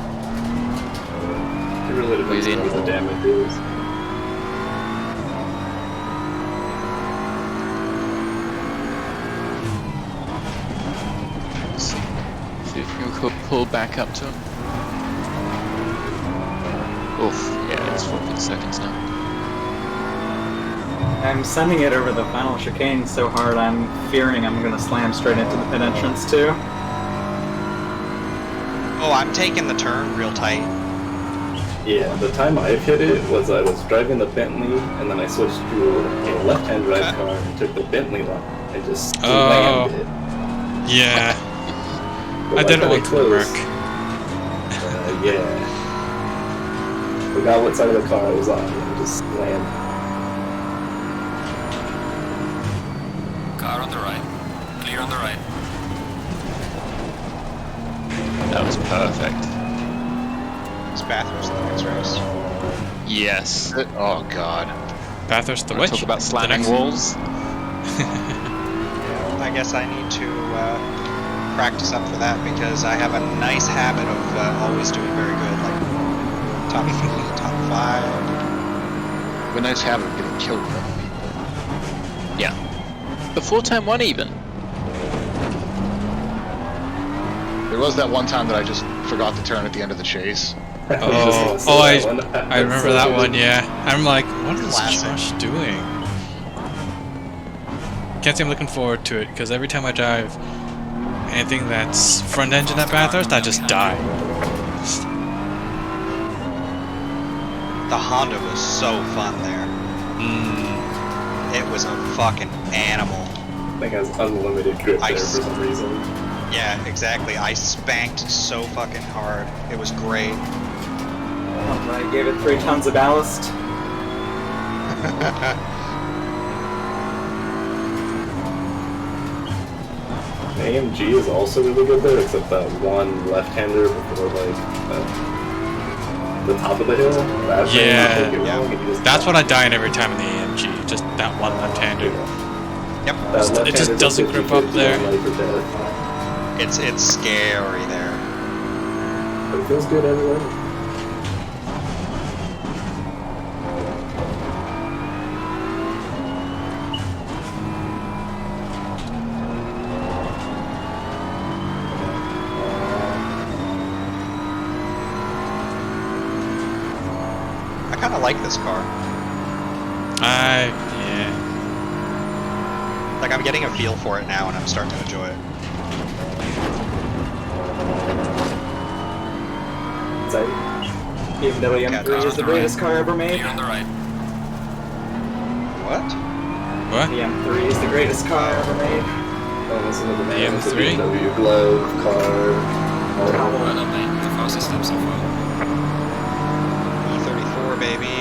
S11: It really depends on what the damage is.
S5: Let's see if you could pull back up to him. Oof, yeah, it's 14 seconds now.
S12: I'm sending it over the final chicane so hard I'm fearing I'm gonna slam straight into the pit entrance too.
S4: Oh, I'm taking the turn real tight.
S11: Yeah, the time I've hit it was I was driving the Bentley and then I switched to a left-hand drive car and took the Bentley line and just slammed it.
S2: Yeah.
S11: But
S2: I did it
S11: like,
S2: once
S11: kinda
S2: with
S11: close.
S2: Merc.
S11: Yeah. Forgot what side of the car I was on and just slammed.
S6: Car on the right. Clear on the right.
S5: That was perfect.
S4: This bathroom's the next race.
S5: Yes.
S1: Oh god.
S2: Bathurst the
S5: Wanna
S2: witch.
S5: talk about
S2: The
S5: slamming
S2: next-
S5: walls?
S4: I guess I need to practice up for that because I have a nice habit of always doing very good, like top 3, top 5.
S1: A nice habit of getting killed by people.
S5: Yeah. Before time 1 even.
S1: There was that one time that I just forgot to turn at the end of the chase.
S2: I remember that one, yeah. I'm like, what is
S4: Classic.
S2: Josh doing? Can't say I'm looking forward to it, because every time I drive anything that's front engine at Bathurst, I just die.
S4: The Honda was so fun there. It was a fucking animal.
S11: I think it has unlimited grip there for some reason.
S4: Yeah, exactly. I spanked so fucking hard. It was great.
S12: I gave it 3 tons of ballast.
S11: AMG is also really good there, except that one left-hander before like the top of the hill. That's
S2: That's what I die in every time in the AMG. Just that one left-hander.
S4: Yep.
S2: It just doesn't grip up there.
S4: It's scary there.
S11: But it feels good everywhere.
S4: I kind of like this car.
S2: Yeah.
S4: Like, I'm getting a feel for it now, and I'm starting to enjoy it.
S12: BMW M3 is the greatest car ever made.
S6: You're on the right.
S4: What?
S2: What?
S12: The M3 is the greatest car ever made.
S11: Oh, listen to the
S2: The
S11: name. It's a
S2: M3?
S11: BMW glove car.
S6: Well done, mate. The fastest step so far.
S4: E34, baby.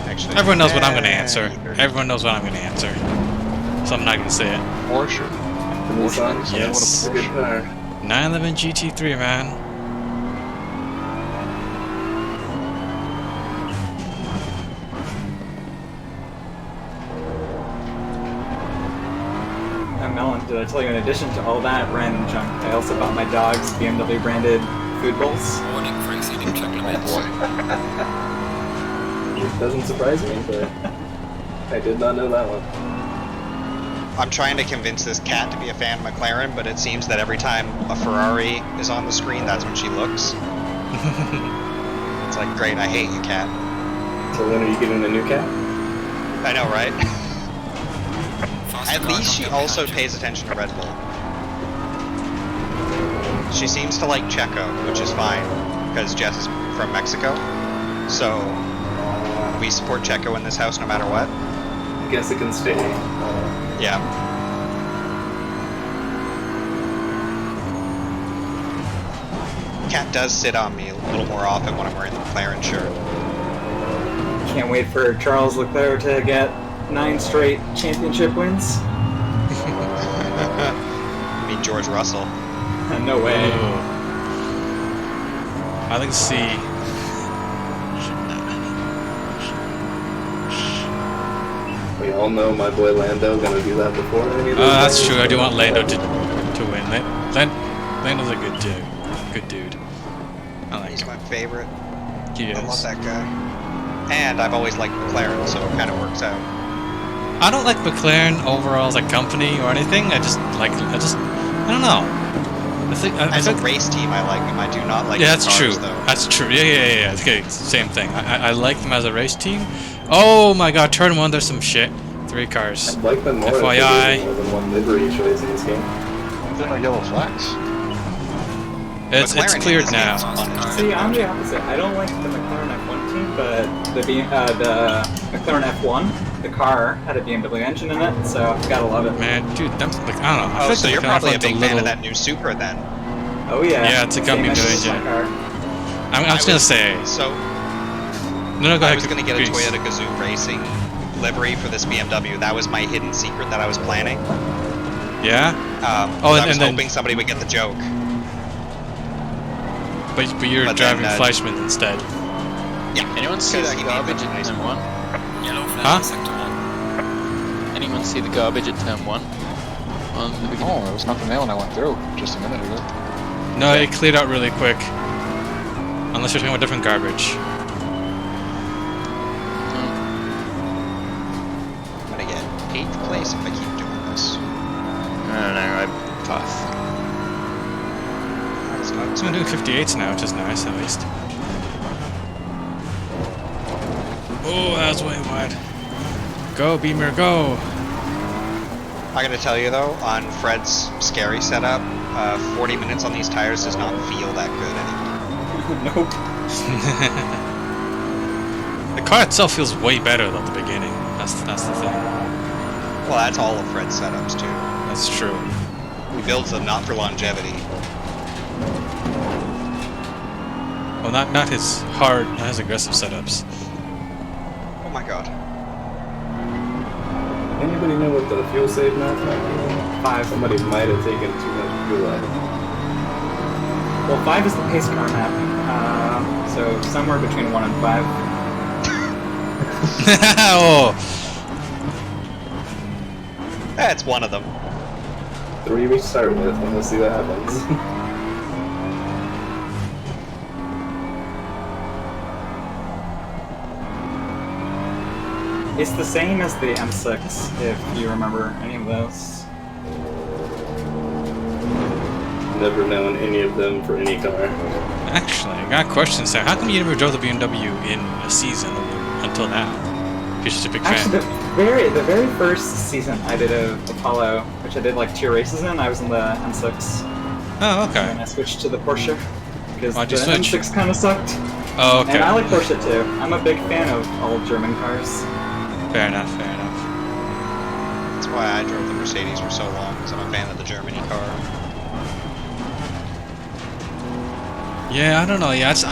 S4: Actually,
S2: Everyone knows what I'm going to answer. Everyone knows what I'm going to answer. So I'm not going to say it.
S1: Porsche.
S11: The Nissan.
S2: Yes.
S11: Good car.
S2: 911 GT3, man.
S12: Melon, did I tell you in addition to all that random junk, I also bought my dogs BMW branded food bowls?
S6: Warning for exceeding check limits.
S11: It doesn't surprise me, but I did not know that one.
S4: I'm trying to convince this cat to be a fan of McLaren, but it seems that every time a Ferrari is on the screen, that's when she looks. It's like, great, I hate you, cat.
S11: So when are you getting a new cat?
S4: I know, right?
S6: Faster
S4: At
S6: car,
S4: least she
S6: don't
S4: also
S6: get
S4: pays attention to Red Bull. She seems to like Checo, which is fine, because Jess is from Mexico. So, we support Checo in this house no matter what.
S11: I guess it can stay.
S4: Yeah. Cat does sit on me a little more often when I'm wearing the McLaren shirt.
S12: Can't wait for Charles Leclerc to get 9 straight championship wins.
S4: I mean George Russell.
S12: No way.
S2: I like to see.
S11: We all know my boy Lando gonna do that before any of those
S2: That's
S11: guys.
S2: true. I do want Lando to win. Lando's a good dude. Good dude. I like
S4: He's
S2: him.
S4: my favorite.
S2: He
S4: I love
S2: is.
S4: that guy. And I've always liked McLaren, so it kind of works out.
S2: I don't like McLaren overall as a company or anything. I don't know.
S4: As a race team, I like them. I do not like
S2: Yeah,
S4: the
S2: that's
S4: cars,
S2: true.
S4: though.
S2: That's true. Yeah. Okay, same thing. I like them as a race team. Oh my god, turn 1, there's some shit. 3 cars.
S11: I'd like them more if
S2: FYI.
S11: there was more than one livery choice in this game.
S1: There are yellow flags.
S2: It's
S4: McLaren
S2: cleared
S4: is
S2: now.
S12: See, I'm the opposite. I don't like the McLaren F1 team, but the McLaren F1, the car had a BMW engine in it, so I've gotta love it.
S2: Man, dude, I don't know. I
S4: Oh,
S2: feel
S4: so
S2: like
S4: you're
S2: the
S4: probably a
S2: F1's
S4: big fan
S2: little-
S4: of that new Supra, then.
S12: Oh yeah.
S2: Yeah, it's a
S12: Same
S2: BMW
S12: engine as
S2: engine.
S12: my car.
S2: I'm just gonna say.
S4: So,
S2: No, go
S4: I
S2: ahead.
S4: was going to get a
S2: Grease.
S4: Toyota Gazoo Racing livery for this BMW. That was my hidden secret that I was planning.
S2: Yeah?
S4: I was
S2: and then-
S4: hoping somebody would get the joke.
S2: But you're
S4: But
S2: driving
S4: then,
S2: Fleischmann instead.
S4: Yeah.
S5: Anyone see
S4: Because
S5: that
S4: he made
S5: garbage
S4: them
S5: at
S4: nice.
S5: turn 1?
S6: Yellow flag
S2: Huh?
S6: in sector 1.
S5: Anyone see the garbage at turn 1? On the beginning?
S1: Oh, there was nothing there when I went through just a minute ago.
S2: No, it cleared out really quick. Unless you're talking about different garbage.
S4: I'm going to get 8th place if I keep doing this.
S5: I don't know, I pass.
S4: That is not
S2: So I'm doing 58s now, which is nice at least. Oh, that was way wide. Go, Beamer, go!
S4: I got to tell you, though, on Fred's scary setup, 40 minutes on these tires does not feel that good anymore.
S12: Nope.
S2: The car itself feels way better though at the beginning. That's the thing.
S4: Well, that's all of Fred's setups, too.
S2: That's true.
S4: He builds them not for longevity.
S2: Well, not his hard, not his aggressive setups.
S4: Oh my god.
S11: Anybody know what the fuel save math might be?
S12: 5.
S11: Somebody might have taken too much fuel out.
S12: Well, 5 is the pace car map. So somewhere between 1 and 5.
S2: Oh,
S4: That's one of them.
S11: 3 we start with, and we'll see what happens.
S12: It's the same as the M6, if you remember any of those.
S11: Never known any of them for any car.
S2: actually, I got questions there. How come you never drove the BMW in a season until now? You're just a big fan.
S12: Actually, the very first season I did of Apollo, which I did like 2 races in, I was in the M6.
S2: Oh, okay.
S12: And I switched to the Porsche because the
S2: Why'd you switch?
S12: M6 kind of sucked.
S2: Oh, okay.
S12: And I like Porsche too. I'm a big fan of all German cars.
S2: Fair enough, fair enough.
S4: That's why I drove the Mercedes for so long, because I'm a fan of the Germany car.
S2: Yeah, I don't know. Yeah, I just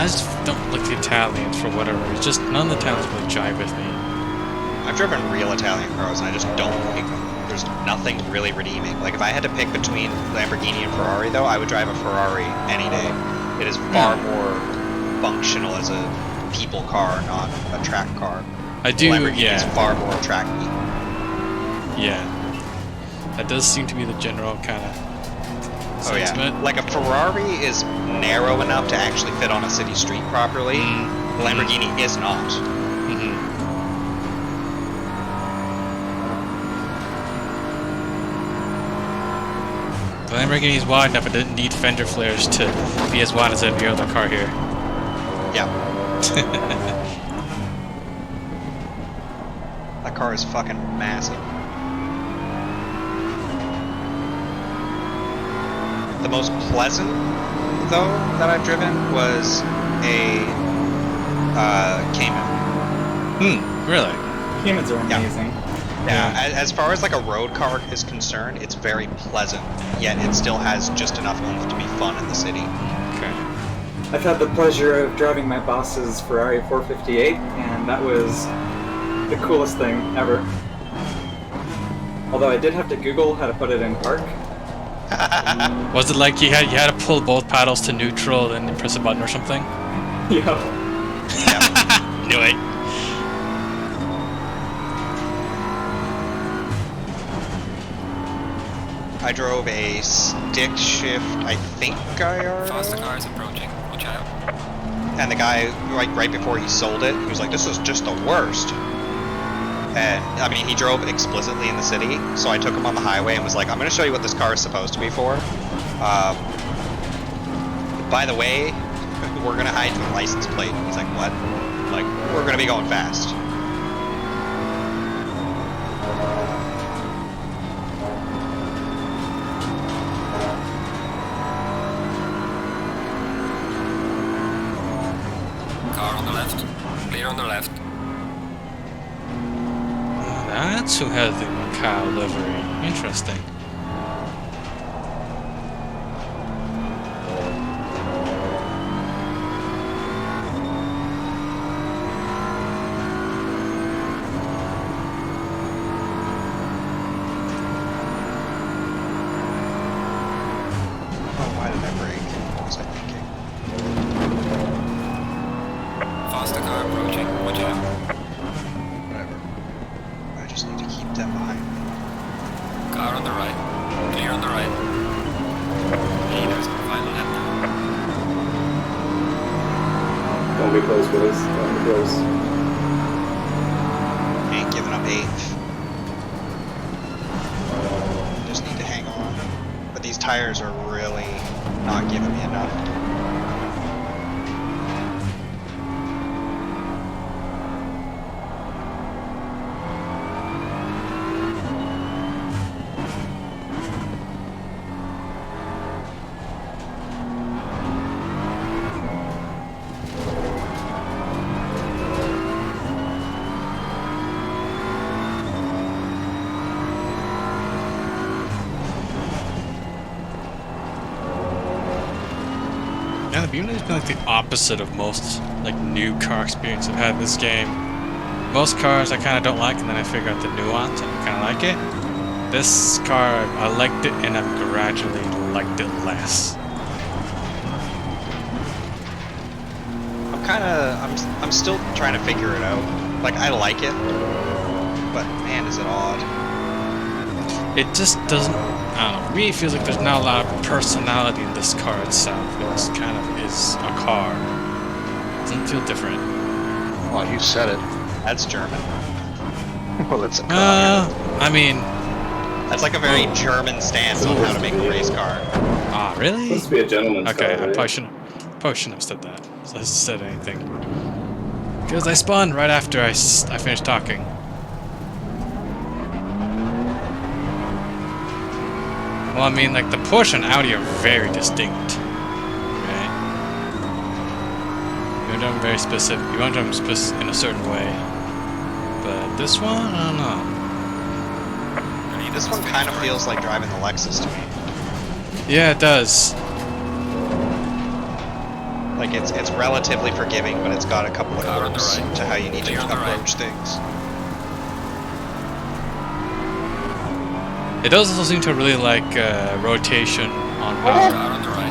S2: don't like the Italians for whatever. It's just none of the Italians really jive with me.
S4: I've driven real Italian cars, and I just don't like them. There's nothing really redeeming. Like, if I had to pick between Lamborghini and Ferrari, though, I would drive a Ferrari any day. It is far more functional as a people car, not a track car.
S2: I do,
S4: Lamborghini
S2: yeah.
S4: is far more tracky.
S2: Yeah. That does seem to be the general kind of
S4: Oh yeah,
S2: sentiment.
S4: like a Ferrari is narrow enough to actually fit on a city street properly. The Lamborghini is not.
S2: The Lamborghini is wide enough, it didn't need fender flares to be as wide as every other car here.
S4: Yeah. That car is fucking massive. The most pleasant, though, that I've driven was a Cayman.
S2: Really?
S12: Caymans are amazing.
S4: Yeah, as far as like a road car is concerned, it's very pleasant, yet it still has just enough oomph to be fun in the city.
S2: Okay.
S12: I've had the pleasure of driving my boss's Ferrari 458, and that was the coolest thing ever. Although I did have to Google how to put it in park.
S2: Was it like you had to pull both paddles to neutral and then press a button or something?
S12: Yeah.
S2: Knew it.
S4: I drove a stick shift, I think IR.
S6: Faster cars approaching. Watch out.
S4: And the guy, right before he sold it, he was like, "This is just the worst." And I mean, he drove explicitly in the city, so I took him on the highway and was like, "I'm going to show you what this car is supposed to be for. By the way, we're going to hide your license plate." He's like, "What?" I'm like, "We're going to be going fast."
S6: Car on the left. Clear on the left.
S2: That's who has the Macau livery. Interesting.
S4: Oh, why did I brake? What was I thinking?
S6: Faster car approaching. Watch out.
S4: Whatever. I just need to keep them behind me.
S6: Car on the right. Clear on the right. Hey, there's the final lap now.
S11: Don't be close, boys. Don't be close.
S4: Ain't giving up 8th. Just need to hang on. But these tires are really not giving me enough.
S2: kind of Beamer's been like the opposite of most like new car experience I've had in this game. Most cars I kind of don't like, and then I figure out the nuance and I kind of like it. This car, I liked it, and I've gradually liked it less.
S4: I'm still trying to figure it out. Like, I like it, but man, is it odd.
S2: It just doesn't, I don't know, really feels like there's not a lot of personality in this car itself. It just kind of is a car. It doesn't feel different.
S1: Well, you said it.
S4: That's German.
S1: Well, it's a car.
S2: I mean...
S4: That's like a very German stance on how to make a race car.
S2: Ah, really?
S11: Supposed to be a gentleman's
S2: Okay,
S11: car,
S2: I
S11: right?
S2: probably shouldn't have said that. So I said anything. Because I spawned right after I finished talking. Well, I mean, like, the Porsche and Audi are very distinct. Right? You want them very specific. You want them in a certain way. But this one, I don't know.
S4: This one kind of feels like driving the Lexus to me.
S2: Yeah, it does.
S4: Like, it's relatively forgiving, but it's got a couple of quirks to how you need to approach things.
S2: It does also seem to really like rotation on power.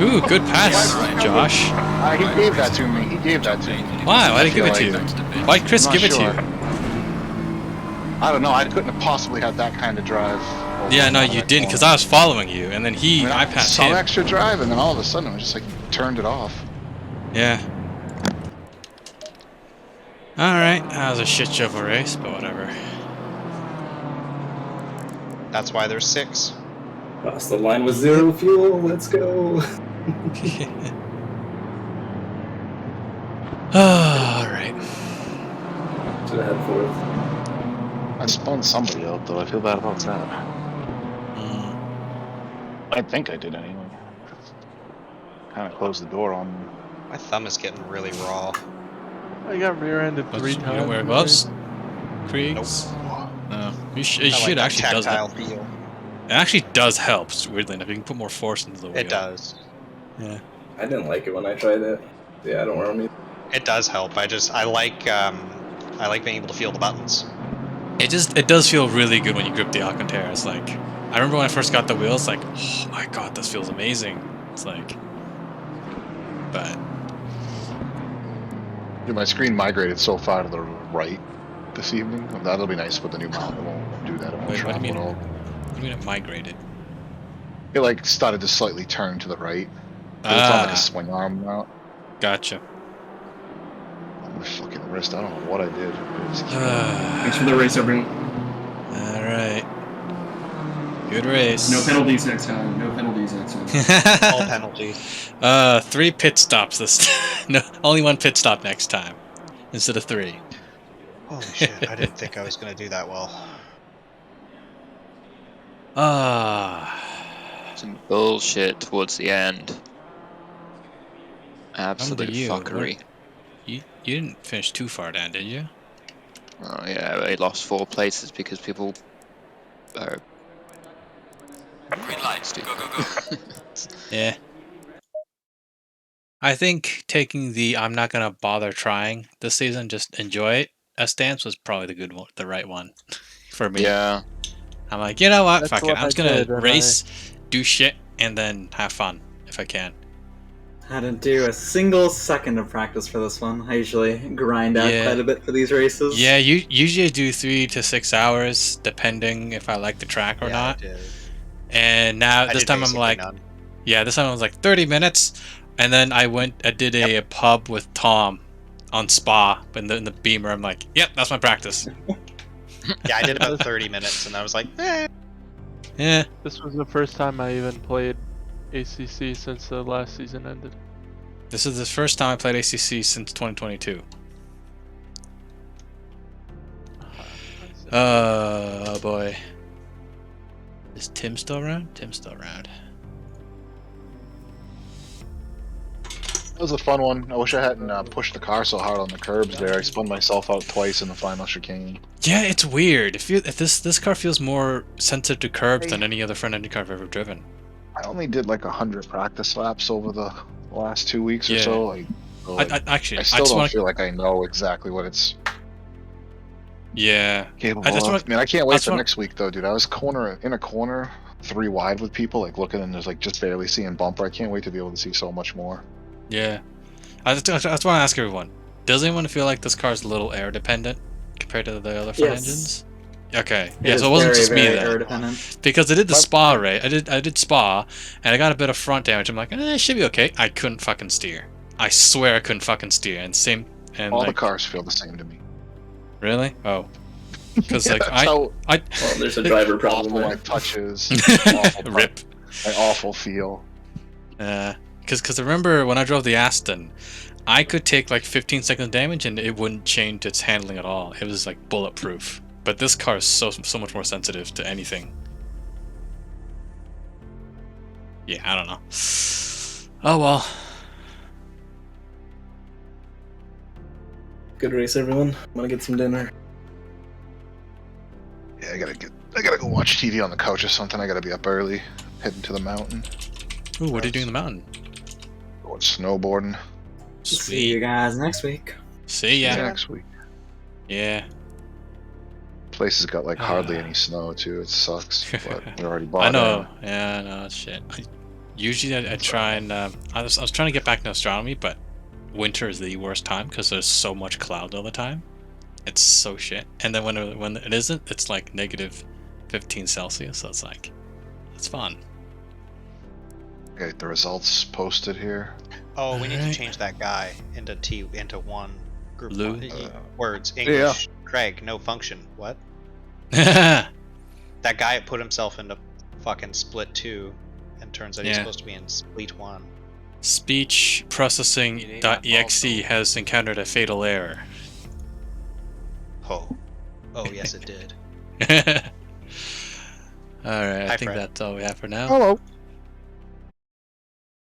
S2: Ooh, good pass, Josh.
S1: He gave that to me. He gave that to me.
S2: Why? Why did he give it to you? Why'd Chris
S1: I'm
S2: give
S1: not
S2: it to
S1: sure.
S2: you?
S1: I don't know. I couldn't have possibly had that kind of drive.
S2: Yeah, no, you didn't, because I was following you, and then I passed
S1: some
S2: him.
S1: extra drive, and then all of a sudden it was just like you turned it off.
S2: Yeah. Alright, that was a shit show of a race, but whatever.
S4: That's why there's 6.
S11: Cross the line with 0 fuel. Let's go.
S2: Alright.
S11: Should have had 4th.
S1: I spun somebody out though. I feel bad about that. I think I did anyway. Kind of closed the door on me.
S4: My thumb is getting really raw.
S8: I got rear-ended 3 times.
S2: You don't wear gloves? Kriegs? No. It should
S4: that
S2: actually does
S4: tactile
S2: help.
S4: feel.
S2: It actually does help, weirdly enough. You can put more force into the wheel.
S4: It does.
S2: Yeah.
S11: I didn't like it when I tried it. Yeah, I don't wear them either.
S4: It does help. I like being able to feel the buttons.
S2: It does feel really good when you grip the Alcantara. It's like, I remember when I first got the wheels, like, oh my god, this feels amazing. It's like, but
S1: Dude, my screen migrated so far to the right this evening. That'll be nice with the new mount. It won't do that. It won't
S2: Wait, what do you
S1: travel
S2: mean?
S1: at all.
S2: What do you mean it migrated?
S1: It like started to slightly turn to the right. But it's on like a swing arm mount.
S2: Gotcha.
S1: On my fucking wrist. I don't know what I did.
S13: Thanks for the race, everyone.
S2: Alright. Good race.
S13: No penalties next time. No penalties next time.
S4: All penalties.
S2: 3 pit stops this time. No, only 1 pit stop next time. Instead of 3.
S4: Holy shit, I didn't think I was going to do that well.
S5: Some bullshit towards the end. Absolute
S2: you.
S5: fuckery.
S2: You didn't finish too far down, did you?
S5: Oh yeah, they lost 4 places because people are...
S6: Green light. Go, go, go.
S2: Yeah. I think taking the I'm not gonna bother trying this season, just enjoy it stance was probably the good one, the right one for me.
S5: Yeah.
S2: I'm like, you know what?
S8: That's
S2: Fuck
S8: what
S2: it. I'm just
S8: I
S2: gonna
S8: did, and
S2: race, do shit, and then have fun if I can.
S12: I didn't do a single second of practice for this one. I usually grind out
S2: Yeah.
S12: quite a bit for these races.
S2: Yeah, you usually do 3 to 6 hours, depending if I like the track or not.
S4: I did.
S2: And now
S4: I
S2: this
S4: did
S2: time I'm
S4: basically
S2: like,
S4: none.
S2: yeah, this time I was like 30 minutes, and then I did a pub with Tom on Spa in the Beamer. I'm like, yep, that's my practice.
S4: Yeah, I did about 30 minutes, and I was like, eh.
S2: Yeah.
S8: This was the first time I even played ACC since the last season ended.
S2: This is the first time I played ACC since 2022. Oh boy. Is Tim still around? Tim's still around.
S1: That was a fun one. I wish I hadn't pushed the car so hard on the curbs there. I spun myself out twice in the final chicane.
S2: Yeah, it's weird. If this car feels more sensitive to curbs than any other front-end car I've ever driven.
S1: I only did like 100 practice laps over the the last 2 weeks or
S2: Yeah.
S1: so. Like, so, like,
S2: I actually,
S1: I
S2: I
S1: still
S2: just
S1: don't
S2: want.
S1: feel like I know exactly what it's
S2: Yeah.
S1: capable
S2: I just
S1: of.
S2: want.
S1: Man, I can't
S2: I
S1: wait
S2: just
S1: for
S2: want-
S1: next week though, dude. I was in a corner, 3 wide with people, like looking, and there's like just barely seeing bumper. I can't wait to be able to see so much more.
S2: Yeah. I just want to ask everyone: does anyone feel like this car's a little air dependent compared to the other front
S12: Yes.
S2: engines? Okay.
S12: It
S2: Yeah.
S12: is
S2: So it wasn't
S12: very,
S2: just me
S12: very
S2: then.
S12: air dependent.
S2: Because I did the
S1: My-
S2: spa right. I did spa, and I got a bit of front damage. I'm like, it should be okay. I couldn't fucking steer. I swear I couldn't fucking steer. And same. And
S1: All
S2: like,
S1: the cars feel the same to me.
S2: really? Oh. Because
S1: Yeah,
S2: like
S1: that's how
S11: Well, there's a driver problem
S1: awful my
S11: there.
S1: touches, awful
S2: rip.
S1: my awful feel.
S2: Because I remember when I drove the Aston, I could take like 15 seconds damage and it wouldn't change its handling at all. It was like bulletproof. But this car is so much more sensitive to anything. Yeah, I don't know. Oh well.
S11: Good race, everyone. I'm gonna get some dinner.
S1: Yeah, I gotta go watch TV on the couch or something. I gotta be up early, heading to the mountain,
S2: Ooh, what are you doing in the mountain?
S1: going snowboarding.
S12: See you guys next week.
S2: See ya.
S1: Next week.
S2: Yeah.
S1: Place has got like hardly any snow too. It sucks, but we already bought.
S2: I know.
S1: in.
S2: Yeah, I know. Shit. Usually I try and I was trying to get back into astronomy, but winter is the worst time because there's so much cloud all the time. It's so shit. And then when it isn't, it's like negative 15 Celsius. So it's like, it's fun.
S1: Okay, the results posted here.
S4: Oh, we need to
S2: Alright.
S4: change that guy into one group
S2: Lou?
S4: words. English. Craig, no function. What?
S2: Yeah.
S4: That guy put himself into fucking split 2, and turns out he's
S2: Yeah.
S4: supposed to be in split 1.
S2: Speech processing.exe has encountered a fatal error.
S4: Oh. Oh, yes, it did.
S2: Alright, I
S4: Hi,
S2: think
S4: Fred.
S2: that's all we have for now.
S1: Hello.